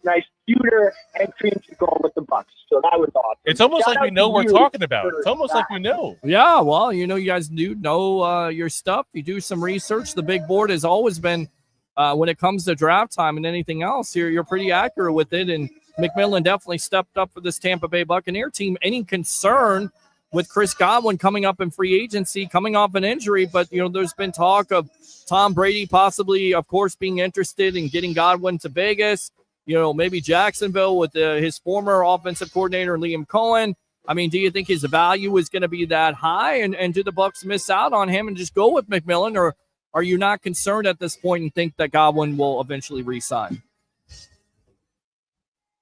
nice shooter and cream to go with the Bucks. So that was awesome. It's almost like we know what we're talking about. It's almost like we know. Yeah, well, you guys do know your stuff. You do some research. The big board has always been, when it comes to draft time and anything else, you're pretty accurate with it. And McMillan definitely stepped up for this Tampa Bay Buccaneer team. Any concern with Chris Godwin coming up in free agency, coming off an injury? But, there's been talk of Tom Brady possibly, of course, being interested in getting Godwin to Vegas. maybe Jacksonville with his former offensive coordinator, Liam Cohen. I mean, do you think his value is going to be that high? And do the Bucs miss out on him and just go with McMillan? Or are you not concerned at this point and think that Godwin will eventually re-sign?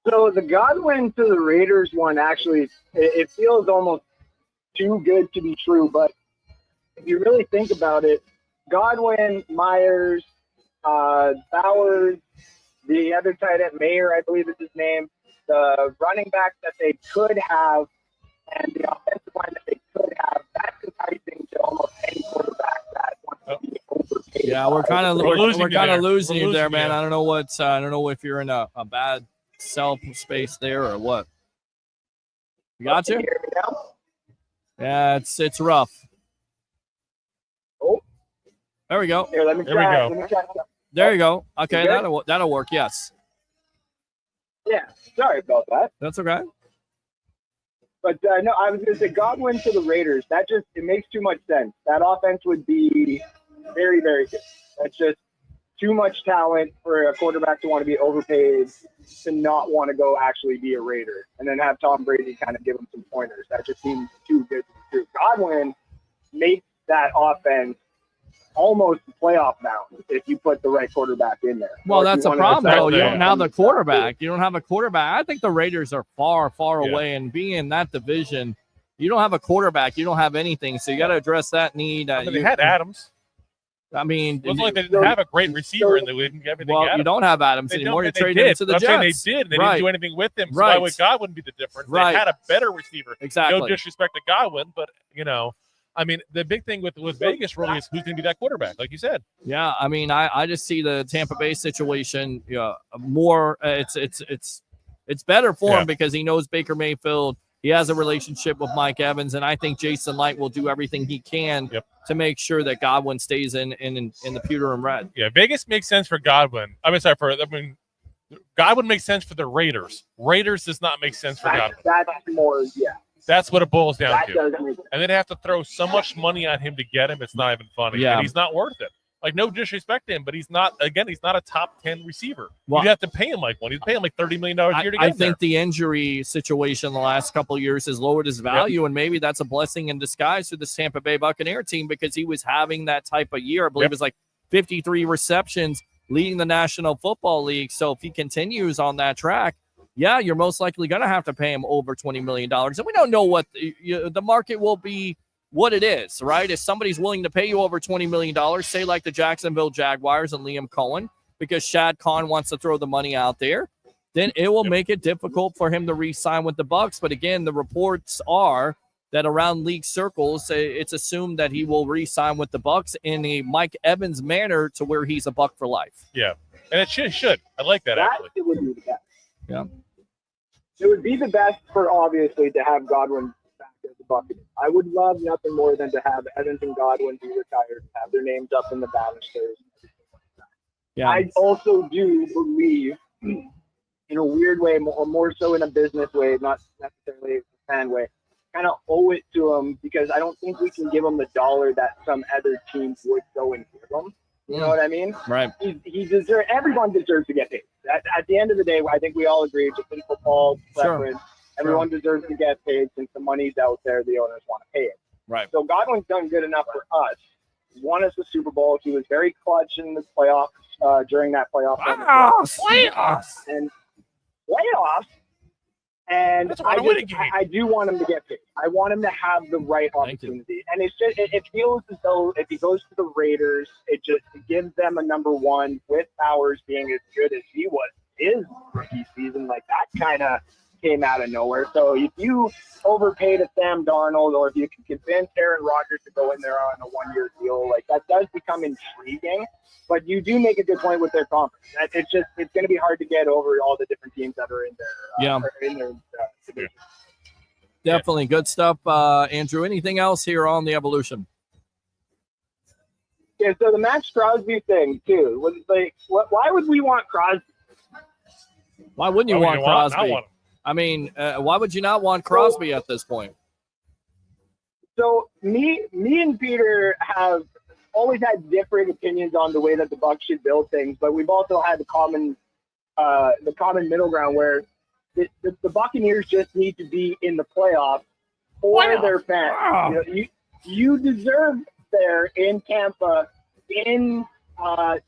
So the Godwin to the Raiders one, actually, it feels almost too good to be true. But if you really think about it, Godwin, Myers, Bowers, the other tight end, Mayer, I believe is his name, the running back that they could have, and the offensive line that they could have, that's enticing to almost any quarterback that wants to be overpaid. Yeah, we're kind of losing you there, man. You. I don't know if you're in a bad cell space there or what. You got you? Yeah, it's rough. Oh, there we go. Here, let me try. There you go. Okay, that'll work. Yes. Yeah, sorry about that. That's okay. But no, I was going to say Godwin to the Raiders. It makes too much sense. That offense would be very, very good. That's just too much talent for a quarterback to want to be overpaid, to not want to go actually be a Raider, and then have Tom Brady kind of give him some pointers. That just seems too good to be true. Godwin makes that offense almost playoff bound if you put the right quarterback in there. Well, that's a problem, though. You don't have the quarterback. You don't have a quarterback. I think the Raiders are far, far away, and being in that division, you don't have a quarterback. You don't have anything, so you got to address that need. They had Adams. I mean, it wasn't like they didn't have a great receiver and they didn't get everything. Well, you don't have Adams anymore. You traded him to the Jets. They did. They didn't do anything with him. So why would Godwin be the difference? They had a better receiver. Exactly. No disrespect to Godwin, but I mean, the big thing with Vegas really is who's going to be that quarterback, like you said. Yeah, I mean, I just see the Tampa Bay situation more. It's better for him because he knows Baker Mayfield. He has a relationship with Mike Evans, and I think Jason Light will do everything he can to make sure that Godwin stays in the pewter and red. Yeah, Vegas makes sense for Godwin. Godwin makes sense for the Raiders. Raiders does not make sense for Godwin. That's more, That's what it boils down to. does make sense. And they'd have to throw so much money on him to get him. It's not even funny. Yeah. And he's not worth it. Like, no disrespect to him, but he's not a top 10 receiver. Well, you have to pay him like one. He's paying like $30 million a year to get I think the injury situation the last couple of years has lowered his value, and maybe that's a blessing in disguise for the Tampa Bay Buccaneer team because he was having that type of year. I believe it was like 53 receptions, leading the National Football League. So if he continues on that track, you're most likely going to have to pay him over $20 million. And we don't know what the market will be, what it is, right? If somebody's willing to pay you over $20 million, say like the Jacksonville Jaguars and Liam Cohen, because Shad Khan wants to throw the money out there, then it will make it difficult for him to re-sign with the Bucs. But again, the reports are that around league circles, it's assumed that he will re-sign with the Bucs in a Mike Evans manner to where he's a Buck for life. Yeah, and it should. I like that actually. It would be the best. Yeah. It would be the best for obviously to have Godwin back as a Buccaneer. I would love nothing more than to have Evans and Godwin be retired, have their names up in the banisters. Yeah. I also do believe, in a weird way, more so in a business way, not necessarily a fan way, kind of owe it to him because I don't think we can give him the dollar that some other teams would go and give him. You know what I mean? Right. He deserves. Everyone deserves to get paid. At the end of the day, I think we all agree, just in football preference, everyone deserves to get paid since the money's out there. The owners want to pay it. Right. So Godwin's done good enough for us. He won us the Super Bowl. He was very clutch in the playoffs during that playoff run. Playoffs. And I do want him to get paid. I want him to have the right opportunity. And it's just it feels as though if he goes to the Raiders, it gives them a number one with Bowers being as good as he was his rookie season. Like that kind of came out of nowhere. So if you overpaid a Sam Darnold, or if you can convince Aaron Rodgers to go in there on a 1-year deal, like that does become intriguing. But you do make a good point with their conference. It's going to be hard to get over all the different teams that are in there. Division. Definitely good stuff, Andrew. Anything else here on the evolution? Yeah, so the Max Crosby thing too was like, why would we want Crosby? Why wouldn't you want Crosby? I mean, why would you not want Crosby at this point? So me and Peter have always had differing opinions on the way that the Bucs should build things, but we've also had a common the common middle ground where the Buccaneers just need to be in the playoffs for their fans. Wow. You deserve there in Tampa in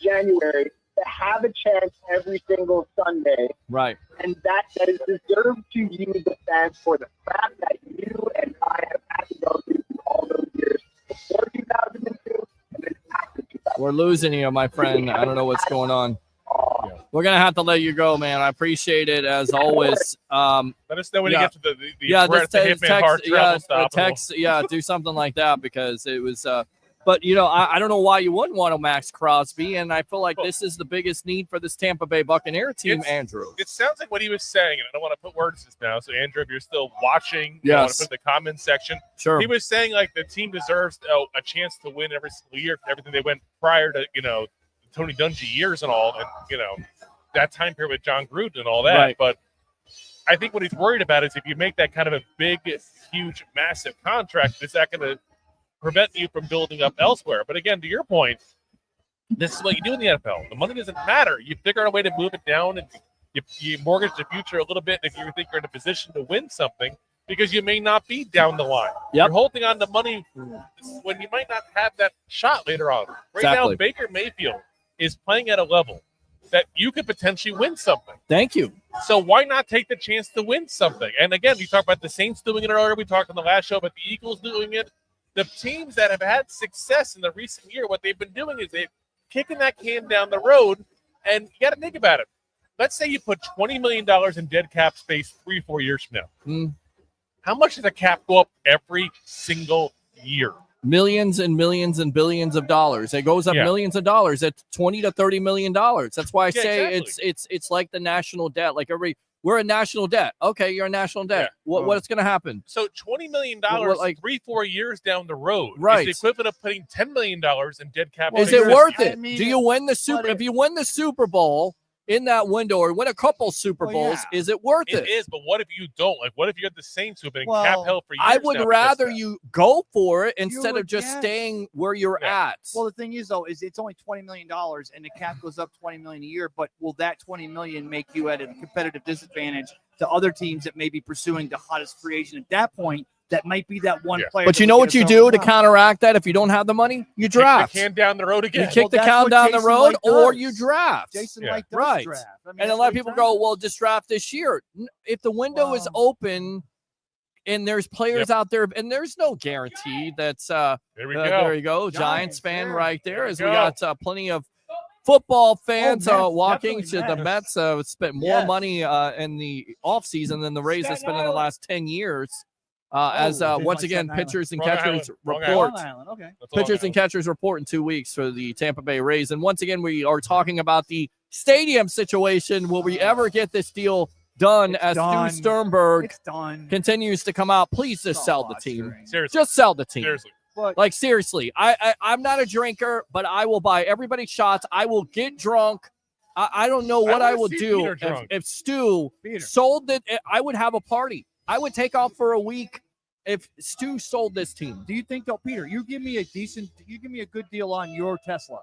January to have a chance every single Sunday. Right. And that is deserved to you, the fans, for the crap that you and I have had to go through all those years before 2002 and then after 2002. We're losing you, my friend. I don't know what's going on. We're going to have to let you go, man. I appreciate it, as always. Let us know when you get to the Hitman Hard travel stop. Text, do something like that, because it was but, I don't know why you wouldn't want to Max Crosby, and I feel like this is the biggest need for this Tampa Bay Buccaneer team, Andrew. It sounds like what he was saying, and I don't want to put words in his mouth, so, Andrew, if you're still watching, yes. I want to put in the comments section. Sure. He was saying, like, the team deserves a chance to win every single year for everything they went prior to, Tony Dungy years and all, and, that time period with John Gruden and all that. Right. But I think what he's worried about is if you make that kind of a big, huge, massive contract, is that going to prevent you from building up elsewhere? But again, to your point, this is what you do in the NFL. The money doesn't matter. You figure out a way to move it down, and you mortgage the future a little bit if you think you're in a position to win something, because you may not be down the line. Yep. You're holding on to money when you might not have that shot later on. Right now, Baker Mayfield is playing at a level that you could potentially win something. Thank you. So why not take the chance to win something? And again, we talked about the Saints doing it earlier. We talked on the last show about the Eagles doing it. The teams that have had success in the recent year, what they've been doing is they're kicking that can down the road. And you got to think about it. Let's say you put $20 million in dead cap space 3-4 years from now. How much does the cap go up every single year? Millions and millions and billions of dollars. It goes up millions of dollars at $20 to $30 million. That's why I say exactly. it's like the national debt. Like we're a national debt. Okay, you're a national debt. What's going to happen? So $20 million, 3-4 years down the road, right, is the equivalent of putting $10 million in dead cap. Is it worth it? Do you win the Super? If you win the Super Bowl in that window, or win a couple Super Bowls, is it worth it? It is, but what if you don't? Like, what if you have the Saints who've been in cap hell for years? I would rather you go for it instead of just staying where you're at. Well, the thing is, though, is it's only $20 million, and the cap goes up $20 million a year. But will that $20 million make you at a competitive disadvantage to other teams that may be pursuing the hottest free agent at that point? That might be that one player. But you know what you do to counteract that? If you don't have the money, you draft. Kick the can down the road again. You kick the can down the road, or you draft. Jason Light does right. draft. I mean, and a lot of people go, well, just draft this year. If the window is open and there's players out there, and there's no guarantee that's there we go. There you go. Giants fan right there, as we got plenty of football fans walking to the Mets. Spent more money in the offseason than the Rays have spent in the last 10 years. Once again, pitchers and catchers report. Pitchers and catchers report in 2 weeks for the Tampa Bay Rays. And once again, we are talking about the stadium situation. Will we ever get this deal done? Stu Sternberg continues to come out. Please just sell the team. Seriously. Just sell the team. Seriously. Like, seriously. I'm not a drinker, but I will buy everybody shots. I will get drunk. I don't know what I will do if Stu sold it. I would have a party. I would take off for a week if Stu sold this team. Do you think, though, Peter, you give me a good deal on your Tesla,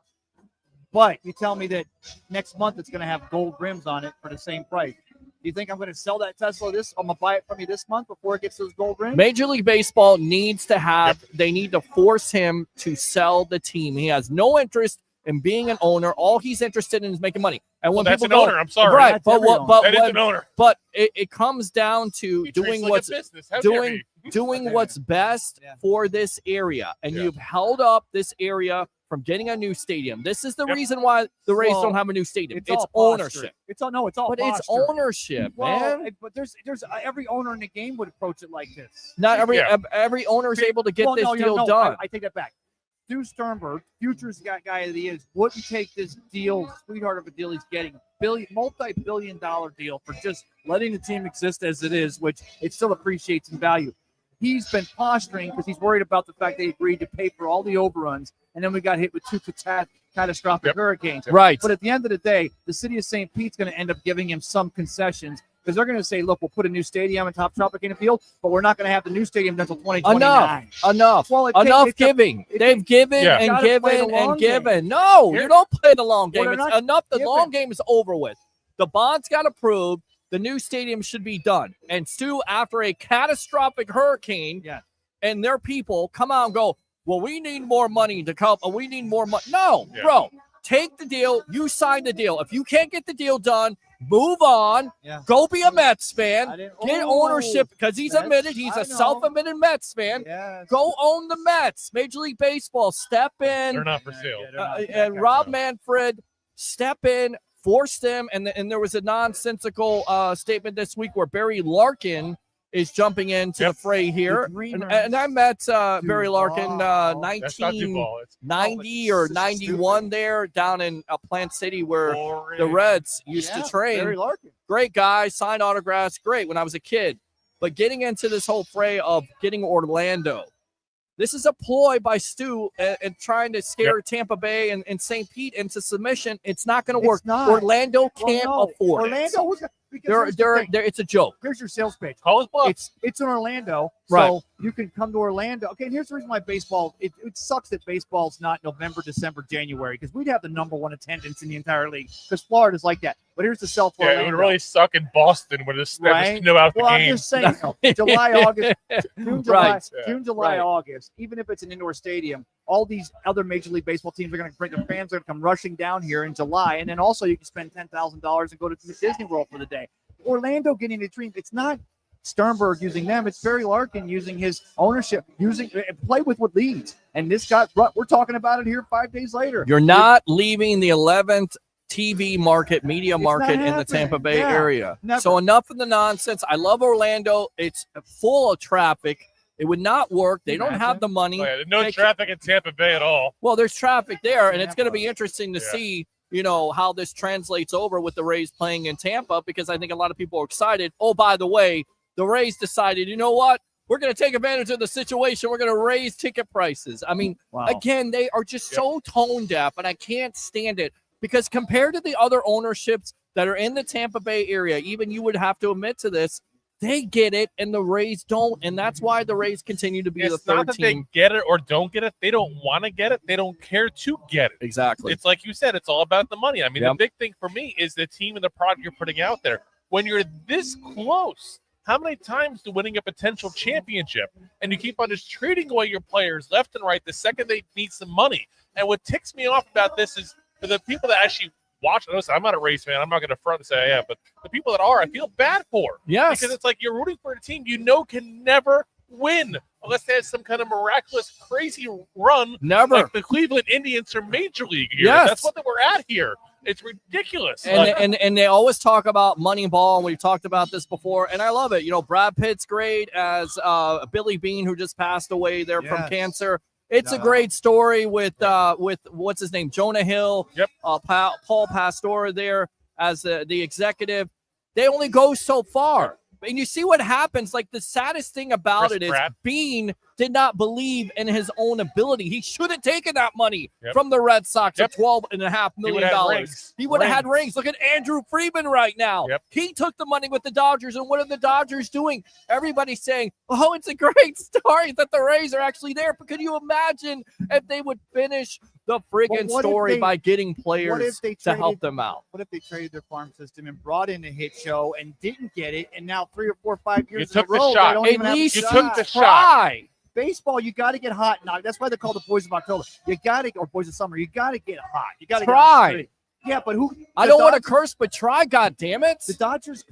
but you tell me that next month it's going to have gold rims on it for the same price. Do you think I'm going to sell that Tesla I'm going to buy it from you this month before it gets those gold rims? Major League Baseball needs to have, they need to force him to sell the team. He has no interest in being an owner. All he's interested in is making money. And when that's people an owner. I'm sorry. Right, that is an owner. But it comes down to doing what's what's best for this area. And you've held up this area from getting a new stadium. This is the reason why the Rays don't have a new stadium. It's ownership. It's all But it's ownership, man. But there's every owner in the game would approach it like this. Not every owner is able to get this deal done. I take that back. Stu Sternberg, futures guy that he is, wouldn't take this deal, sweetheart of a deal he's getting, multi-billion-dollar deal for just letting the team exist as it is, which it still appreciates in value. He's been posturing because he's worried about the fact that he agreed to pay for all the overruns, and then we got hit with two catastrophic hurricanes. Right. But at the end of the day, the city of St. Pete's going to end up giving him some concessions because they're going to say, look, we'll put a new stadium in Top Tropicana Field, but we're not going to have the new stadium until 2029. Enough. Well, enough giving. They've given and given and given. No, you don't play the long game. It's enough. The long game is over with. The bonds got approved. The new stadium should be done. And Stu, after a catastrophic hurricane, and their people come out and go, well, we need more money to come. We need more money. No, bro, take the deal. You signed the deal. If you can't get the deal done, move on. Go be a Mets fan. Get ownership because he's admitted he's a self-admitted Mets fan. Go own the Mets. Major League Baseball, step in. They're not for sale. And Rob Manfred, step in, forced them. And there was a nonsensical statement this week where Barry Larkin is jumping into the fray here. And I met Barry Larkin 1990 or 91 there down in Plant City where the Reds used to train. Barry Larkin. Great guy, signed autographs, great when I was a kid. But getting into this whole fray of getting Orlando, this is a ploy by Stu and trying to scare Tampa Bay and St. Pete into submission. It's not going to work. Orlando can't afford it. It's a joke. Here's your sales pitch. Call his bluff. It's in Orlando, Right. so you can come to Orlando. Okay, and here's the reason why baseball. It sucks that baseball's not November, December, January because we'd have the #1 attendance in the entire league because Florida's like that. But here's the sell for Orlando. It would really suck in Boston when there's snow out the game. I'm just saying, July, August, June, July, August. Even if it's an indoor stadium, all these other Major League Baseball teams are going to bring their fans are going to come rushing down here in July, and then also you can spend $10,000 and go to Disney World for the day. Orlando getting a dream. It's not Sternberg using them. It's Barry Larkin using his ownership, play with what leads. And this got we're talking about it here 5 days later. You're not leaving the 11th TV market, media market in the Tampa Bay area. Never. So enough of the nonsense. I love Orlando. It's full of traffic. It would not work. They don't have the money. No traffic in Tampa Bay at all. Well, there's traffic there, and it's going to be interesting to see how this translates over with the Rays playing in Tampa because I think a lot of people are excited. Oh, by the way, the Rays decided, you know what? We're going to take advantage of the situation. We're going to raise ticket prices. I mean, again, they are just so tone deaf, and I can't stand it because compared to the other ownerships that are in the Tampa Bay area, even you would have to admit to this, they get it, and the Rays don't, and that's why the Rays continue to be the third not that team. They get it or don't get it. They don't want to get it. They don't care to get it. Exactly. It's like you said. It's all about the money. I mean, the big thing for me is the team and the product you're putting out there. When you're this close, how many times do winning a potential championship and you keep on just trading away your players left and right the second they need some money? And what ticks me off about this is for the people that actually watch. Listen, I'm not a Rays fan. I'm not going to front and say I am, but the people that are, I feel bad for. Yes. Because it's like you're rooting for a team you know can never win unless they have some kind of miraculous, crazy run. Never. Like the Cleveland Indians are Major League here. Yes. That's what we're at here. It's ridiculous. And they always talk about Moneyball, and we've talked about this before, and I love it. Brad Pitt's great as Billy Bean, who just passed away there from cancer. It's a great story with what's his name, Jonah Hill, Paul Pastore there as the executive. They only go so far. And you see what happens. Like the saddest thing about it is Bean did not believe in his own ability. He should have taken that money from the Red Sox of $12.5 million. He would have had rings. Look at Andrew Friedman right now. He took the money with the Dodgers, and what are the Dodgers doing? Everybody's saying, oh, it's a great story that the Rays are actually there. But could you imagine if they would finish the friggin' story by getting players to help them out? What if they traded their farm system and brought in a hit show and didn't get it, and now 3 or 4 or 5 years in a row, they don't even have a shot. You took the shot. Baseball, you got to get hot now. That's why they call the Boys of October. You got to, or Boys of Summer. You got to get hot. You got to try. Yeah, but who? I don't want to curse, but try. God damn it! The Dodgers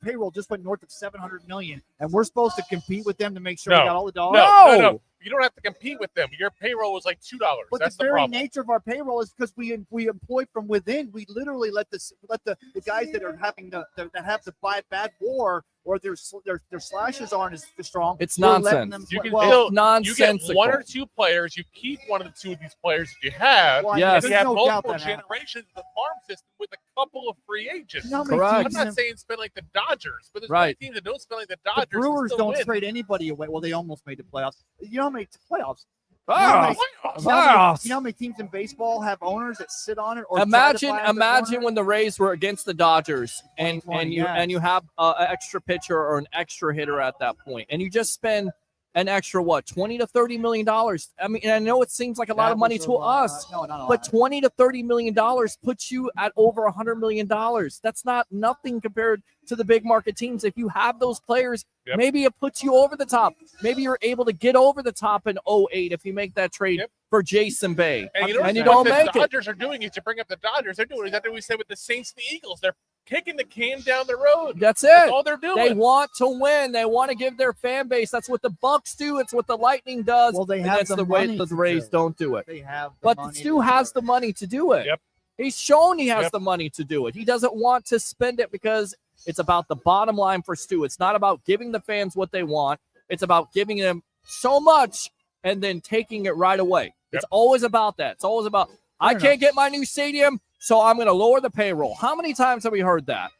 payroll just went north of $700 million, and we're supposed to compete with them to make sure we got all the dollars. No. You don't have to compete with them. Your payroll was like $2. But that's the very problem. nature of our payroll is because we employ from within. We literally let the guys that are having that have the bad war or their slashes aren't as strong. It's nonsense. You can nonsensical. You get 1 or 2 players. You keep 1 or 2 of these players that you have. Yes. You have multiple generations of the farm system with a couple of free agents. Correct. I'm not saying spend like the Dodgers, but there's many teams that don't spend like the Dodgers. The Brewers don't trade anybody away. Well, they almost made the playoffs. You know how many playoffs? You know how many teams in baseball have owners that sit on it? Or imagine when the Rays were against the Dodgers, and you have an extra pitcher or an extra hitter at that point, and you just spend an extra what, $20 to $30 million. I mean, and I know it seems like a lot of money to us, but $20 to $30 million puts you at over $100 million. That's not nothing compared to the big market teams. If you have those players, maybe it puts you over the top. Maybe you're able to get over the top in 08 if you make that trade for Jason Bay. And you don't make it. The Dodgers are doing is to bring up the Dodgers. They're doing exactly what we said with the Saints and the Eagles. They're kicking the can down the road. That's it. That's all they're doing. They want to win. They want to give their fan base. That's what the Bucks do. It's what the Lightning does. Well, they have that's the way the Rays don't do it. They have, but Stu has the money to do it. Yep. He's shown he has the money to do it. He doesn't want to spend it because it's about the bottom line for Stu. It's not about giving the fans what they want. It's about giving them so much and then taking it right away. It's always about that. It's always about, I can't get my new stadium, so I'm going to lower the payroll. How many times have we heard that?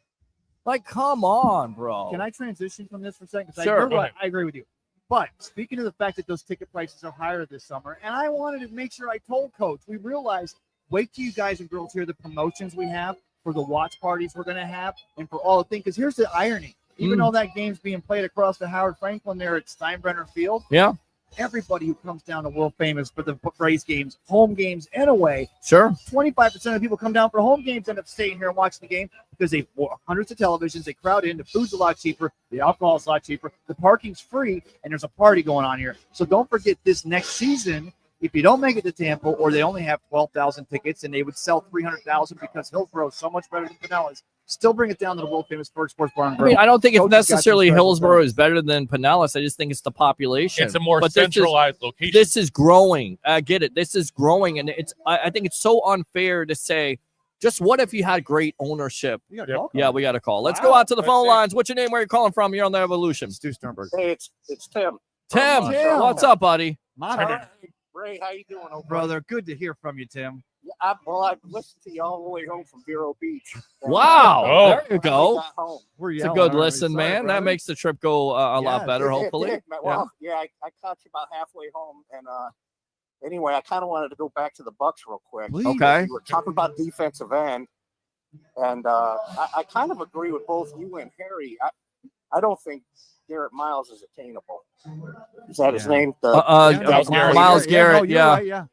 Like, come on, bro. Can I transition from this for a second? Sure. I agree with you. But speaking of the fact that those ticket prices are higher this summer, and I wanted to make sure I told Coach, we realized, wait till you guys and girls hear the promotions we have for the watch parties we're going to have and for all the things. Because here's the irony. Even though that game's being played across the Howard Franklin there at Steinbrenner Field, everybody who comes down to world famous for the Rays games, home games and away, 25% of people come down for home games end up staying here and watching the game because they bought hundreds of televisions, they crowd in, the food's a lot cheaper, the alcohol's a lot cheaper, the parking's free, and there's a party going on here. So don't forget this next season, if you don't make it to Tampa or they only have 12,000 tickets and they would sell 300,000 because Hillsborough is so much better than Pinellas, still bring it down to the world famous Ferg Sports Bar and Grill. I mean, I don't think it's necessarily Hillsborough is better than Pinellas. I just think it's the population. It's a more centralized location. This is growing. I get it. This is growing, and I think it's so unfair to say, just what if you had great ownership? Yeah, we got a call. Let's go out to the phone lines. What's your name? Where are you calling from? You're on the Evolution. Stu Sternberg. Hey, it's Tim. Tim, what's up, buddy? Ray, how you doing, old brother? Good to hear from you, Tim. I've listened to you all the way home from Vero Beach. Wow, there you go. It's a good listen, man. That makes the trip go a lot better, hopefully. Well, I caught you about halfway home, and anyway, I kind of wanted to go back to the Bucks real quick. Okay. We were talking about defensive end, and I kind of agree with both you and Harry. I don't think Garrett Miles is attainable. Is that his name? Miles Garrett.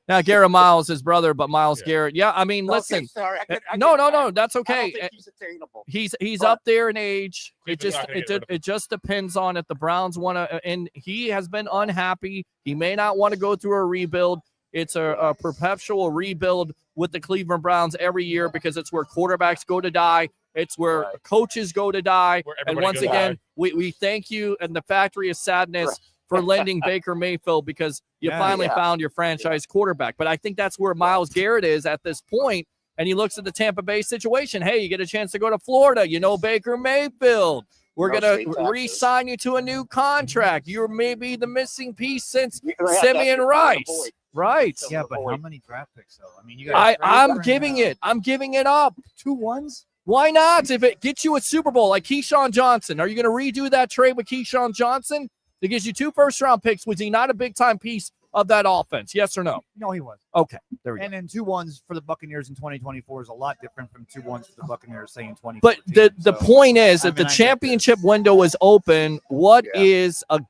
Now Garrett Miles, his brother, but Miles Garrett. Yeah, I mean, listen. Sorry, no, that's okay. I don't think he's attainable. He's up there in age. It just depends on if the Browns want to, and he has been unhappy. He may not want to go through a rebuild. It's a perpetual rebuild with the Cleveland Browns every year because it's where quarterbacks go to die. It's where coaches go to die. And once again, we thank you and the Factory of Sadness for lending Baker Mayfield because you finally found your franchise quarterback. But I think that's where Myles Garrett is at this point. And he looks at the Tampa Bay situation. Hey, you get a chance to go to Florida. You know Baker Mayfield. We're going to re-sign you to a new contract. You're maybe the missing piece since Simeon Rice. Right. Yeah, but how many draft picks, though? I mean, you guys. I'm giving it. I'm giving it up. 2 ones? Why not? If it gets you a Super Bowl like Keyshawn Johnson, are you going to redo that trade with Keyshawn Johnson? It gives you 2 first-round picks. Was he not a big-time piece of that offense? Yes or no? No, he was. Okay, there we go. And then 2 ones for the Buccaneers in 2024 is a lot different from 2 ones for the Buccaneers, say, in 2014. But the point is that the championship window is open. What is a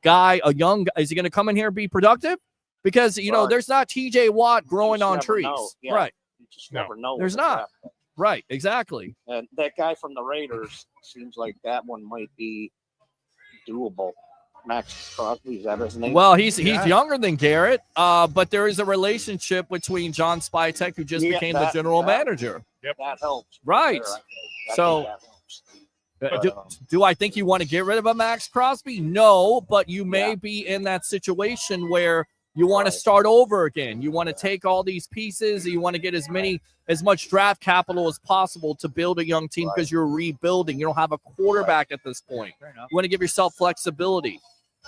young guy, is he going to come in here and be productive? Because, there's not TJ Watt growing on trees. Right. You just never know. There's not. Right, exactly. And that guy from the Raiders seems like that one might be doable. Max Crosby, is that his name? Well, he's younger than Garrett, but there is a relationship between John Spytek, who just became the general manager. Yep, that helps. Right. So, do I think you want to get rid of a Max Crosby? No, but you may be in that situation where you want to start over again. You want to take all these pieces. You want to get as much draft capital as possible to build a young team because you're rebuilding. You don't have a quarterback at this point. You want to give yourself flexibility.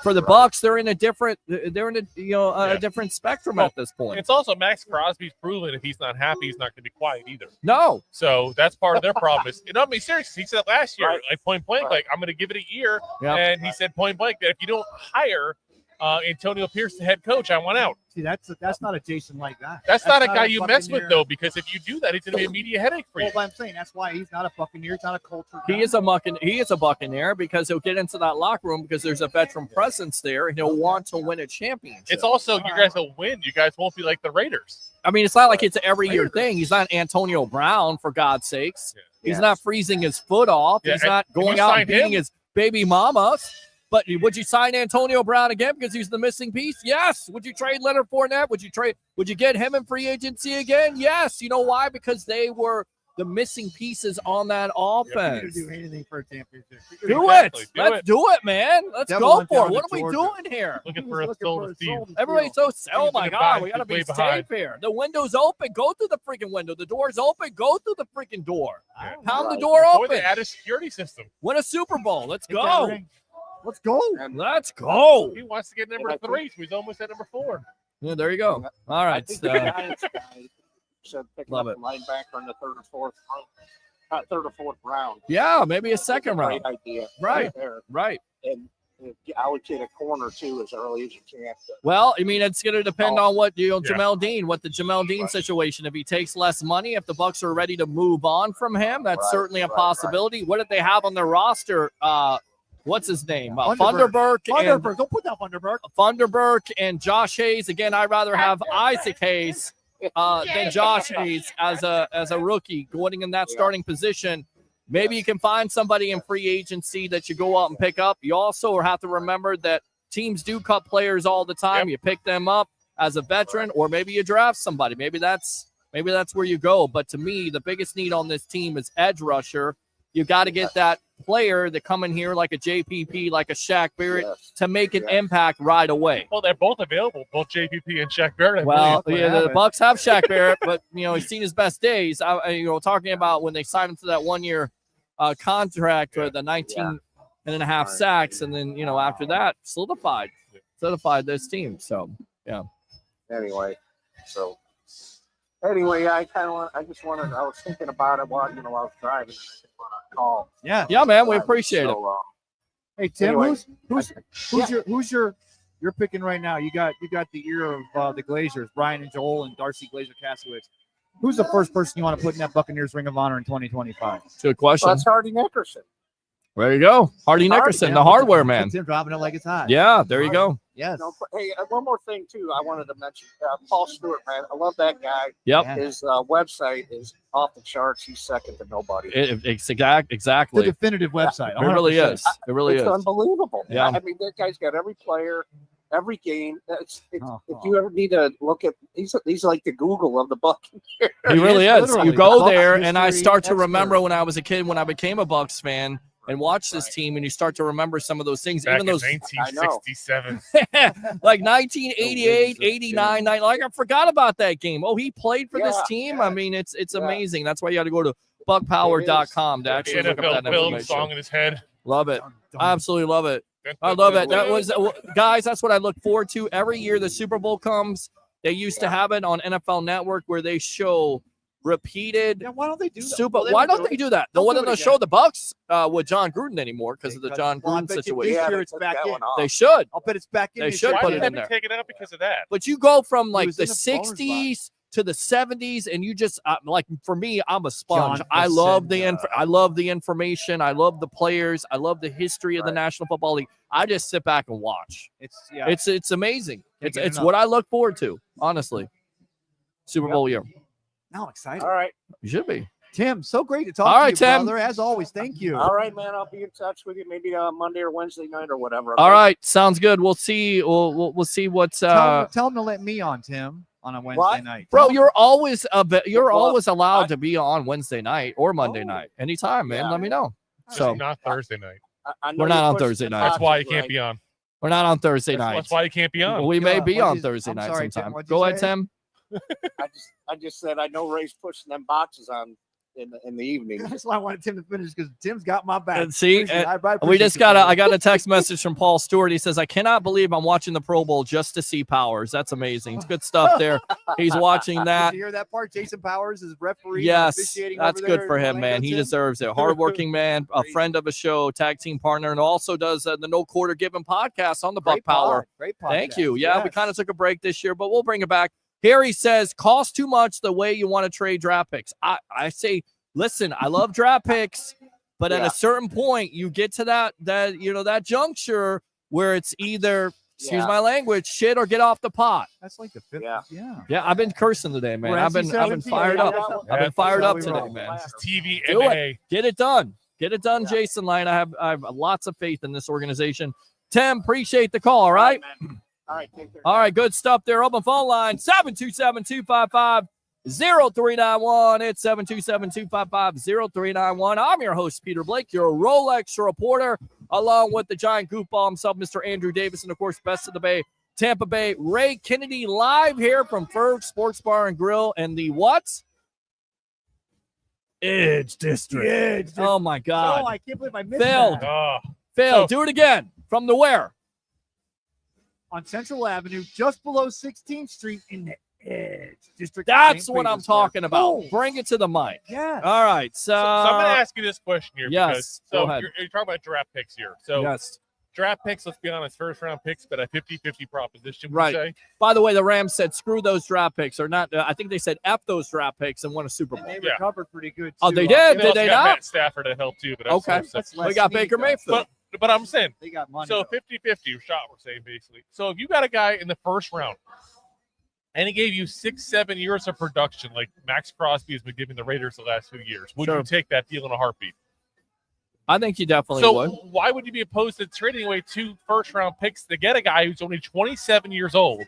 For the Bucks, they're in a different different spectrum at this point. It's also Max Crosby's proven if he's not happy, he's not going to be quiet either. No. So that's part of their problem. I mean, seriously, he said last year, like point blank, like I'm going to give it a year, and he said point blank that if you don't hire Antonio Pierce, the head coach. I want out. See, that's not a Jason like that. That's not a guy you mess Buccaneer. with, though, because if you do that, it's going to be a media headache for you. Well, I'm saying that's why he's not a Buccaneer. It's not a culture. He is a Buccaneer because he'll get into that locker room because there's a veteran presence there, and he'll want to win a championship. It's also you guys will win. You guys won't be like the Raiders. I mean, it's not like it's an every year thing. He's not Antonio Brown, for God's sakes. Yeah. He's not freezing his foot off. Yeah, He's not going out and beating his baby mamas. But would you sign Antonio Brown again because he's the missing piece? Yes. Would you trade Leonard Fournette? Would you get him in free agency again? Yes. You know why? Because they were the missing pieces on that offense. Do anything for a championship. Let's do it, man. Let's go for it. What are we doing here? Looking for a soul to steal. Everybody's oh my God, we got to be safe here. The window's open. Go through the freaking window. The door's open. Go through the freaking door. Pound the door open. They add a security system. Win a Super Bowl. Let's go. Let's go. Let's go. He wants to get number 3, so he's almost at number 4. Yeah, there you go. All right. I think the Giants guy said picking up a linebacker in the third or fourth round. Yeah, maybe a second round. Great idea. Right. Right. And allocate a corner too as early as you can. Well, I mean, it's going to depend on what Jamel Dean, what the Jamel Dean situation. If he takes less money, if the Bucs are ready to move on from him, that's certainly a possibility. What did they have on their roster? What's his name? Funderburk. Don't put that Funderburk. Funderburk and Josh Hayes. Again, I'd rather have Isaac Hayes than Josh Hayes as a rookie going in that starting position. Maybe you can find somebody in free agency that you go out and pick up. You also have to remember that teams do cut players all the time. You pick them up as a veteran, or maybe you draft somebody. Maybe that's where you go. But to me, the biggest need on this team is edge rusher. You got to get that player that come in here like a JPP, like a Shaq Barrett, to make an impact right away. Well, they're both available, both JPP and Shaq Barrett. Well, the Bucs have Shaq Barrett, but he's seen his best days. Talking about when they signed him to that 1-year contract for the 19.5 sacks, and then after that solidified this team. So yeah. Anyway, I was thinking about it while I was driving. Call. Yeah, man, we appreciate it. Hey Tim, anyway, who's you're picking right now? You got the ear of the Glazers, Brian and Joel and Darcy Glazer-Kasowitz. Who's the first person you want to put in that Buccaneers Ring of Honor in 2025? Good question. Well, that's Hardy Nickerson. There you go. Hardy Nickerson, the hardware man. Tim dropping it like it's hot. Yeah, there you go. Yes. Hey, one more thing, too, I wanted to mention. Paul Stewart, man. I love that guy. Yep. His website is off the charts. He's second to nobody. Exactly. The definitive website. It really is. It really is. It's unbelievable. Yeah. I mean, that guy's got every player, every game. If you ever need to look at, he's like the Google of the Buccaneers. He really is. You go there, and I start to remember when I was a kid, when I became a Bucs fan, and watch this team, and you start to remember some of those things. Back even those 1967. like 1988, 89, like I forgot about that game. Oh, he played for this team. I mean, it's amazing. That's why you got to go to buckpower.com to actually look up that film information. song in his head. Love it. I absolutely love it. I love it. That was, guys, that's what I look forward to every year. The Super Bowl comes. They used to have it on NFL Network where they show repeated. Yeah, why don't they do that? Why don't they do that? They wouldn't show the Bucs with John Gruden anymore because of the John Gruden situation. This year it's back in. They should. I'll bet it's back in. They should put it in there. Take it out because of that. But you go from like the 60s to the 70s, and you just like, for me, I'm a sponge. I love the information. I love the players. I love the history of the National Football League. I just sit back and watch. It's amazing. It's what I look forward to, honestly. Super Bowl year. Now I'm excited. All right. You should be. Tim, so great to talk to you, Tim. brother. As always, thank you. All right, man. I'll be in touch with you maybe Monday or Wednesday night or whatever. Okay? All right. Sounds good. We'll see. We'll see what's tell him to let me on, Tim, on a Wednesday night. Bro, you're always always allowed to be on Wednesday night or Monday night. Anytime, man. Let me know. So not Thursday night. We're not on Thursday night. That's why you can't be on. We're not on Thursday night. That's why you can't be on. We may be on Thursday night sometime. Go ahead, Tim. I just said I know Ray's pushing them boxes on in the evening. That's why I wanted Tim to finish, because Tim's got my back. And see, I got a text message from Paul Stewart. He says, I cannot believe I'm watching the Pro Bowl just to see Powers. That's amazing. It's good stuff there. He's watching that. Did you hear that part? Jason Powers is referee. Yes, officiating that's over good there for in him, man. Orlando, He Tim. deserves it. Hardworking man, a friend of the show, tag team partner, and also does the No Quarter Given podcast on the Buck Power. Great podcast. Thank you. Yeah, we kind of took a break this year, but we'll bring it back. Harry says, cost too much the way you want to trade draft picks. I say, listen, I love draft picks, but at a certain point, you get to that juncture where it's either, excuse my language, shit or get off the pot. That's like the fifth. Yeah, I've been cursing today, man. I've been fired up. I've been fired up today, man. TV, Do MMA. it. Get it done. Get it done, Jason Lane. I have lots of faith in this organization. Tim, appreciate the call, all right? All right, take care. All right, good stuff there. Open phone line, 727-255-0391. It's 727-255-0391. I'm your host, Peter Blake, your Rolex reporter, along with the Giant Goofball himself, Mr. Andrew Davis, and, of course, Best of the Bay, Tampa Bay, Ray Kennedy, live here from Ferg Sports Bar and Grill and the what? Edge District. Oh, my God. Oh, I can't believe I missed Failed. that. Failed. Do it again. From the where? On Central Avenue, just below 16th Street in the Edge District. That's what I'm talking about. Boom. Bring it to the mic. Yeah. All right. So I'm going to ask you this question here. Yes, Because, go ahead. You're talking about draft picks here. So yes. draft picks, let's be honest, first round picks, but a 50-50 proposition, Right. say. By the way, the Rams said screw those draft picks, or not. I think they said F those draft picks and won a Super Bowl. They recovered pretty good. Oh, too. they did? They Did also they got not? Matt Stafford to help too, but Okay. We got Baker Mayfield. But I'm saying, They got money. so though. 50-50 shot, we're saying basically. So if you got a guy in the first round and he gave you 6-7 years of production, like Max Crosby has been giving the Raiders the last few years, would Sure. you take that deal in a heartbeat? I think you definitely So would. why would you be opposed to trading away 2 first-round picks to get a guy who's only 27 years old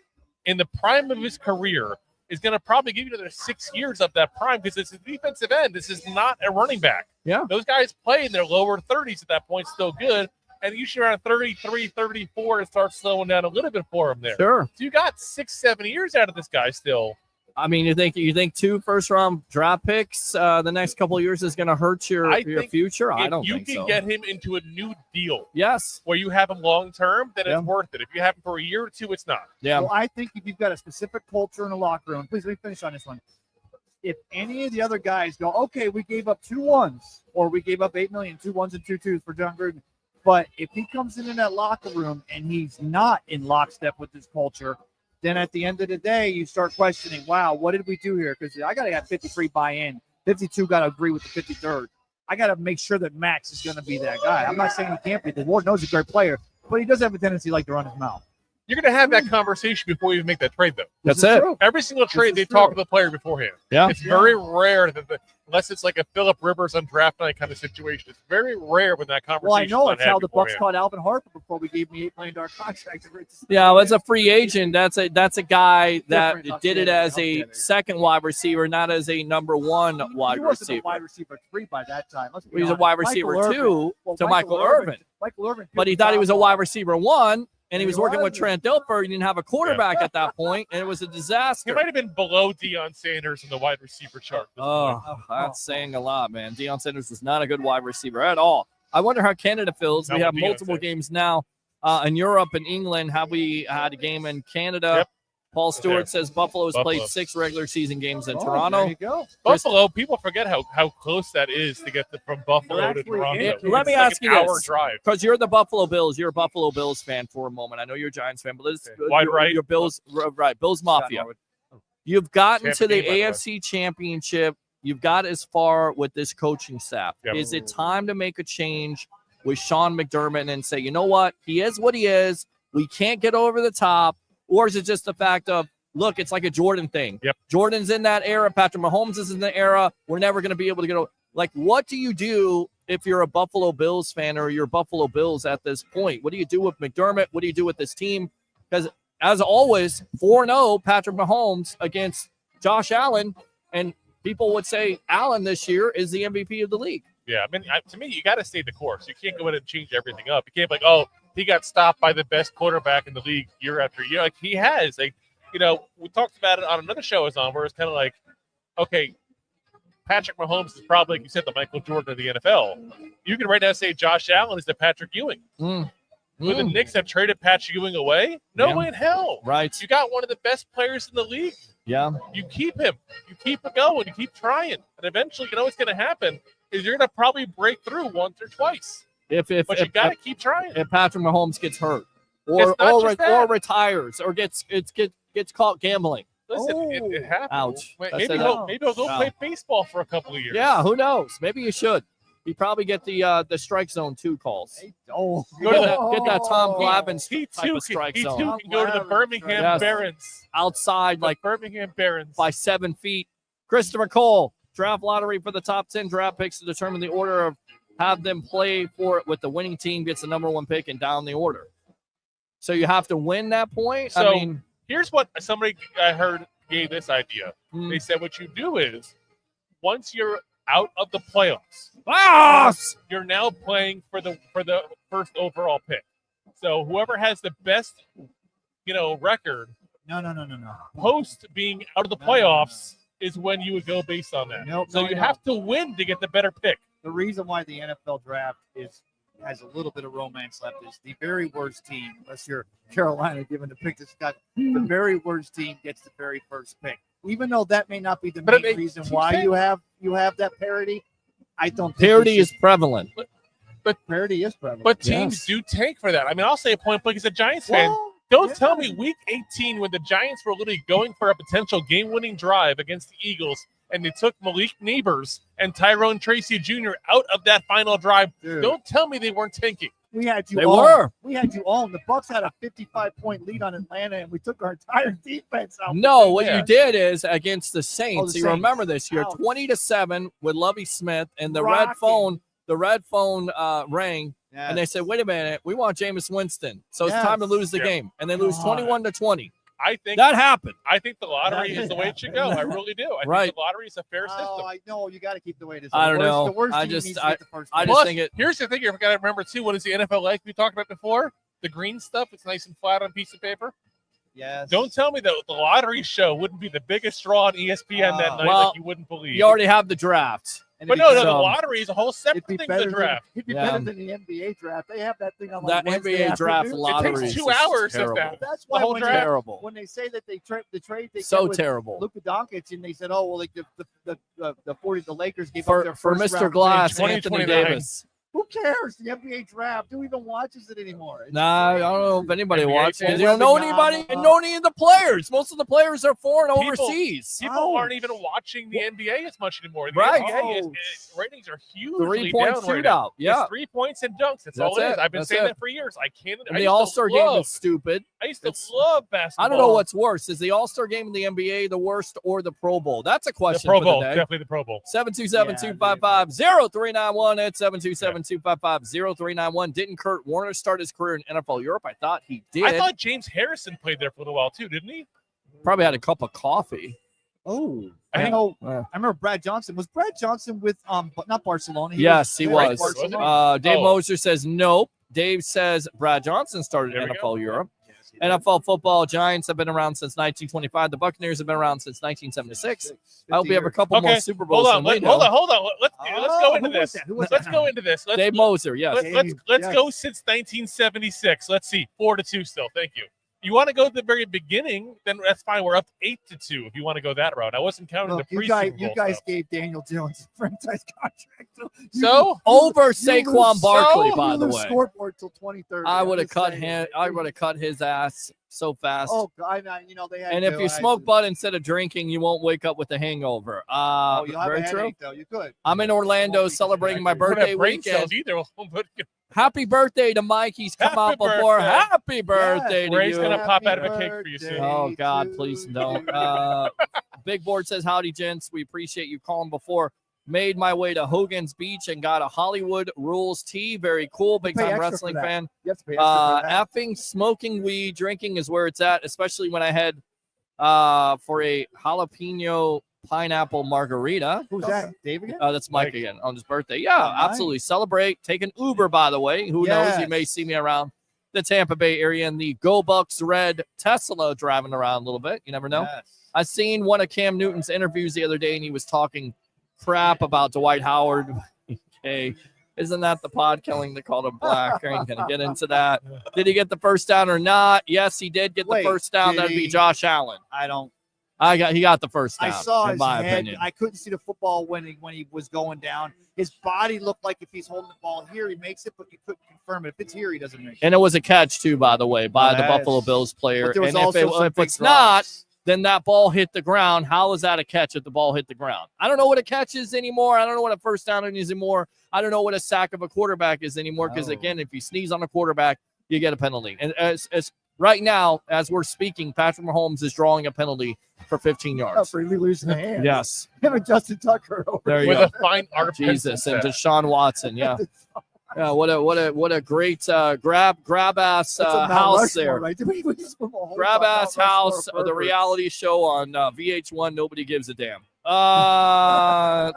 in the prime of his career, is going to probably give you another 6 years of that prime, because it's a defensive end. This is not a running back. Yeah. Those guys play in their lower 30s at that point, still good. And usually around 33, 34, it starts slowing down a little bit for him there. Sure. So you got 6-7 years out of this guy still. I mean, you think 2 first-round draft picks the next couple of years is going to hurt your think future? I if don't you think can so. get him into a new deal Yes. where you have him long-term, then Yeah. it's worth it. If you have him for a year or two, it's not. Yeah. Well, I think if you've got a specific culture in the locker room, please let me finish on this one. If any of the other guys go, okay, we gave up 2 1s, or we gave up $8 million, 2 1s and 2 2s for John Gruden. But if he comes in that locker room and he's not in lockstep with this culture, then at the end of the day, you start questioning, wow, what did we do here? Because I got to have 53 buy-in. 52 got to agree with the 53rd. I got to make sure that Max is going to be that guy. I'm not saying he can't be. The Lord knows he's a great player, but he does have a tendency like to run his mouth. You're going to have that conversation before you even make that trade, though. That's it. True. Every single trade, they is talk true. to the player beforehand. Yeah. It's very rare that, unless it's like a Phillip Rivers on draft night kind of situation, it's very rare when that conversation. Well, I know it's how the Bucs caught Alvin Harper before we gave him the $8 million contract. Yeah, well, as a free agent, that's a guy that Different. did it as a second wide receiver, not as a number one wide He wasn't receiver. a wide receiver 3 by that time. Let's be He was a honest. wide Michael receiver Irvin. 2 Well, to Michael Irvin. Michael Irvin. But he thought he was a wide receiver 1, and he was He working with wasn't. Trent Dilfer. He didn't have a quarterback at that point, and it was a disaster. He might have been below Deion Sanders in the wide receiver chart. Oh, that's saying a lot, man. Deion Sanders was not a good wide receiver at all. I wonder how Canada feels. Not We have what Deion multiple said. games now in Europe and England. Have we had a game in Canada? Yep. Paul Stewart Yeah. says Buffalo has played Buffalo. 6 regular season games in Oh, Toronto. There you go. Buffalo, people forget how close that is to get from Buffalo They're to actually Toronto. in- Let me It's like ask an you hour this. drive. Because you're the Buffalo Bills. You're a Buffalo Bills fan for a moment. I know you're a Giants fan, but let's Wide right. Your Bills, right? Bills Mafia. You've gotten Tampa to the game, by the way. AFC Championship. You've got as far with this coaching staff. Yep. Is it time to make a change with Sean McDermott and say, you know what? He is what he is. We can't get over the top. Or is it just the fact of, look, it's like a Jordan thing. Yep. Jordan's in that era. Patrick Mahomes is in the era. We're never going to be able to get over. Like, what do you do if you're a Buffalo Bills fan or you're Buffalo Bills at this point? What do you do with McDermott? What do you do with this team? Because, as always, 4-0 Patrick Mahomes against Josh Allen. And people would say Allen this year is the MVP of the league. Yeah, I mean, to me, you got to stay the course. You can't go in and change everything up. You can't be like, oh, he got stopped by the best quarterback in the league year after year. Like, he has. Like, you know, we talked about it on another show I was on where it's kind of like, okay, Patrick Mahomes is probably, like you said, the Michael Jordan of the NFL. You can right now say Josh Allen is the Patrick Ewing. Would the Knicks have traded Patrick Ewing away? No way in hell. Right. You got one of the best players in the league. Yeah. You keep him. You keep it going. You keep trying. And eventually, you know what's going to happen is you're going to probably break through once or twice. But you got to keep trying. If Patrick Mahomes gets hurt or retires or gets caught gambling. Listen, it happens. Ouch. Maybe he'll go play baseball for a couple of years. Yeah, who knows? Maybe you should. You probably get the strike zone 2 calls. Get that Tom Glavine type of strike zone. He too can go to the Birmingham Barons. Outside, like Birmingham Barons. By 7 feet. Christopher Cole, draft lottery for the top 10 draft picks to determine the order of have them play for it with the winning team gets the number 1 pick and down the order. So you have to win that point. So I mean, here's what somebody I heard gave this idea. They said what you do is once you're out of the playoffs, you're now playing for the first overall pick. So whoever has the best, record. No. Post being out of the playoffs is when you would go based on that. You have to win to get the better pick. The reason why the NFL draft has a little bit of romance left is the very worst team, unless you're Carolina given the pick to Scott, the very worst team gets the very first pick. Even though that may not be the main reason why you have that parity, I don't think parity is prevalent. But parity is prevalent. But teams do tank for that. I mean, I'll say a point blank as a Giants fan. Don't tell me week 18 when the Giants were literally going for a potential game-winning drive against the Eagles and they took Malik Neighbors and Tyrone Tracy Jr. out of that final drive. Dude. Don't tell me they weren't tanking. We had you They all. were. We had you all. And the Bucs had a 55-point lead on Atlanta, and we took our entire defense out. No, what you did is against the Saints. the You Saints. remember this year, 20-7 with Lovie Smith, and the red Rocking. phone rang, and they said, "Wait a minute, we want Jameis Winston, so it's time to lose the game," and they lose 21-20. I think that happened. I think the lottery is the way it should go. I really do. I think the lottery is a fair system. I know you got to keep the way it is. I don't know. The worst I team just- needs to get the first I pick. just think it. Here's the thing you've got to remember too. What is the NFL like? We talked about before. The green stuff. It's nice and flat on a piece of paper. Yes. Don't tell me that the lottery show wouldn't be the biggest draw on ESPN that night, well, like you wouldn't believe. You already have the draft. But no, the lottery is a whole separate It'd be thing better to the draft. It'd be better than the NBA draft. They have that thing on That Wednesday NBA draft afternoon. lottery It takes is 2 just hours if terrible. that. That's The why whole when draft. Terrible. When they say that the trade they So get with terrible. Luka Doncic, and they said, oh well, like the Lakers gave up For their for first Mr. round Glass, pick. Anthony 2029. Davis. Who cares? The NBA draft. Who even watches it anymore? Nah, I don't know if anybody NBA watches. fans? You don't know anybody, and know any of the players. Most of the players are foreign People- overseas. People aren't even watching the NBA as much anymore. The Right. NBA ratings are hugely 3-point down right shootout. now. Yeah. It's 3 points and dunks. That's all That's it is. it. I've been That's saying it. that for years. I can't. And the All-Star game is stupid. I used to love basketball. I don't know what's worse. Is the All-Star game in the NBA the worst or the Pro Bowl? That's a the question Pro for Bowl. today. Definitely the Pro Bowl. 727-255-0391 at 727-255-0391. Didn't Kurt Warner start his career in NFL Europe? I thought he did. I thought James Harrison played there for a little while too, didn't he? Probably had a cup of coffee. Oh, I I think- know. Yeah. I remember Brad Johnson. Was Brad Johnson with but not Barcelona? Yes, he with was. Barcelona. Dave Oh. Moser says nope. Dave says Brad Johnson started There we NFL go. Europe. Yes, he did. NFL football Giants have been around since 1925. The Buccaneers have been around since 1976. I hope we have a couple Okay, more Super Bowls hold on. than we Hold know. on. Hold on. Let's go Oh, into who was this. that? Who was Let's that? go into this. Dave Moser, yes. Let's Yes. go since 1976. Let's see, 4-2 still. Thank you. You want to go to the very beginning? Then that's fine. We're up 8-2 if you want to go that route. I wasn't counting Look, the you pre-Super guys, you Bowl guys stuff. gave Daniel Jones a franchise contract. So Over you Saquon lose- Barkley, you by the lose way. Scoreboard till 2030. I would have I'm just cut saying. him. I would have cut his ass so fast. Oh, God, you know they had. and to, if you smoke bud instead of drinking, you won't wake up with a hangover. oh, you'll have Very a true. headache though. You could. I'm in Orlando celebrating my We don't have birthday brain weekend. cells either. But Happy birthday to Mike. He's come Happy out before. birthday. Happy birthday to Ray's you. gonna pop out of a Happy cake for you soon. birthday Oh, God, to please you. don't. Big Board says, howdy, gents. We appreciate you calling before. Made my way to Hogan's Beach and got a Hollywood Rules tee. Very cool. Big Pay time extra wrestling for that. fan. You have to pay extra for that. Effing smoking weed, drinking is where it's at, especially when I head for a jalapeno pineapple margarita. Who's that? Dave again? That's Mike again on his birthday. Yeah, Oh, nice. absolutely. Celebrate. Take an Uber, by the way. Who knows? You Yes. may see me around the Tampa Bay area in the Go Bucks red Tesla driving around a little bit. You never know. Yes. I seen one of Cam Newton's interviews the other day, and he was talking crap about Dwight Howard. Okay. Isn't that the pod killing that called him black? I ain't going to get into that. Did he get the first down or not? Yes, he did get the first down. That'd be Josh Allen. He got the first down. I saw in his my head. opinion. I couldn't see the football when he was going down. His body looked like if he's holding the ball here, he makes it, but you couldn't confirm it. If it's here, he doesn't make it. And it was a catch, too, by the way, by the Buffalo Bills player. And if it's not, then that ball hit the ground. How is that a catch if the ball hit the ground? I don't know what a catch is anymore. I don't know what a first down is anymore. I don't know what a sack of a quarterback is anymore because, again, if you sneeze on a quarterback, you get a penalty. And as right now, as we're speaking, Patrick Mahomes is drawing a penalty for 15 yards. For losing the hands. Yes. Him and Justin Tucker. There you with go. a fine art of Jesus and pencil. Deshaun Watson. Yeah. Yeah. What a great grab ass house there. Right? Grab ass house. The reality show on VH1. Nobody gives a damn.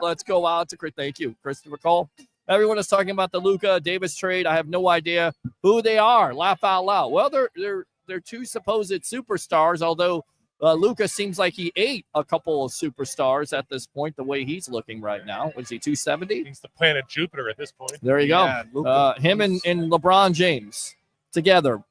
Let's go out to Chris. Thank you, Christopher Cole. Everyone is talking about the Luka Davis trade. I have no idea who they are. Laugh out loud. Well, they're two supposed superstars, although Luka seems like he ate a couple of superstars at this point, the way he's looking right now. Was he 270? He's the planet Jupiter at this point. There you go. Him and LeBron James together.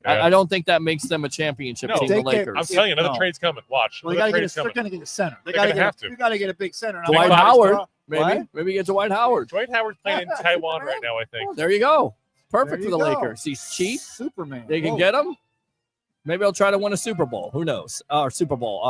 Yeah. I don't think that makes them a championship team, the Lakers. I'm telling you, another trade's coming. Watch. Well, they're going to get a center. They're going to have to. You got to get a big center. Dwight Howard. Maybe get Dwight Howard. Dwight Howard's playing in Taiwan right now, I think. There you go. Perfect for the Lakers. He's cheap. Superman. They can get him. Maybe I'll try to win a Super Bowl. Who knows? Or Super Bowl.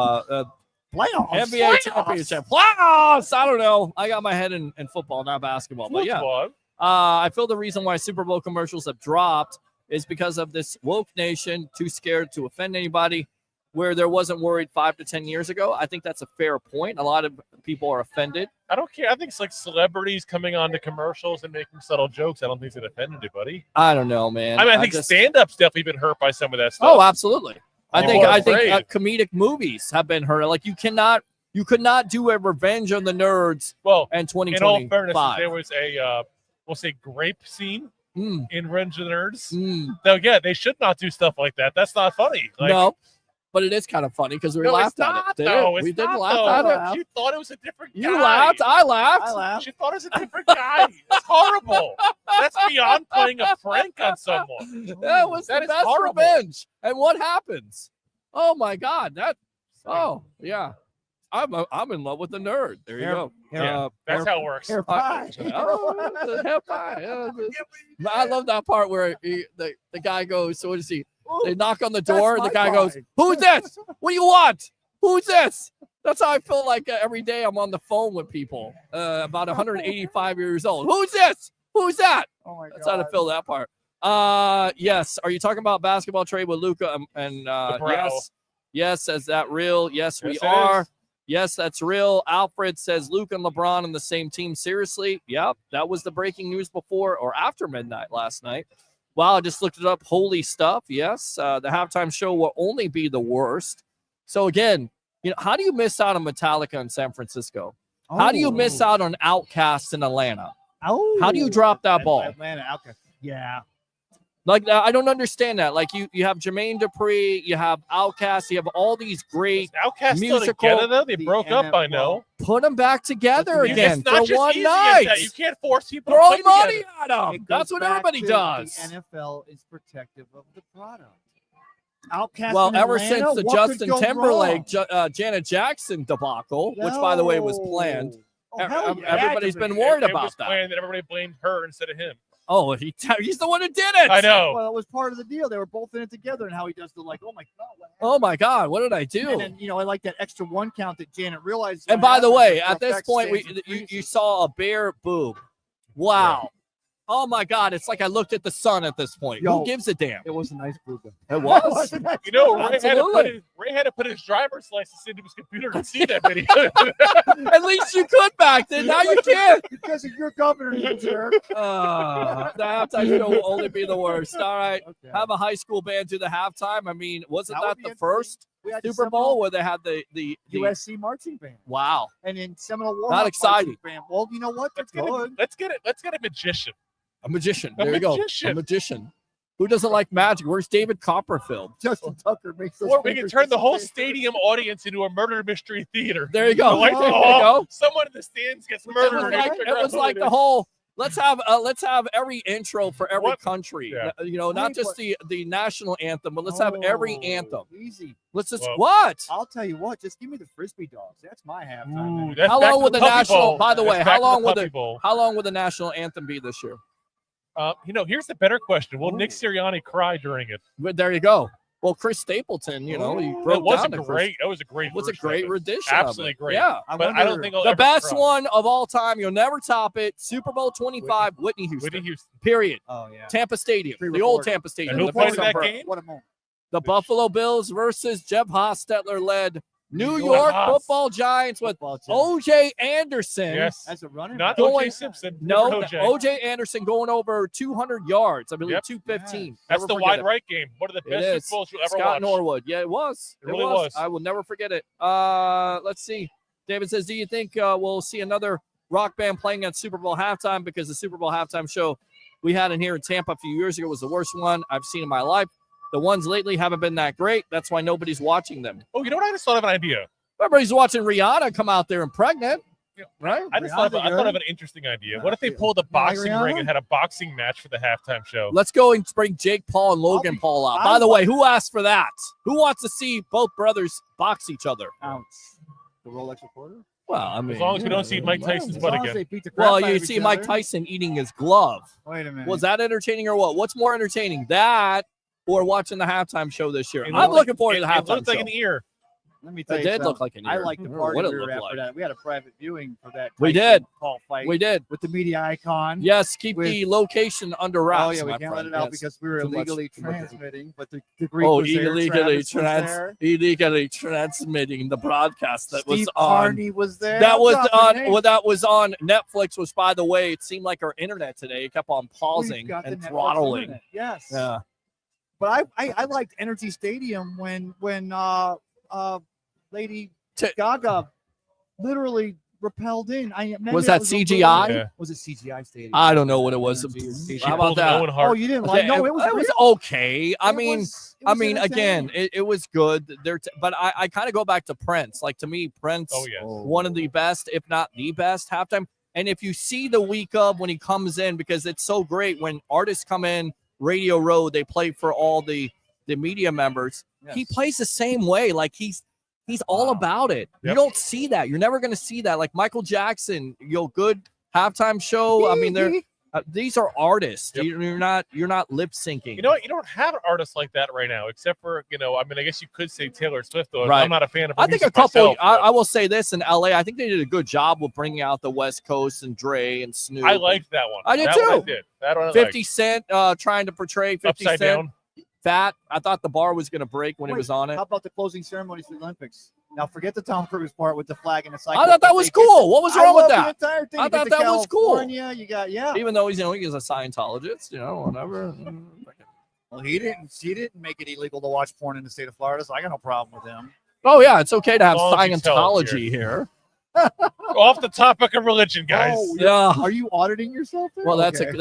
Playoffs. NBA championship. Playoffs. I don't know. I got my head in football, not basketball. But yeah. I feel the reason why Super Bowl commercials have dropped is because of this woke nation, too scared to offend anybody, where there wasn't worried 5 to 10 years ago. I think that's a fair point. A lot of people are offended. I don't care. I think it's like celebrities coming on to commercials and making subtle jokes. I don't think it's going to offend anybody. I don't know, man. I mean, I think stand-up's definitely been hurt by some of that stuff. Oh, absolutely. I think comedic movies have been hurt. Like you could not do a Revenge of the Nerds. Well, in 2025. In all fairness, there was a we'll say grape scene in Revenge of the Nerds. Now, yeah, they should not do stuff like that. That's not funny. Like, no. But it is kind of funny because we laughed at it. We didn't laugh at it. You thought it was a different guy. You laughed. I laughed. She thought it was a different guy. It's horrible. That's beyond playing a prank on someone. That was the best revenge. And what happens? Oh my God! Oh yeah. I'm in love with the nerd. There you go. Yeah, that's how it works. Hair pie. Hair pie. I love that part where the guy goes. So what is he? They knock on the door, and the guy goes, "Who's this? What do you want? Who's this?" That's how I feel like every day I'm on the phone with people about 185 years old. Who's this? Who's that? Oh my God. That's how I feel that part. Yes. Are you talking about basketball trade with Luka? And yes. Yes. Is that real? Yes, we are. Yes, that's real. Alfred says Luka and LeBron on the same team. Seriously? Yep. That was the breaking news before or after midnight last night. Wow, I just looked it up. Holy stuff. Yes. The halftime show will only be the worst. So again, how do you miss out on Metallica in San Francisco? How do you miss out on Outkast in Atlanta? How do you drop that ball? Atlanta Outkast. Yeah. Like, I don't understand that. Like, you have Jermaine Dupri, you have Outkast, you have all these great musical. Still together, though? They broke up, I know. Put them back together again for one night. You can't force people to play throw money together. at them. That's what everybody does. The NFL is protective of the product. Outkast well, in ever Atlanta, since the what Justin could go Timberlake, wrong? Janet Jackson debacle, which, by the way, was planned, everybody's been worried about that. Planned that everybody blamed her instead of him. Oh, he's the one who did it. I know. Well, it was part of the deal. They were both in it together, and how he does the like, oh my God. Oh my God, what did I do? And then, I like that extra one count that Janet realized. And by the way, at this point, you saw a bare boob. Wow. Yeah. Oh my God, it's like I looked at the sun at this point. Who gives a damn? It was a nice boob. It was. Ray had to put his driver's license into his computer to see that video. At least you could back then. Now you can't. Because of your governor, you jerk. The halftime show will only be the worst. All right. Okay. Have a high school band do the halftime. I mean, wasn't that the first Super Bowl where they had the USC marching band? Wow. And in Seminole War. Not exciting. Band. Well, you know what? Let's get a magician. A magician. There you go. A magician. Who doesn't like magic? Where's David Copperfield? Justin Tucker makes us. Or we can turn the whole stadium audience into a murder mystery theater. There you go. Like, There you go. Someone in the stands gets murdered. It was like the whole. Let's have every intro for every country. Yeah. Not just the national anthem, but let's have every anthem. Easy. Let's just Well, what? I'll tell you what. Just give me the frisbee dogs. That's my halftime. That's How back long to would the Puppy national? Bowl. By the way, That's how back to long would Puppy the Bowl. how long would the national anthem be this year? Here's the better question. Will Nick Sirianni cry during it? But there you go. Well, Chris Stapleton, he broke That was down a to great. That was a great. It was a version great of it. rendition. Absolutely of it. great. Yeah, But I don't think I'll the ever best cry. one of all time. You'll never top it. Super Bowl 25, Whitney Houston. Whitney Houston. Period. Oh yeah. Tampa Stadium, the Pre-recorded. old Tampa Stadium. And who The played in first that number. game? What a moment. The Buffalo Bills versus Jeff Hostetler led New York York Haas. Football Giants with Football team. O.J. Anderson. Yes. As a runner. Not Going- O.J. Simpson. No, different O.J. Anderson going over 200 yards. I believe Yep. 215. That's Never the forget wide it. right game. One of the It best is. Super Bowls you'll ever Scott watch. Norwood. Yeah, it was. It really was. I will never forget it. Let's see. David says, do you think we'll see another rock band playing at Super Bowl halftime? Because the Super Bowl halftime show we had in here in Tampa a few years ago was the worst one I've seen in my life. The ones lately haven't been that great. That's why nobody's watching them. Oh, you know what? I just thought of an idea. Everybody's watching Rihanna come out there and pregnant. Right? I thought of an interesting idea. What if they pulled a boxing ring and had a boxing match for the halftime show? Let's go and bring Jake Paul and Logan Paul out. By the way, who asked for that? Who wants to see both brothers box each other? Ouch. The Rolex reporter. Well, I mean, As long as we don't see Mike Tyson's butt again. Well, you see Mike Tyson eating his glove. Wait a minute. Was that entertaining or what? What's more entertaining, that or watching the halime show this year? It I'm looked looking forward to the halftime It looked like show. an ear. Let me tell It you did something. look like an ear. I like the I don't know party what it we were looked at like. for that. We had a private viewing for that. We Tyson did. Paul fight. We did. With the media icon. Yes, keep With- the location under wraps. Oh yeah, we my can't let friend. it out Yes. because we were Too much- illegally too much- transmitting. But the Greek Oh, was there, illegally transmitting the broadcast that Steve was on. Carney was there. That was Dropping on. names. Well, that was on Netflix. Was, by the way, it seemed like our internet today. It kept on We've pausing got the and Netflix throttling. internet. Yes. Yeah. But I liked Energy Stadium when Lady Gaga literally rappelled in. Was that CGI? Yeah. Was it CGI Stadium? I don't know what it was. She How pulled about an Owen that? Hart. Oh, you didn't like? No, it was. It was real. okay. I It mean, was entertaining. again, it was good. But I kind of go back to Prince. Like, to me, Prince, Oh, yes. one of the best, if not the best, halftime. And if you see the week of when he comes in, because it's so great when artists come in, Radio Row, they play for all the media members. Yes. He plays the same way. Like, he's all about it. You Yep. don't see that. You're never going to see that. Like Michael Jackson, good halftime show. I mean, these are artists. Yep. You're not lip syncing. You know what? You don't have an artist like that right now, except for I mean, I guess you could say Taylor Swift, though. Right. I'm not a fan of her I think a music couple. myself, but I will say this in LA. I think they did a good job with bringing out the West Coast and Dre and Snoop. I liked that one. I did That too. one I did. That one I 50 liked. Cent trying to portray 50 Upside Cent down. fat. I thought the bar was going to break when it Wait, was on it. How about the closing ceremonies for the Olympics? Now forget the Tom Cruise part with the flag and the cycle. I thought that was cool. What was wrong with that? The entire thing. I You get thought to that was cool. California, you got Even though he's a Scientologist, whatever. Well, he didn't make it illegal to watch porn in the state of Florida, so I got no problem with him. Oh yeah, it's okay to have As long as you tell us Scientology here. Off the topic of religion, guys. Oh, Yeah. Are you auditing yourself there? Well, that's Okay.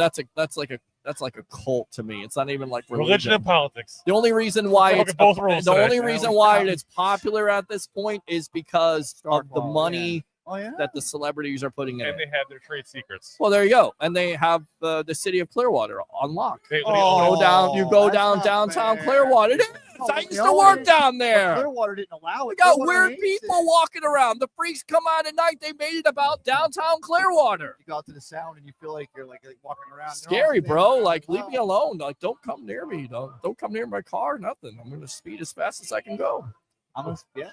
like a cult to me. It's not even like Religion and politics. The only reason why Broken it's both rules the today. only reason why it's popular at this point is because Star of the Wars, money Oh yeah. that the celebrities are putting in And it. they have their trade secrets. Well, there you go, and they have the city of Clearwater on lock. They You go that's down not downtown fair. Clearwater. It is. Oh, I used no, to work it- down there. Clearwater didn't allow it. We got Clearwater weird hates people it. walking around. The freaks come out at night. They made it about downtown Clearwater. You go out to the sound and you feel like you're like walking around. Scary, bro. Like, leave me alone. Like, don't come near me. Don't come near my car. Nothing. I'm gonna speed as fast as I can go. Yeah.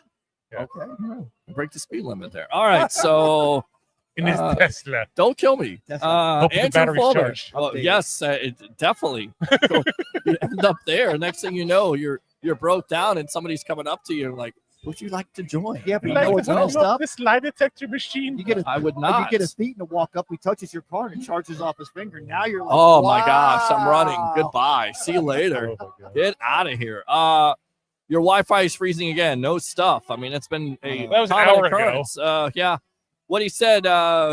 Yeah. Okay. Break the speed limit there. All right. So In his Tesla. don't kill me. Hope the Andrew battery's Fulmer. charged. Oh, yes, it definitely. You end up there. Next thing you know, you're broke down, and somebody's coming up to you like, "Would you like to join?" Yeah, but you Like, know what's no. messed up? This lie detector machine. You get I would if not. you get a beat and walk up, he touches your car and charges off his finger. Now you're like, Oh my gosh, I'm running. wow. Goodbye. See you later. Oh, my God. Get out of here. Your Wi-Fi is freezing again. No stuff. I mean, it's been a That was an common hour ago. occurrence. Yeah. what he said,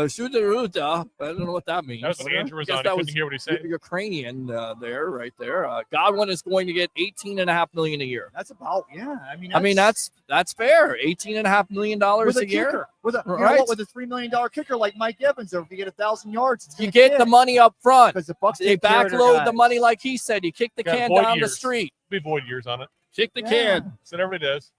Shudaruta. I don't know what that means. That was when Andrew was Guess on. I that couldn't was hear what he said. Ukrainian there, right there. Godwin is going to get $18.5 million a year. That's about, yeah. I mean, that's fair. $18.5 million a year. Kicker, with a Right. with a $3 million kicker like Mike Evans, or if you get 1,000 yards, it's You gonna get fit. the money up front. Because the Bucs They take care of their backload the guys. money like he said. You kick the Got can void down the years. street. Be void years on it. Kick the Yeah. can. So everybody does.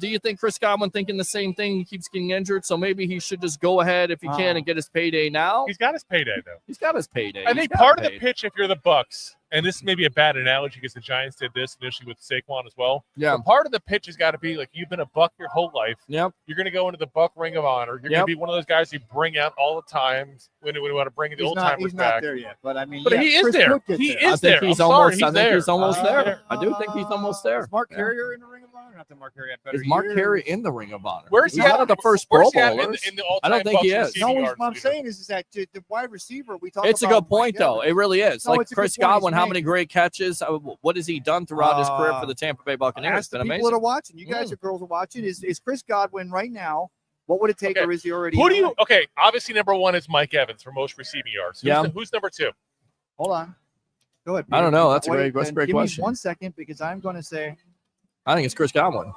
Do you think Chris Godwin thinking the same thing? He keeps getting injured, so maybe he should just go ahead if he can and get his payday now. He's got his payday though. He's got his payday. I think part of the pitch, if you're the Bucs, and this may be a bad analogy because the Giants did this initially with Saquon as well. Yeah. But part of the pitch has got to be like you've been a Buck your whole life. Yep. You're going to go into the Buck Ring of Honor. You're going to be one of those guys you bring out all the time when we want to bring the old timers He's back. not there yet, but I mean, But yeah, he is Chris there. Cook gets He there. is there. He's I'm almost. sorry, I think he's there. almost He's there. there. I do think he's almost there. Is Mark Carrier in the Ring of Honor? Not that Mark Carrier had better Is Mark years. Carey in the Ring of Honor? Where's he He's at? one of the first Where's Pro he at in the- Bowlers? in the all-time I don't think he Bucs is. receiving No, yards what I'm leader? saying is that the wide receiver we talk It's a about good point, Mike though. Evans. It really is. No, Like it's a good Chris point he's Godwin, how making. many great catches? What has he done throughout his career for the Tampa Bay Buccaneers? Ask It's the been people amazing. that are watching. You guys or girls are watching. Is Chris Godwin right now? What would it take, or is he already? Who in do the you? ring? Okay, obviously number one is Mike Evans for most receiving yards. Who's number two? Hold on. Go ahead. I don't Peter. know. That's a Wait, great then great give question. Me 1 second, because I'm going to say. I think it's Chris Godwin.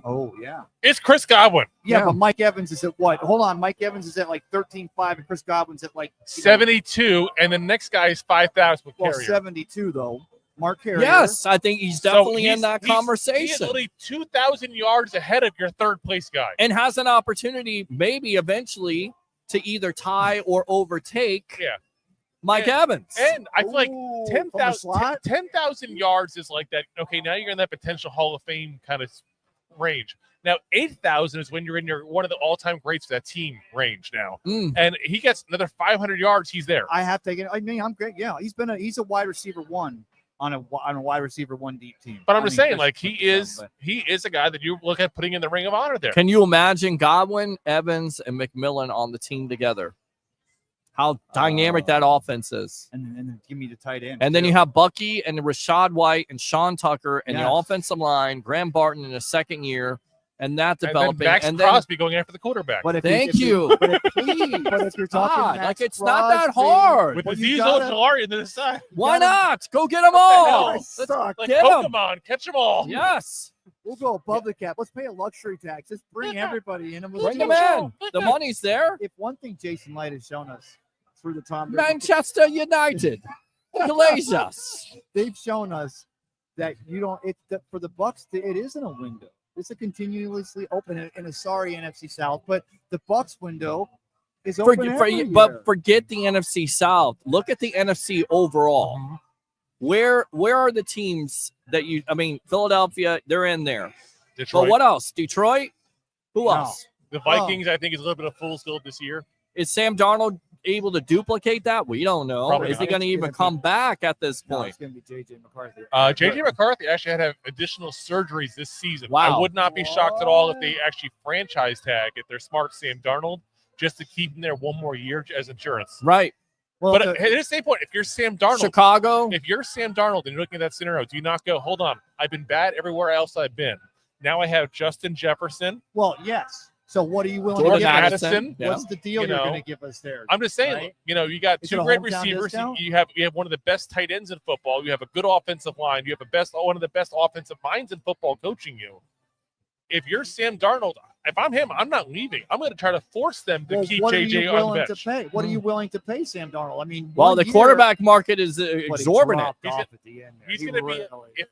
Oh yeah. It's Chris Godwin. Yeah, but Mike Evans is at what? Hold on. Mike Evans is at like 13.5, and Chris Godwin's at like 72, and the next guy is 5,000 with Well, Carrier. 72 though. Mark Carrier. Yes, I think he's definitely in that He is conversation. literally 2,000 yards ahead of your third place guy. And has an opportunity, maybe eventually, to either tie or overtake Mike Evans. And I feel like Ooh, 10,000 10,000 yards is like that. Okay, now you're in that potential Hall of Fame kind of range. Now 8,000 is when you're in one of the all-time greats for that team range now. And he gets another 500 yards. He's there. I have taken. I mean, I'm great. Yeah, he's a wide receiver one on a wide receiver one deep team. But I'm I just mean, saying, just like put it down, he is a guy that you look at putting in the Ring of Honor there. Can you imagine Godwin, Evans, and McMillan on the team together? How dynamic that offense is. And then give me the tight end. And then too. you have Bucky and Rashad White and Sean Tucker and the Yes. offensive line, Graham Barton in his second year, and that And then developing. Max Crosby going after the quarterback. But if Thank if you. But if you're talking God, Max like it's not that Crosby, hard. With well, the you Diesel gotta- Jalari to the side. Why not? Go get them hell? all. Let's Suck. Like get 'em. Pokemon, catch them all. Yes. We'll go above the cap. Let's pay a luxury tax. Just bring everybody in. And we'll Bring do them it. in. The money's there. If one thing Jason Light has shown us through the Tom Brady, Manchester United. Glazers. they've shown us that you don't. For the Bucks, it isn't a window. It's a continuously open in a sorry NFC South, but the Bucks window is open every year. But forget the NFC South. Look at the NFC overall. Mm-hmm. Where are the teams that you? I mean, Philadelphia, they're in there. Detroit. But what else? Detroit. Who No. else? The Vikings, I think, is a little bit of fool's gold this year. Is Sam Darnold able to duplicate that? We don't know. Probably Is he not. going to even come back at this No, point? it's going to be JJ McCarthy. JJ McCarthy actually had to have additional surgeries this season. Wow. I would not be shocked at all if they actually franchise tag, if they're smart, Sam Darnold, just to keep him there one more year as insurance. Right. Well, But at the same point, if you're Sam Darnold, Chicago. if you're Sam Darnold and you're looking at that scenario, do you not go, hold on, I've been bad everywhere else I've been. Now I have Justin Jefferson, well, yes. So what are you willing Jordan to give us? Addison. Yeah. What's the deal You you're know, going to give us there? I'm just saying, right? you got Is two it a great hometown receivers. discount? You have one of the best tight ends in football. You have a good offensive line. You have one of the best offensive minds in football coaching you. If you're Sam Darnold, if I'm him, I'm not leaving. I'm going to try to force them to Well, keep what are JJ you on willing the to bench. pay? What are you willing to pay Sam Darnold? I mean, Well, one the year, quarterback market is but he exorbitant. dropped off at the end there. He's He going to be. really- If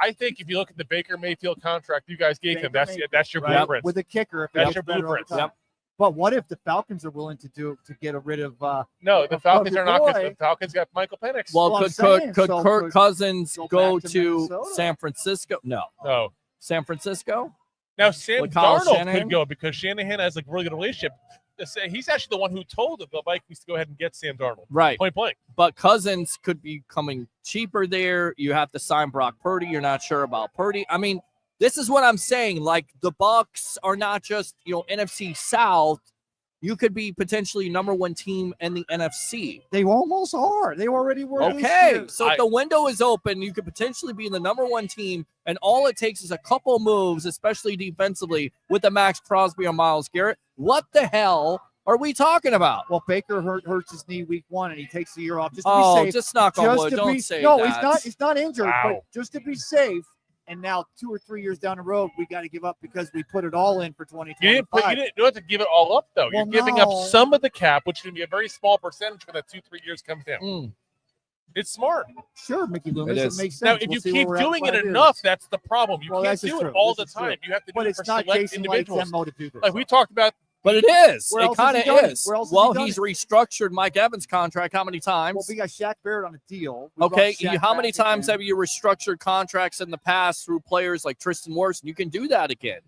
I think if you look at the Baker Mayfield contract you guys gave him, Baker that's your right? blueprint. With a kicker, if it That's gets your better over blueprint. time. Yep. But what if the Falcons are willing to get rid of? No, the of Falcons your are not. 'Cause boy? The Falcons got Michael Penix. Well, Well, I'm could saying, could so Kirk could Cousins go go back to to Minnesota? San Francisco? No. no. San Francisco? Now Sam With Kyle Darnold Shanahan? could go because Shanahan has a really good relationship. He's actually the one who told the Vikings to go ahead and get Sam Darnold. Right. Point blank. But Cousins could be coming cheaper there. You have to sign Brock Purdy. You're not sure about Purdy. I mean, this is what I'm saying. Like, the Bucs are not just, NFC South. You could be potentially number one team in the NFC. They almost are. They already were. this Okay, year. so if the window is open, you could potentially be the number one team, and all it takes is a couple moves, especially defensively, with the Max Crosby or Myles Garrett. What the hell are we talking about? Well, Baker hurts his knee week 1, and he takes the year off just to be safe. Just knock on wood. Don't say no, that. he's not injured, Wow. but just to be safe. And now 2 or 3 years down the road, we got to give up because we put it all in for 2025. You don't have to give it all up, though. Well, You're giving up no. some of the cap, which can be a very small percentage when that 2-3 years comes down. It's smart. Sure, Mickey Loomis, it makes sense. Now, if We'll you see where keep we're at in doing it 5 years. enough, that's the problem. You Well, can't that's just do it true. all the This is true. time. You have to do But it it's for not select Jason Licht's individuals. MO to do this. Like we talked about. But it is. Where It else has kind he done of it? is. Where else has Well, he done he's it? restructured Mike Evans' contract how many times? Well, we got Shaq Barrett on a deal. We Okay, brought Shaq how many back times again. have you restructured contracts in the past through players like Tristan Wirfs? You can do that again.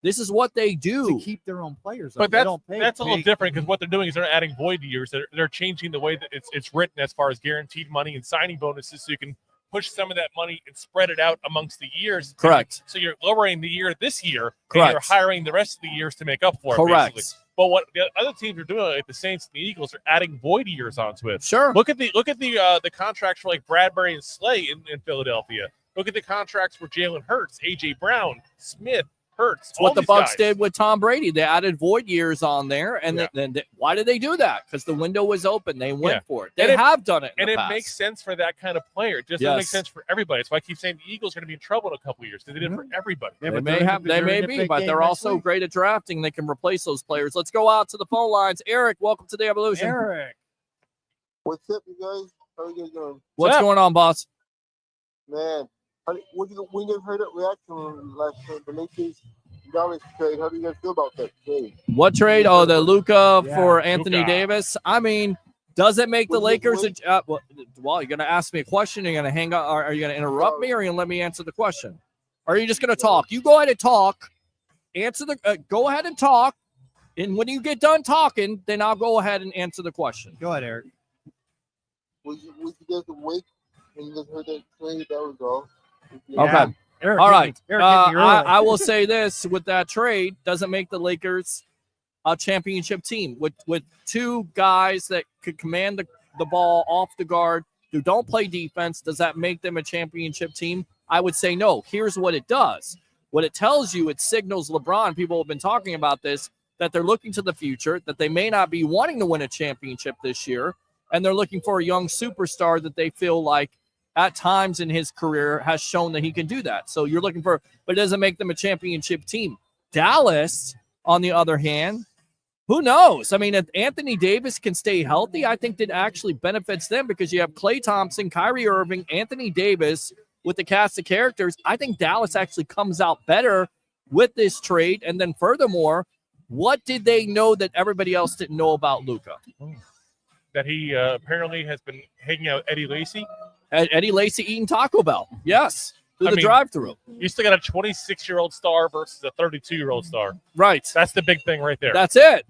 This is what they do. to keep their own players? But They don't pay that's a little big- different because what they're doing is they're adding void years. They're changing the way that it's written as far as guaranteed money and signing bonuses, so you can push some of that money and spread it out amongst the years. Correct. So you're lowering the year this year, Correct. and you're hiring the rest of the years to make up for it. Correct. Basically. But what the other teams are doing, like the Saints and the Eagles, are adding void years onto it. Sure. Look at the contracts for like Bradbury and Slay in Philadelphia. Look at the contracts for Jalen Hurts, AJ Brown, Smith, Hurts. It's what the Bucs guys. did with Tom Brady. They added void years on there, and then why did they do that? Because the window was open. They went for it. They have done it, in and the it past. makes sense for that kind of player. It just doesn't make sense for everybody. That's why I keep saying the Eagles are going to be in trouble in a couple of years because they did it for everybody. They may be, but they're also great at drafting. They can replace those players. Let's go out to the phone lines. Eric, welcome to the Evolution. Eric, what's up, you guys? How are you guys doing? What's going on, boss? Man, when you heard that reaction last the Lakers Dallas trade, how do you guys feel about that trade? What trade? Oh, the Luka Yeah, for Anthony Luka. Davis. I mean, does it make the Lakers? Well, you're going to ask me a question. You're going to hang up. Are you going to interrupt me, or are you going to let me answer the question? Or are you just going to talk? You go ahead and talk. Answer the. Go ahead and talk. And when you get done talking, then I'll go ahead and answer the question. Go ahead, Eric. Was you guys awake when you guys heard that trade? That was all. Okay. Eric, All right. Eric hit me early. I will say this: with that trade, doesn't make the Lakers a championship team with two guys that could command the ball off the guard who don't play defense. Does that make them a championship team? I would say no. Here's what it does. What it tells you, it signals LeBron. People have been talking about this, that they're looking to the future, that they may not be wanting to win a championship this year, and they're looking for a young superstar that they feel like at times in his career has shown that he can do that. So you're looking for, but it doesn't make them a championship team. Dallas, on the other hand, who knows? I mean, if Anthony Davis can stay healthy, I think that actually benefits them because you have Klay Thompson, Kyrie Irving, Anthony Davis with the cast of characters. I think Dallas actually comes out better with this trade. And then furthermore, what did they know that everybody else didn't know about Luka? That he apparently has been hanging out with Eddie Lacy. Eddie Lacy eating Taco Bell. Yes. Through the drive-thru. You still got a 26-year-old star versus a 32-year-old star. Right. That's the big thing right there. That's it.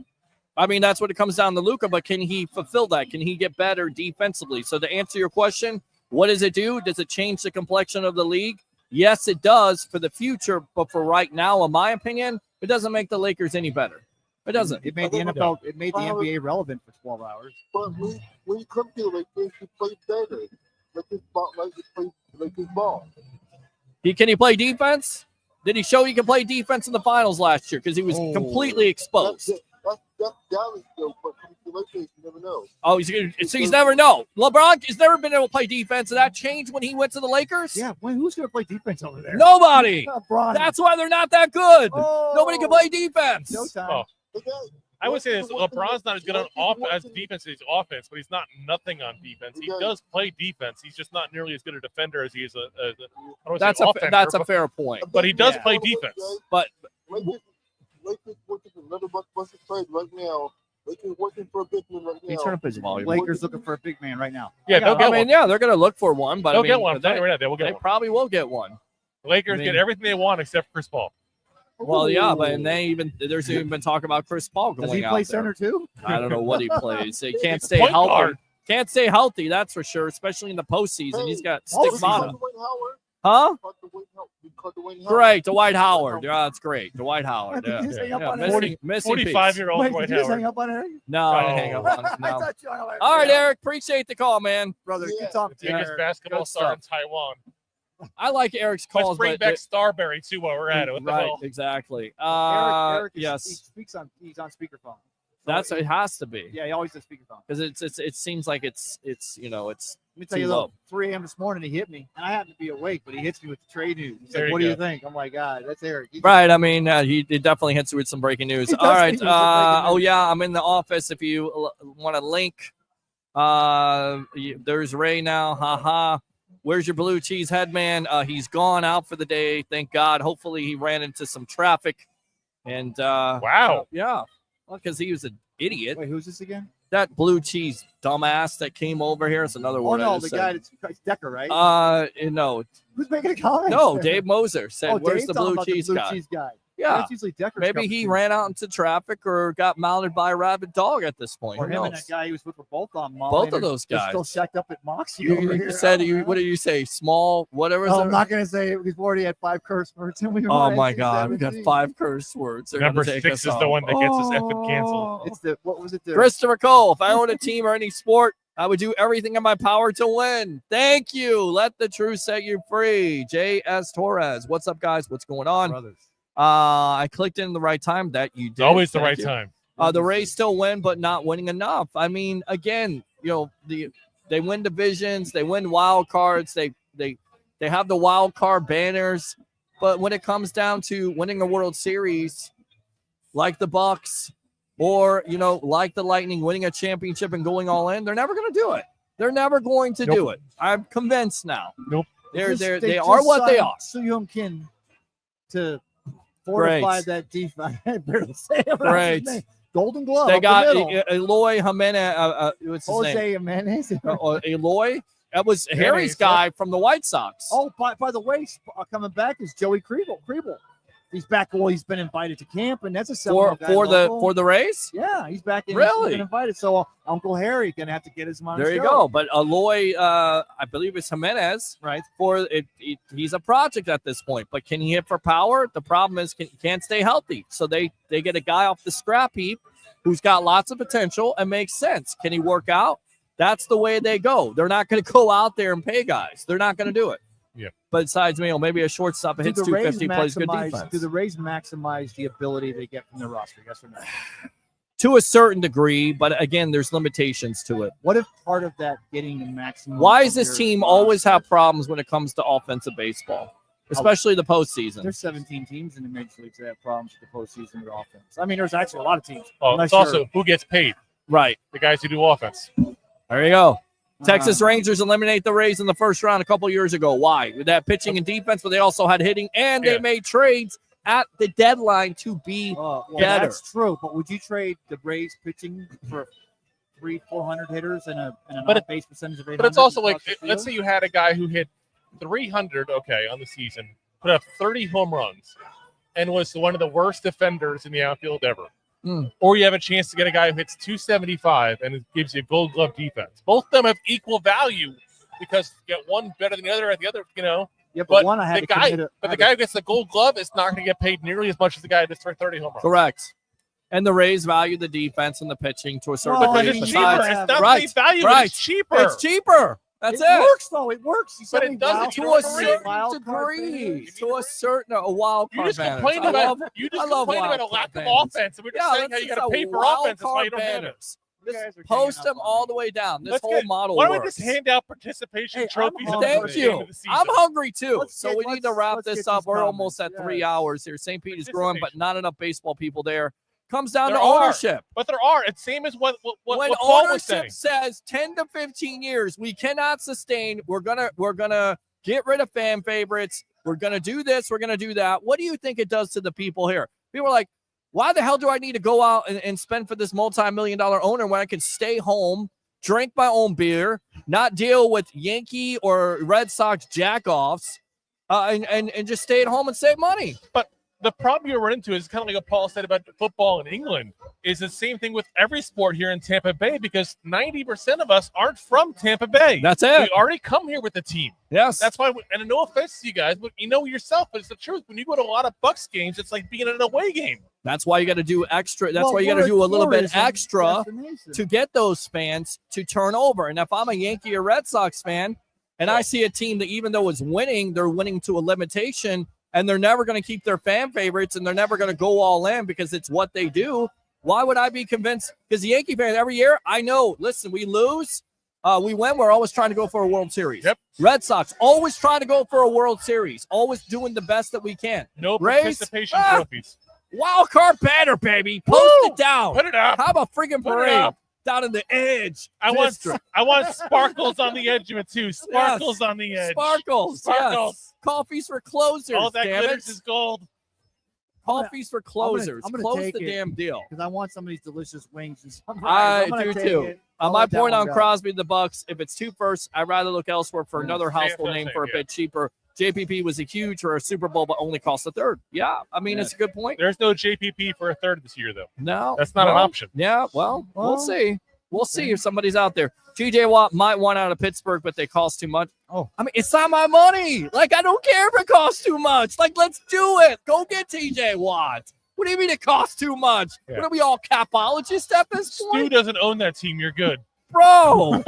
I mean, that's what it comes down to Luka, but can he fulfill that? Can he get better defensively? So to answer your question, what does it do? Does it change the complexion of the league? Yes, it does for the future, but for right now, in my opinion, it doesn't make the Lakers any better. It doesn't. It made the NFL, it made the NBA relevant for 12 hours. But when you come to the Lakers, you play better. Lakers ball. Can he play defense? Did he show he can play defense in the finals last year? Because he was completely exposed. That's Dallas, though. But come to the Lakers, you never know. Oh, he's never know. LeBron has never been able to play defense. Did that change when he went to the Lakers? Yeah. Who's going to play defense over there? Nobody. LeBron. That's why they're not that good. Nobody can play defense. No time. I would say this: LeBron's not as good as defense as offense, but he's not nothing on defense. He does play defense. He's just not nearly as good a defender as he is That's a fair point. But he does play defense. But Lakers working for another busted trade right now. Lakers working for a big man right now. turn up his volume. Lakers looking for a big man right now. Yeah, they'll get one. Yeah, they're going to look for one, but They'll get one. I'm telling you right now, they will get They one. probably will get one. The Lakers get everything they want except for Chris Paul. Well, yeah, but there's even been talk about Chris Paul going out. Does he play center too? I don't know what he plays. He can't stay Point healthy. guard. Can't stay healthy, that's for sure, especially in the postseason. He's got Oh, stigmata. Dwight Howard. Huh? You caught Dwight Howard. Great, Dwight Howard. Yeah, that's great. Dwight Howard. Did you just hang up on missing 45-year-old Wait, Dwight did you just Howard. hang up on Eric? No, I didn't hang up on him. I No. thought you hung up on All right, Eric. Appreciate the call, man. Brother, good talk to you. Biggest basketball Good star in stuff. Taiwan. I like Eric's Let's calls, bring but back Starberry too while we're at it. What the right, hell? exactly. Eric Yes. he's on speakerphone. That's it has to be. Yeah, he always does speakerphone. Because it seems like it's you know it's Let me tell you, though, 3 a.m. this morning, he hit me, and I happened to be awake, but he hits me with the trade news. He's like, what do you think? I'm like, God, that's Eric. Right. I mean, he definitely hits you with some breaking news. All right. Oh, yeah, I'm in the office. If you want a link, there's Ray now. Ha. Where's your blue cheese head man? He's gone out for the day. Thank God. Hopefully he ran into some traffic. And wow. Yeah. Well, because he was an idiot. Wait, who's this again? That blue cheese dumbass that came over here. It's another word. Oh, no, the guy that's Decker, right? No. Who's making a comment? No, Dave Moser said, where's the blue cheese guy? Yeah. That's usually Decker's Maybe he ran out into traffic or got mounted by a rabid dog at this point. Or Who him and knows? that guy he was with were both on Molly. Both of those They're guys. still shacked up at Moxie. You said, what did you say? Small, whatever. Oh, I'm not going to say it. We've already had 5 curse words. And we Oh, my God. We got 5 curse words. They're Number gonna 6 take is us the off. one that gets us effing canceled. It's what was it? Christopher Cole, if I owned a team or any sport, I would do everything in my power to win. Thank you. Let the truth set you free. J.S. Torres. What's up, guys? What's going on? Brothers. I clicked in the right time. That you did. Always the Thank right you. time. The Rays still win, but not winning enough. I mean, again, they win divisions, they win wild cards, they have the wild card banners, but when it comes down to winning a World Series, like the Bucks, or like the Lightning, winning a championship and going all in, they're never going to do it. They're never going to do it. I'm convinced now. Nope. They are what they are. Soo-Young Kim to fortify that defense. I barely say it. Great. Golden Glove. They got the Eloy Jimenez. What's his Jose name? Jimenez. Eloy. That was Harry's guy from the White Sox. Oh, by the way, coming back is Joey Kriebel. He's back. Well, he's been invited to camp, and that's a for the Rays. Yeah, he's back. Really? He's been invited. So Uncle Harry gonna have to get his money. There you go. But Eloy, I believe it's Jimenez. Right. He's a project at this point. But can he hit for power? The problem is he can't stay healthy. So they get a guy off the scrap heap who's got lots of potential and makes sense. Can he work out? That's the way they go. They're not going to go out there and pay guys. They're not going to do it. Yeah. Besides me, maybe a shortstop that hits 250 plays good defense. Do the Rays maximize the ability they get from their roster? Yes or no? To a certain degree, but again, there's limitations to it. What if part of that getting the maximum? Why does this team always have problems when it comes to offensive baseball, especially the postseason? There's 17 teams in the major leagues that have problems with the postseason with offense. I mean, there's actually a lot of teams. Oh, it's also who gets paid. Right. The guys who do offense. There you go. Texas Rangers eliminate the Rays in the first round a couple years ago. Why? With that pitching and defense, but they also had hitting, and they made trades at the deadline to be better. That's true, but would you trade the Rays pitching for 300-400 hitters and an on-base percentage of 800? But it's also like, let's say you had a guy who hit 300, on the season, put up 30 home runs, and was one of the worst defenders in the outfield ever. Or you have a chance to get a guy who hits 275 and it gives you a Gold Glove defense. Both of them have equal value because you get one better than the other at the other, Yeah, but one the guy who gets the Gold Glove is not going to get paid nearly as much as the guy who just threw 30 home runs. Correct. And the Rays value the defense and the pitching to a certain degree. It's cheaper. It's not face value, but it's cheaper. It's cheaper. That's it. It works, though. It works. But it doesn't to a certain degree. To a certain wild card. You just complained about a lack of offense, and we're just saying how you got to pay for offense. That's why you don't have it. Just post them all the way down. This whole model Why works. don't we just hand out participation trophies? Thank you. I'm hungry too. So we need to wrap this up. We're almost at 3 hours here. St. Pete is growing, but not enough baseball people there. Comes down to ownership. But there are. It's same as what when Paul was saying. ownership says 10 to 15 years, we cannot sustain. We're gonna get rid of fan favorites. We're gonna do this. We're gonna do that. What do you think it does to the people here? People are like, why the hell do I need to go out and spend for this multi-million-dollar owner when I can stay home, drink my own beer, not deal with Yankee or Red Sox jackoffs, and just stay at home and save money? But the problem you run into is kind of like what Paul said about football in England, is the same thing with every sport here in Tampa Bay, because 90% of us aren't from Tampa Bay. That's it. We already come here with the team. Yes. That's why, and no offense to you guys, but you know yourself, but it's the truth. When you go to a lot of Bucks games, it's like being in an away game. That's why you got to do extra. That's why you got to do a little bit extra to get those fans to turn over. And if I'm a Yankee or Red Sox fan, and I see a team that even though it's winning, they're winning to a limitation, and they're never going to keep their fan favorites, and they're never going to go all in because it's what they do, Why would I be convinced? Because the Yankee fans every year, I know. Listen, we lose, we win. We're always trying to go for a World Series. Yep. Red Sox always trying to go for a World Series. Always doing the best that we can. No Rays, participation trophies. Wild card banner, baby. Post it down. Put it up. How about friggin' Put it parade up. down in the edge? I want sparkles on the edge of it too. Sparkles on the edge. Sparkles. Sparkles. Yes. Coffees for closers. All that damn glitters it. is gold. Coffees for closers. I'm gonna Close take the it damn deal. because I want some of these delicious wings and stuff. I I'm gonna do take too. it. I'll My let that point one on go. Crosby the Bucks. If it's 2 firsts, I'd rather look elsewhere for another household Same name thing, for a bit cheaper. JPP was a huge for a Super Bowl, but only cost a third. Yeah, I mean it's a good point. There's no JPP for a third this year, though. No, That's not an option. Yeah, well, we'll see. We'll see if somebody's out there. TJ Watt might want out of Pittsburgh, but they cost too much. Oh, I mean, it's not my money. Like, I don't care if it costs too much. Like, let's do it. Go get TJ Watt. What do you mean it costs too much? Yeah. What are we all capologists at this Stu point? doesn't own that team. You're good. Bro,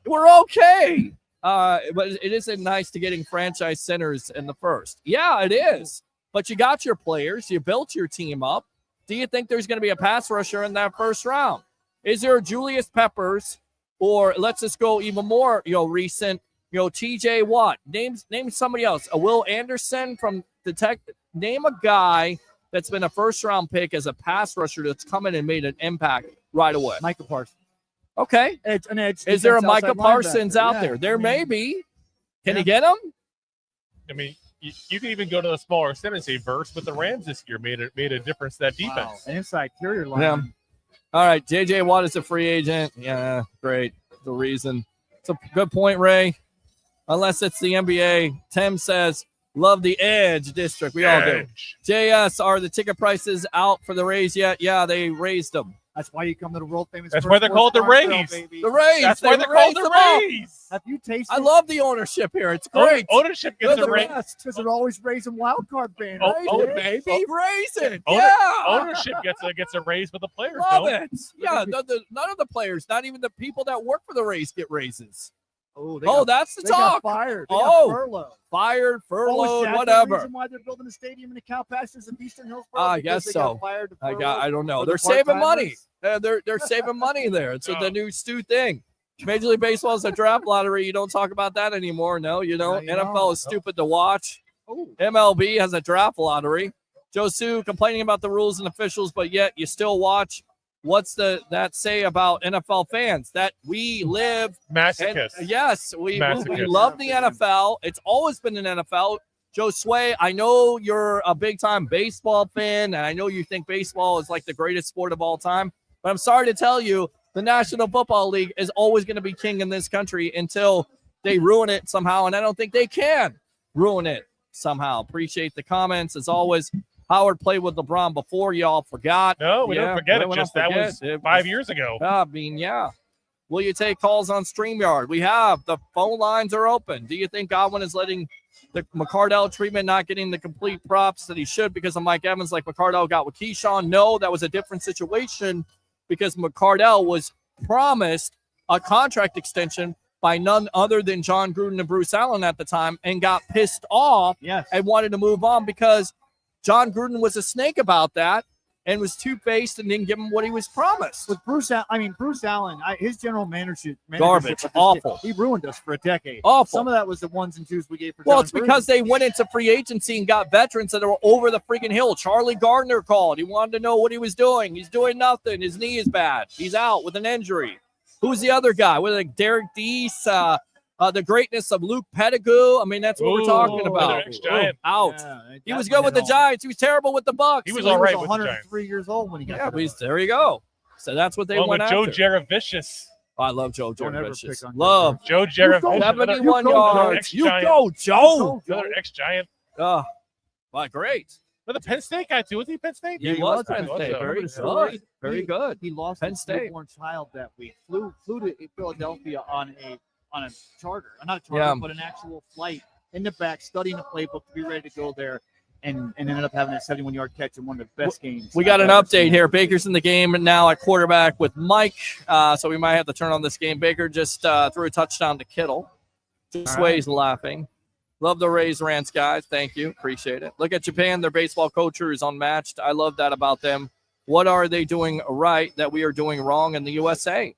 we're okay. But it isn't nice to getting franchise centers in the first. Yeah, it is. But you got your players. You built your team up. Do you think there's going to be a pass rusher in that first round? Is there a Julius Peppers, or let's just go even more, recent, TJ Watt? Name somebody else. A Will Anderson from the Tech. Name a guy that's been a first-round pick as a pass rusher that's come in and made an impact right away. Michael Parsons. Okay. An edge. Is there a defense Micah outside Parsons linebacker. out Yeah, there? There I mean, may be. Can yeah. you get him? I mean, you can even go to the smaller extent and say Verse with the Rams this year made a difference to that defense. Wow. An inside interior line. Yeah. All right. JJ Watt is a free agent. Yeah, great. The reason. It's a good point, Ray. Unless it's the NBA. Tim says, love the Edge district. We all do. JS, are the ticket prices out for the Rays yet? Yeah, they raised them. That's why you come to the world famous. That's why they're called the Rays. The Rays. That's why they're called the Rays. Have you tasted? I love the ownership here. It's great. Ownership gets a raise. Because they're always raising wild card banners. Baby, raise it. Yeah. Ownership gets a raise, but the players Love don't. it. Yeah, none of the players, not even the people that work for the Rays, get raises. Oh, that's the they talk. Got fired. They got furloughed. Fired, furloughed, is that whatever. The reason why they're building a stadium in the Cow Pastures of Eastern Hillsborough? I guess so. I don't know. for They're the saving money. part-timers? They're saving money there. It's the new Stu thing. Major League Baseball is a draft lottery. You don't talk about that anymore. No, you don't. No, you NFL don't. is stupid to watch. Oh. MLB has a draft lottery. Joe Sue complaining about the rules and officials, but yet you still watch. What's that say about NFL fans? That we live masochists. Yes, we love the NFL. It's always been an NFL. Joe Sway, I know you're a big time baseball fan, and I know you think baseball is like the greatest sport of all time. But I'm sorry to tell you, the National Football League is always going to be king in this country until they ruin it somehow, and I don't think they can ruin it somehow. Appreciate the comments as always. Howard played with LeBron before, y'all forgot. No, we don't forget it. That was 5 years ago. I mean, yeah. Will you take calls on StreamYard? We have. The phone lines are open. Do you think Godwin is letting the McCardell treatment, not getting the complete props that he should because of Mike Evans like McCardell got with Keyshawn? No, that was a different situation because McCardell was promised a contract extension by none other than John Gruden and Bruce Allen at the time and got pissed off and wanted to move on because John Gruden was a snake about that and was two-faced and didn't give him what he was promised. With Bruce Allen, his general managership garbage, awful. He ruined us for a decade. Awful. Some of that was the ones and twos we gave for Well, John it's because Gruden. they went into free agency and got veterans that are over the freaking hill. Charlie Gardner called. He wanted to know what he was doing. He's doing nothing. His knee is bad. He's out with an injury. Who's the other guy? With like Derek Deese, the greatness of Luke Pettigrew. I mean, that's what we're talking about. Ex-Giant. Out. He was good with the Giants. He was terrible with the Bucks. He was all right with the 103 years old when he got there you go. So that's what they went after. Joe Jaravicious. Oh, I love Joe Jaravicious. Love Joe Jaravicious. 71 yards. You go, Joe. Another ex-Giant. Oh, well, great. But the Penn State guy, too. Was he Penn State? Yeah, he was Penn State. Very good. He lost Penn his State. newborn child that week. Flew to Philadelphia on a charter, not a charter, but an actual flight in the back, studying the playbook to be ready to go there, and ended up having a 71-yard catch in one of the best games. We got an update here. Baker's in the game now at quarterback with Mike, so we might have to turn on this game. Baker just threw a touchdown to Kittle. Sway's laughing. Love the Rays rants, guys. Thank you. Appreciate it. Look at Japan. Their baseball culture is unmatched. I love that about them. What are they doing right that we are doing wrong in the USA?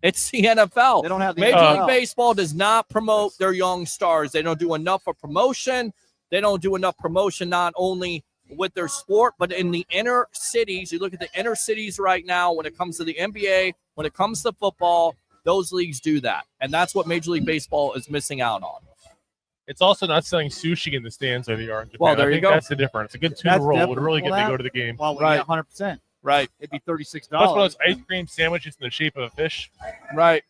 It's the NFL. They don't have the Major NFL. League Baseball does not promote their young stars. They don't do enough for promotion. They don't do enough promotion not only with their sport, but in the inner cities. You look at the inner cities right now when it comes to the NBA, when it comes to football, those leagues do that. And that's what Major League Baseball is missing out on. It's also not selling sushi in the stands like they are in Japan. Well, there you go. That's the difference. A good tuna roll would really get me to go to the game. Well, Right. 100%. Right. It'd be $36. Plus one of those ice cream sandwiches in the shape of a fish. Right.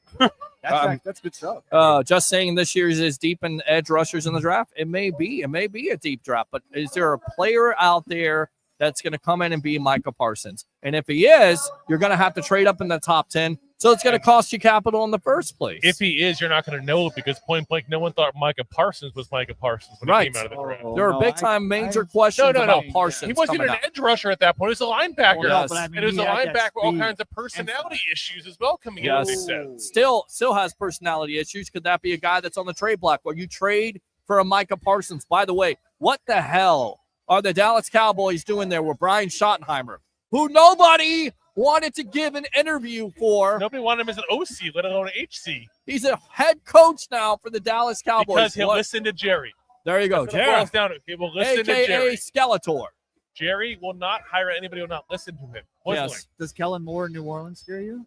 That's good stuff. Just saying this year's is deep in edge rushers in the draft. It may be a deep draft, but is there a player out there that's going to come in and be Micah Parsons? And if he is, you're going to have to trade up in the top 10. So it's going to cost you capital in the first place. If he is, you're not going to know because point blank, no one thought Micah Parsons was Micah Parsons when he came out of the draft. There are big time major questions about Parsons. He wasn't even an edge rusher at that point. He was a linebacker. Well, yes. And it was a linebacker with all kinds of personality issues as well coming in. They said. Still has personality issues. Could that be a guy that's on the trade block where you trade for a Micah Parsons? By the way, what the hell are the Dallas Cowboys doing there with Brian Schottenheimer, who nobody wanted to give an interview for? Nobody wanted him as an OC, let alone an HC. He's a head coach now for the Dallas Cowboys. Because he'll listen to Jerry. There you go. That's what it boils down to. He will listen to Jerry. Skeletor. Jerry will not hire anybody who will not listen to him. Yes. Does Kellen Moore in New Orleans scare you?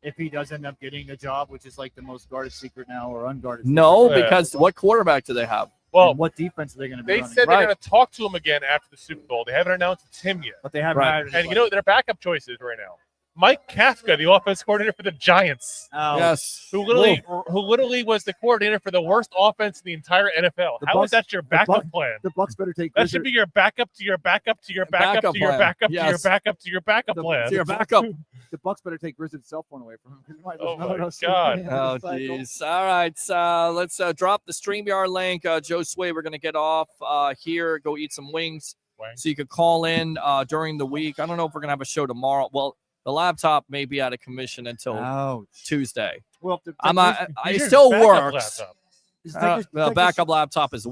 If he does end up getting a job, which is like the most guarded secret now or unguarded secret. No, because what quarterback do they have? Well, and what defense are they going to be They running? said they're going to talk to him again after the Super Bowl. They haven't announced it's him yet. But they haven't hired And you know, their backup choices right now. Mike Kafka, the offense coordinator for the Giants. Oh. Yes. Who literally was the coordinator for the worst offense in the entire NFL. How is that your backup plan? The Bucs better take That should be your backup to your backup to your backup to your backup to your backup to your backup plan. To your backup. The Bucs better take Grizzly's cell phone away from him. Oh my God. Oh, jeez. All right. Let's drop the StreamYard link. Joe Sway, we're going to get off here, go eat some wings. So you could call in during the week. I don't know if we're going to have a show tomorrow. Well, the laptop may be out of commission until Tuesday. Well, it still works. The backup laptop is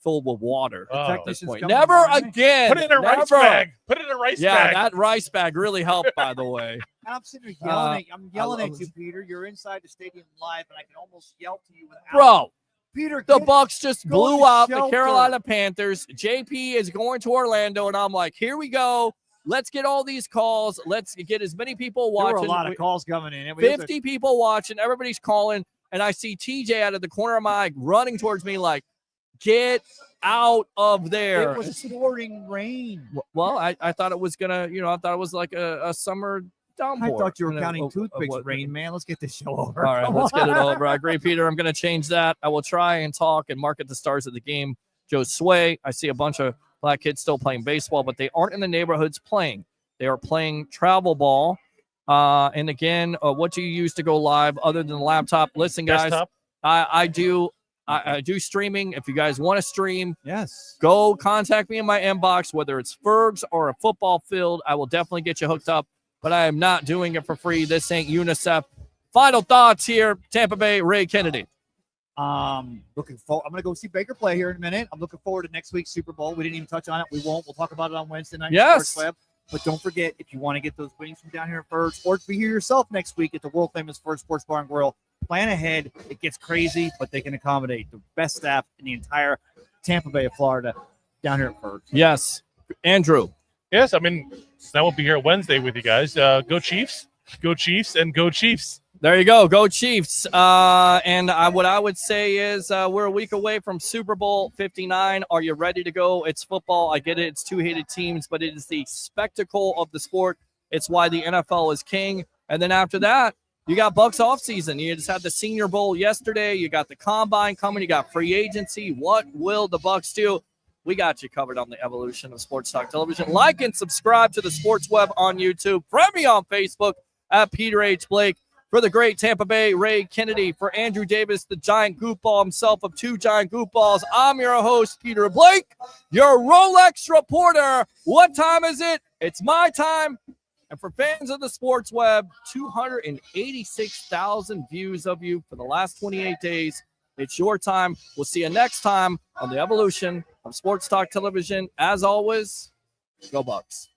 filled with water at this point. Never again. Put it in a rice bag. Put it in a rice bag. Yeah, that rice bag really helped, by the way. I'm sitting here yelling at you, Peter. You're inside the stadium live, and I can almost yell to you without. Bro, Peter, the Bucs just blew out the shelter. Carolina Panthers. JP is going to Orlando, and I'm like, here we go. Let's get all these calls. Let's get as many people watching. There were a lot of calls coming in. 50 people watching. Everybody's calling. And I see TJ out of the corner of my eye running towards me like, get out of there. It was pouring rain. Well, I thought it was going to, I thought it was like a summer downpour. I thought you were counting toothpicks, rain, man. Let's get this show over. All right, let's get it over. I agree, Peter. I'm going to change that. I will try and talk and market the stars of the game. Joe Sway. I see a bunch of black kids still playing baseball, but they aren't in the neighborhoods playing. They are playing travel ball. And again, what do you use to go live other than the laptop? Listen, guys, Desktop? I do streaming. If you guys want to stream, yes, go contact me in my inbox, whether it's Ferg's or a football field. I will definitely get you hooked up, but I am not doing it for free. This ain't UNICEF. Final thoughts here, Tampa Bay, Ray Kennedy. Looking forward. I'm going to go see Baker play here in a minute. I'm looking forward to next week's Super Bowl. We didn't even touch on it. We won't. We'll talk about it on Wednesday night. Yes. But don't forget, if you want to get those wings from down here at Ferg's or to be here yourself next week at the world famous Ferg Sports Bar and Grill, plan ahead. It gets crazy, but they can accommodate the best staff in the entire Tampa Bay of Florida down here at Ferg. Yes. Andrew. Yes, I mean, I won't be here Wednesday with you guys. Go Chiefs. Go Chiefs and go Chiefs. There you go. Go Chiefs. And what I would say is we're a week away from Super Bowl 59. Are you ready to go? It's football. I get it. It's two hated teams, but it is the spectacle of the sport. It's why the NFL is king. And then after that, you got Bucs offseason. You just had the Senior Bowl yesterday. You got the Combine coming. You got free agency. What will the Bucs do? We got you covered on the evolution of Sports Talk Television. Like and subscribe to the Sports Web on YouTube. Friend me on Facebook at Peter H. Blake. For the great Tampa Bay, Ray Kennedy. For Andrew Davis, the Giant Goofball himself of two Giant Goofballs, I'm your host, Peter Blake, your Rolex reporter. What time is it? It's my time. And for fans of the Sports Web, 286,000 views of you for the last 28 days. It's your time. We'll see you next time on the evolution of Sports Talk Television. As always, go Bucs.